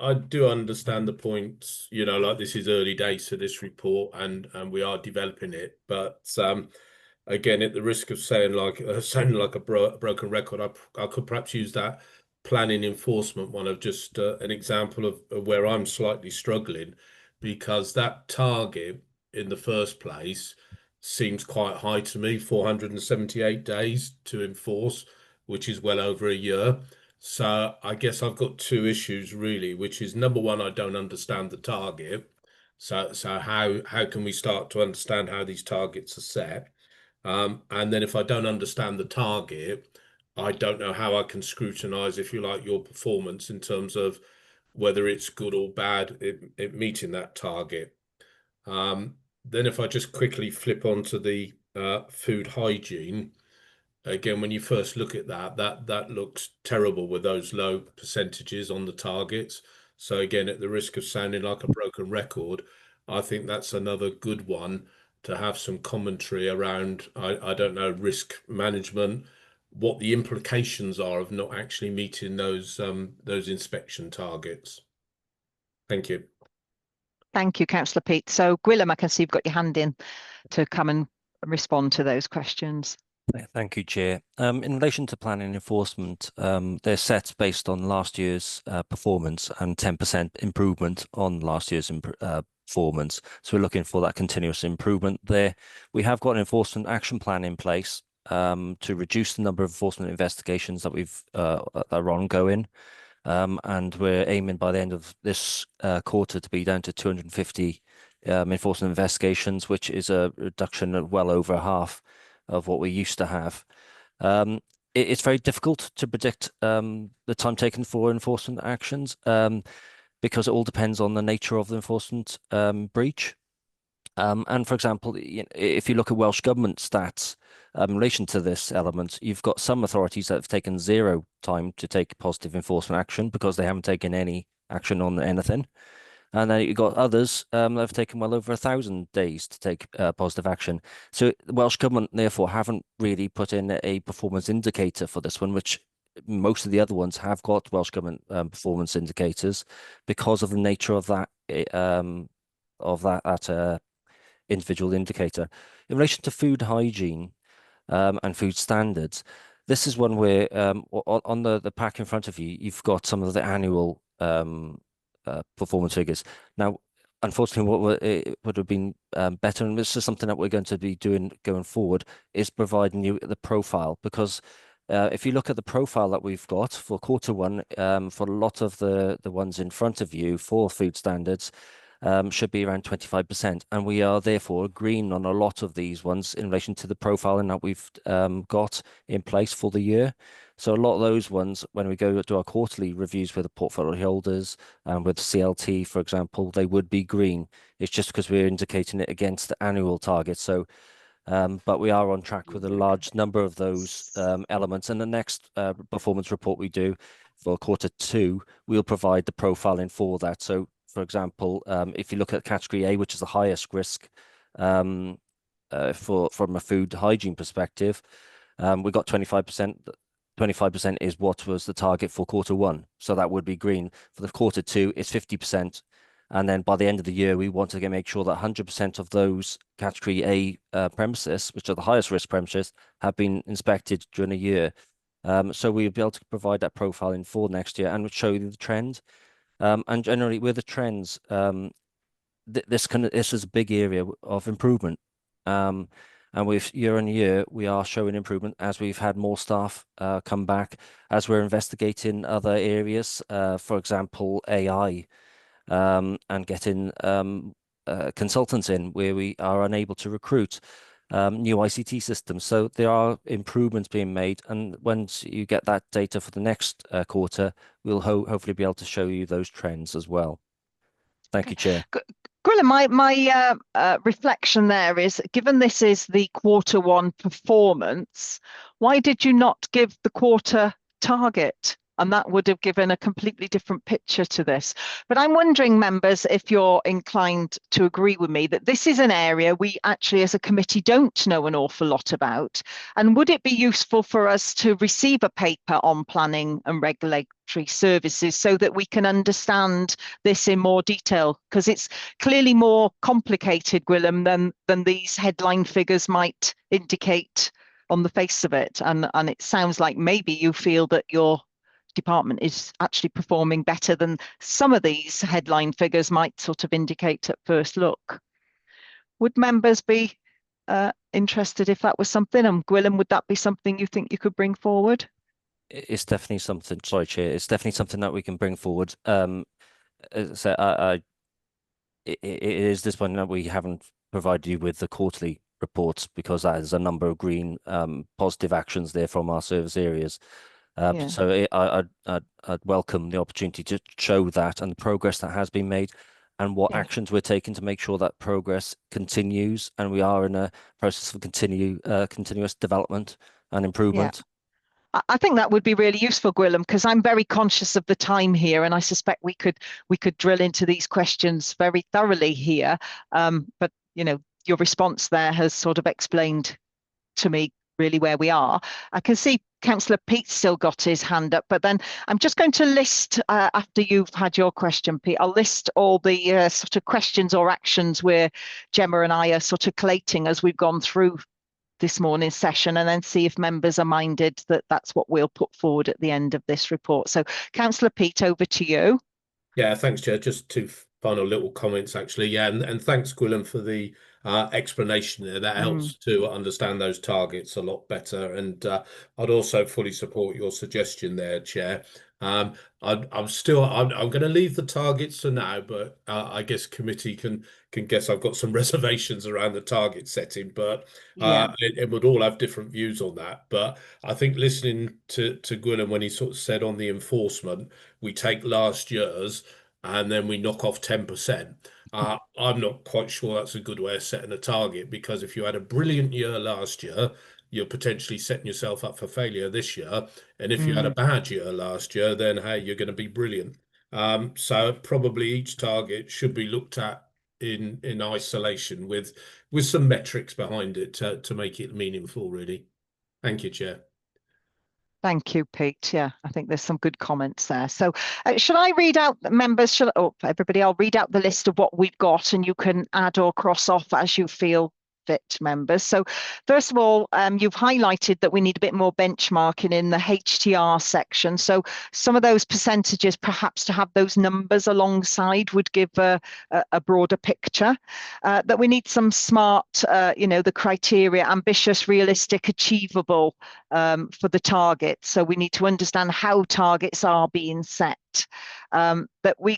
I do understand the point. Like, this is early days for this report, and we are developing it. But again, at the risk of sounding like a broken record, I could perhaps use that planning enforcement one of just an example of where I'm slightly struggling, because that target in the first place seems quite high to me, 478 days to enforce, which is well over a year. So I guess I've got 2 issues really, which is, number one, I don't understand the target. So how can we start to understand how these targets are set? And then if I don't understand the target, I don't know how I can scrutinize, if you like, your performance in terms of whether it's good or bad at meeting that target. Then if I just quickly flip onto the food hygiene, again, when you first look at that looks terrible with those low percentages on the targets. So again, at the risk of sounding like a broken record, I think that's another good one to have some commentary around, I don't know, risk management, what the implications are of not actually meeting those inspection targets. Thank you. Thank you, Councillor Peat. So, Gwilym, I can see you've got your hand in to come and respond to those questions. Thank you, Chair. In relation to planning and enforcement, they're set based on last year's performance and 10% improvement on last year's performance. So we're looking for that continuous improvement there. We have got an enforcement action plan in place to reduce the number of enforcement investigations that that are ongoing. And we're aiming by the end of this quarter to be down to 250 enforcement investigations, which is a reduction of well over half of what we used to have. It's very difficult to predict the time taken for enforcement actions because it all depends on the nature of the enforcement breach. And for example, if you look at Welsh Government stats in relation to this element, you've got some authorities that have taken 0 time to take positive enforcement action because they haven't taken any action on anything. And then you've got others that have taken well over 1,000 days to take positive action. So the Welsh Government, therefore, haven't really put in a performance indicator for this one, which most of the other ones have got Welsh Government performance indicators because of the nature of that individual indicator. In relation to food hygiene and food standards, this is one where on the pack in front of you, you've got some of the annual performance figures. Now, unfortunately, it would have been better, and this is something that we're going to be doing going forward, is providing you the profile, because if you look at the profile that we've got for Q1, for a lot of the ones in front of you for food standards, should be around 25%, and we are therefore green on a lot of these ones in relation to the profiling that we've got in place for the year. So a lot of those ones, when we go to our quarterly reviews with the portfolio holders and with CLT, for example, they would be green. It's just because we're indicating it against the annual target. So, but we are on track with a large number of those elements. And the next performance report we do for Q2, we'll provide the profiling for that. So, for example, if you look at category A, which is the highest risk from a food hygiene perspective, we got 25%. 25% is what was the target for Q1. So that would be green. For the Q2, it's 50%. And then by the end of the year, we want to make sure that 100% of those category A premises, which are the highest risk premises, have been inspected during a year. So we'll be able to provide that profiling for next year and show you the trend. And generally, with the trends, this is a big area of improvement. And with year on year, we are showing improvement as we've had more staff come back, as we're investigating other areas, for example, AI, and getting consultants in where we are unable to recruit new ICT systems. So there are improvements being made. And once you get that data for the next quarter, we'll hopefully be able to show you those trends as well. Thank you, Chair. Gwilym, my reflection there is, given this is the Q1 performance, why did you not give the quarter target? And that would have given a completely different picture to this. But I'm wondering, members, if you're inclined to agree with me that this is an area we actually as a committee don't know an awful lot about. And would it be useful for us to receive a paper on planning and regulatory services so that we can understand this in more detail? Because it's clearly more complicated, Gwilym, than these headline figures might indicate on the face of it. And it sounds like maybe you feel that your department is actually performing better than some of these headline figures might sort of indicate at first look. Would members be interested if that was something? And Gwilym, would that be something you think you could bring forward? It's definitely something, sorry, Chair, it's definitely something that we can bring forward. So it is this one that we haven't provided you with the quarterly reports because there's a number of green positive actions there from our service areas. So I'd welcome the opportunity to show that and the progress that has been made and what actions we're taking to make sure that progress continues. And we are in a process of continuous development and improvement. I think that would be really useful, Gwilym, because I'm very conscious of the time here, and I suspect we could drill into these questions very thoroughly here. But you know, your response there has sort of explained to me really where we are. I can see Councillor Pete's still got his hand up, but then I'm just going to list, after you've had your question, Pete, I'll list all the sort of questions or actions where Gemma and I are sort of collating as we've gone through this morning's session, and then see if members are minded that that's what we'll put forward at the end of this report. So Councillor Pete, over to you. Yeah, thanks, Chair. Just two final little comments, actually. Yeah, and thanks, Gwilym, for the explanation there. That helps to understand those targets a lot better. And I'd also fully support your suggestion there, Chair. I'm going to leave the targets for now, but I guess committee can guess I've got some reservations around the target setting, but it would all have different views on that. But I think listening to Gwilym when he sort of said on the enforcement, we take last year's and then we knock off 10%. I'm not quite sure that's a good way of setting a target, because if you had a brilliant year last year, you're potentially setting yourself up for failure this year. And if you had a bad year last year, then hey, you're going to be brilliant. So probably each target should be looked at in isolation with some metrics behind it to make it meaningful, really. Thank you, Chair. Thank you, Pete. Yeah, I think there's some good comments there. So should I read out the members? Everybody, I'll read out the list of what we've got, and you can add or cross off as you feel fit, members. So first of all, you've highlighted that we need a bit more benchmarking in the HTR section. So some of those percentages, perhaps to have those numbers alongside, would give a broader picture. That we need some smart, the criteria, ambitious, realistic, achievable for the target. So we need to understand how targets are being set. That we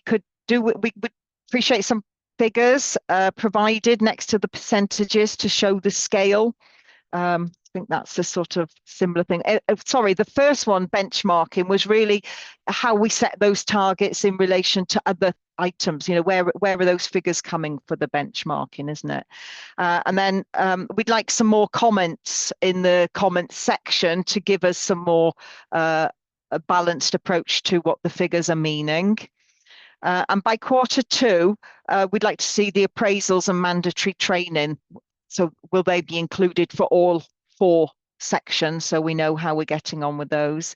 would appreciate some figures provided next to the percentages to show the scale. I think that's a sort of similar thing. Sorry, the first one, benchmarking, was really how we set those targets in relation to other items. You know, where are those figures coming for the benchmarking, isn't it? And then we'd like some more comments in the comments section to give us some more a balanced approach to what the figures are meaning. And by Q2, we'd like to see the appraisals and mandatory training. So will they be included for all 4 sections, so we know how we're getting on with those?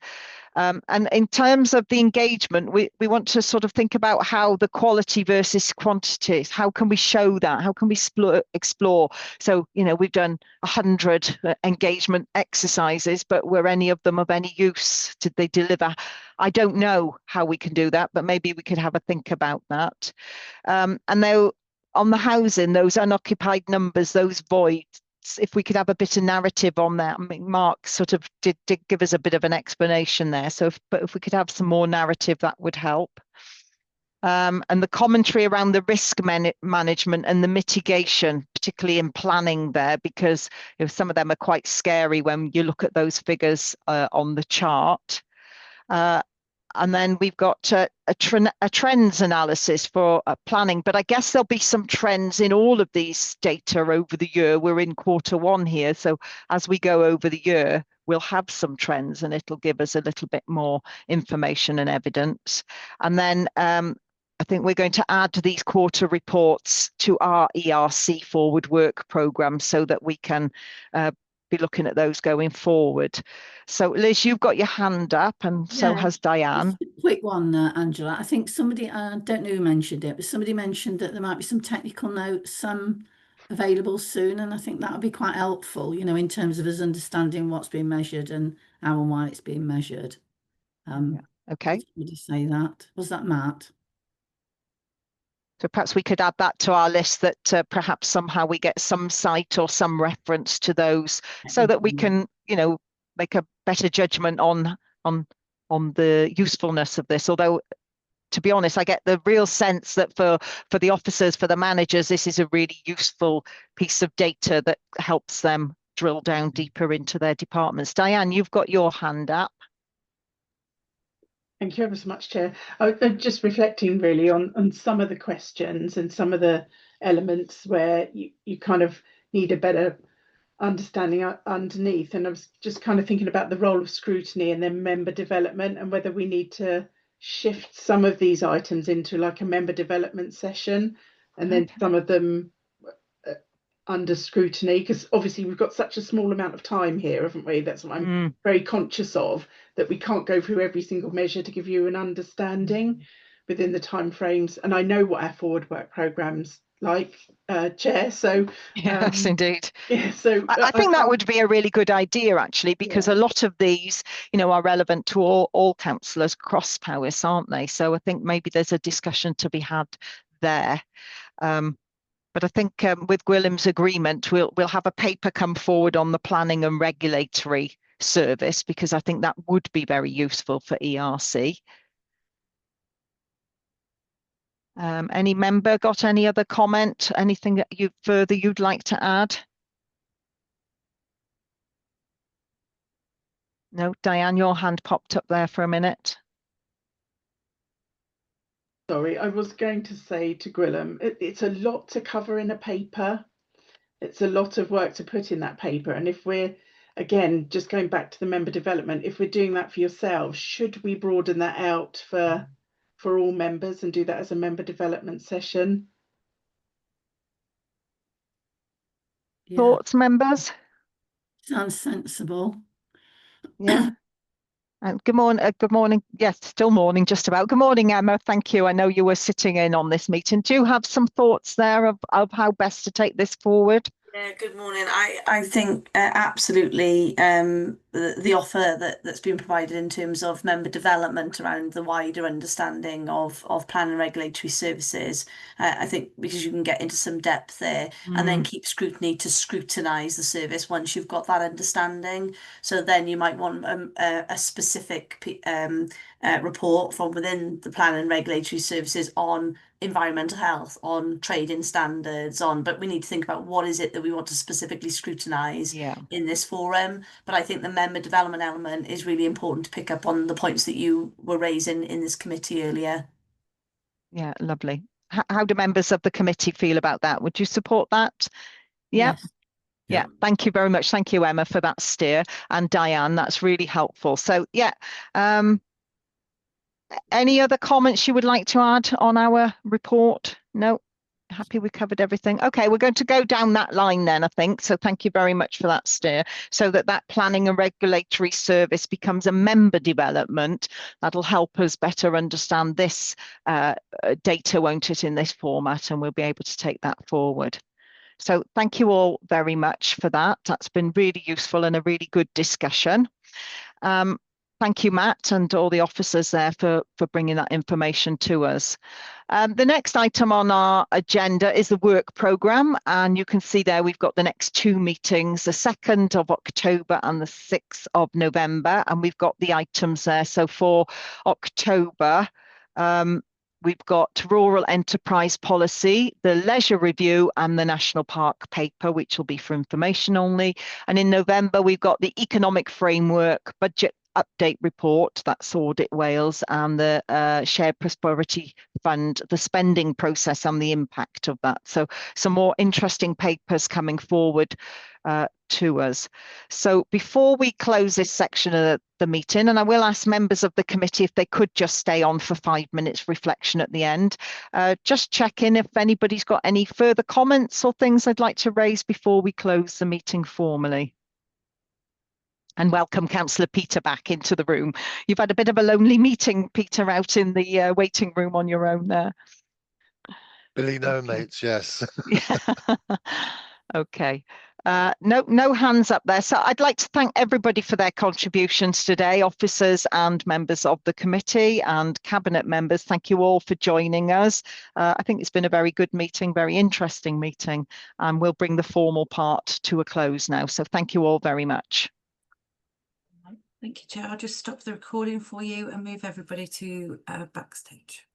And in terms of the engagement, we want to sort of think about how the quality versus quantity, how can we show that? How can we explore? So, you know, we've done 100 engagement exercises, but were any of them of any use? Did they deliver? I don't know how we can do that, but maybe we could have a think about that. And though on the housing, those unoccupied numbers, those voids, if we could have a bit of narrative on that. I mean, Mark sort of did give us a bit of an explanation there. So, but if we could have some more narrative, that would help. And the commentary around the risk management and the mitigation, particularly in planning there, because some of them are quite scary when you look at those figures on the chart. And then we've got a trends analysis for planning, but I guess there'll be some trends in all of these data over the year. We're in Q1 here, so as we go over the year, we'll have some trends and it'll give us a little bit more information and evidence. And then I think we're going to add these quarter reports to our ERC forward work programme so that we can be looking at those going forward. So Liz, you've got your hand up, and so has Diane. Just a quick one, Angela. I think somebody, I don't know who mentioned it, but somebody mentioned that there might be some technical notes available soon, and I think that would be quite helpful, you know, in terms of us understanding what's being measured and how and why it's being measured. Okay. Did you say that? Was that Matt? So perhaps we could add that to our list, that perhaps somehow we get some site or some reference to those so that we can, you know, make a better judgment on the usefulness of this. Although, to be honest, I get the real sense that for the officers, for the managers, this is a really useful piece of data that helps them drill down deeper into their departments. Diane, you've got your hand up. Thank you ever so much, Chair. I'm just reflecting really on some of the questions and some of the elements where you kind of need a better understanding underneath, and I was just kind of thinking about the role of scrutiny and then member development, and whether we need to shift some of these items into like a member development session, and then some of them under scrutiny, because obviously we've got such a small amount of time here, haven't we? That's what I'm very conscious of, that we can't go through every single measure to give you an understanding within the time frames. And I know what our forward work programmes like, Chair, so yes, indeed. yeah, so I think that would be a really good idea, actually, because a lot of these, you know, are relevant to all councillors across Powys, aren't they? So I think maybe there's a discussion to be had there. But I think with Gwilym's agreement, we'll have a paper come forward on the planning and regulatory service, because I think that would be very useful for ERC. Any member got any other comment? Anything that you'd like to add? No, Diane, your hand popped up there for a minute. Sorry, I was going to say to Gwilym, it's a lot to cover in a paper. It's a lot of work to put in that paper. And if we're, again, just going back to the member development, if we're doing that for yourselves, should we broaden that out for all members and do that as a member development session? Yeah. Thoughts, members? Sounds sensible. Yeah. And good morning. Yes, still morning, just about. Good morning, Emma. Thank you. I know you were sitting in on this meeting. Do you have some thoughts there of how best to take this forward? Yeah, good morning. I think absolutely the offer that's been provided in terms of member development around the wider understanding of plan and regulatory services, I think, because you can get into some depth there and then keep scrutiny to scrutinise the service once you've got that understanding. So then you might want a specific report from within the plan and regulatory services on environmental health, on trading standards, but we need to think about what is it that we want to specifically scrutinise in this forum. But I think the member development element is really important to pick up on the points that you were raising in this committee earlier. Yeah, lovely. How do members of the committee feel about that? Would you support that? Yeah. Yes. Yeah, thank you very much. Thank you, Emma, for that steer. And Diane, that's really helpful. So yeah, any other comments you would like to add on our report? No? Happy we covered everything. Okay, we're going to go down that line then, I think. So thank you very much for that steer. So that planning and regulatory service becomes a member development. That'll help us better understand this data, won't it, in this format, and we'll be able to take that forward. So thank you all very much for that. That's been really useful and a really good discussion. Thank you, Matt, and all the officers there for bringing that information to us. The next item on our agenda is the work programme, and you can see there we've got the next two meetings, the 2nd of October and the 6th of November, and we've got the items there. So for October, we've got Rural Enterprise Policy, the Leisure Review and the National Park Paper, which will be for information only. And in November, we've got the Economic Framework, Budget Update Report, that's Audit Wales, and the Shared Prosperity Fund, the spending process and the impact of that. So some more interesting papers coming forward to us. So before we close this section of the meeting, and I will ask members of the committee if they could just stay on for 5 minutes reflection at the end, just check in if anybody's got any further comments or things they'd like to raise before we close the meeting formally. And welcome Councillor Peter back into the room. You've had a bit of a lonely meeting, Peter, out in the waiting room on your own there. Billy, no mates, yes. Okay. No hands up there. So I'd like to thank everybody for their contributions today, officers and members of the committee and cabinet members. Thank you all for joining us. I think it's been a very good meeting, very interesting meeting, and we'll bring the formal part to a close now. So thank you all very much. Thank you, Chair. I'll just stop the recording for you and move everybody to backstage.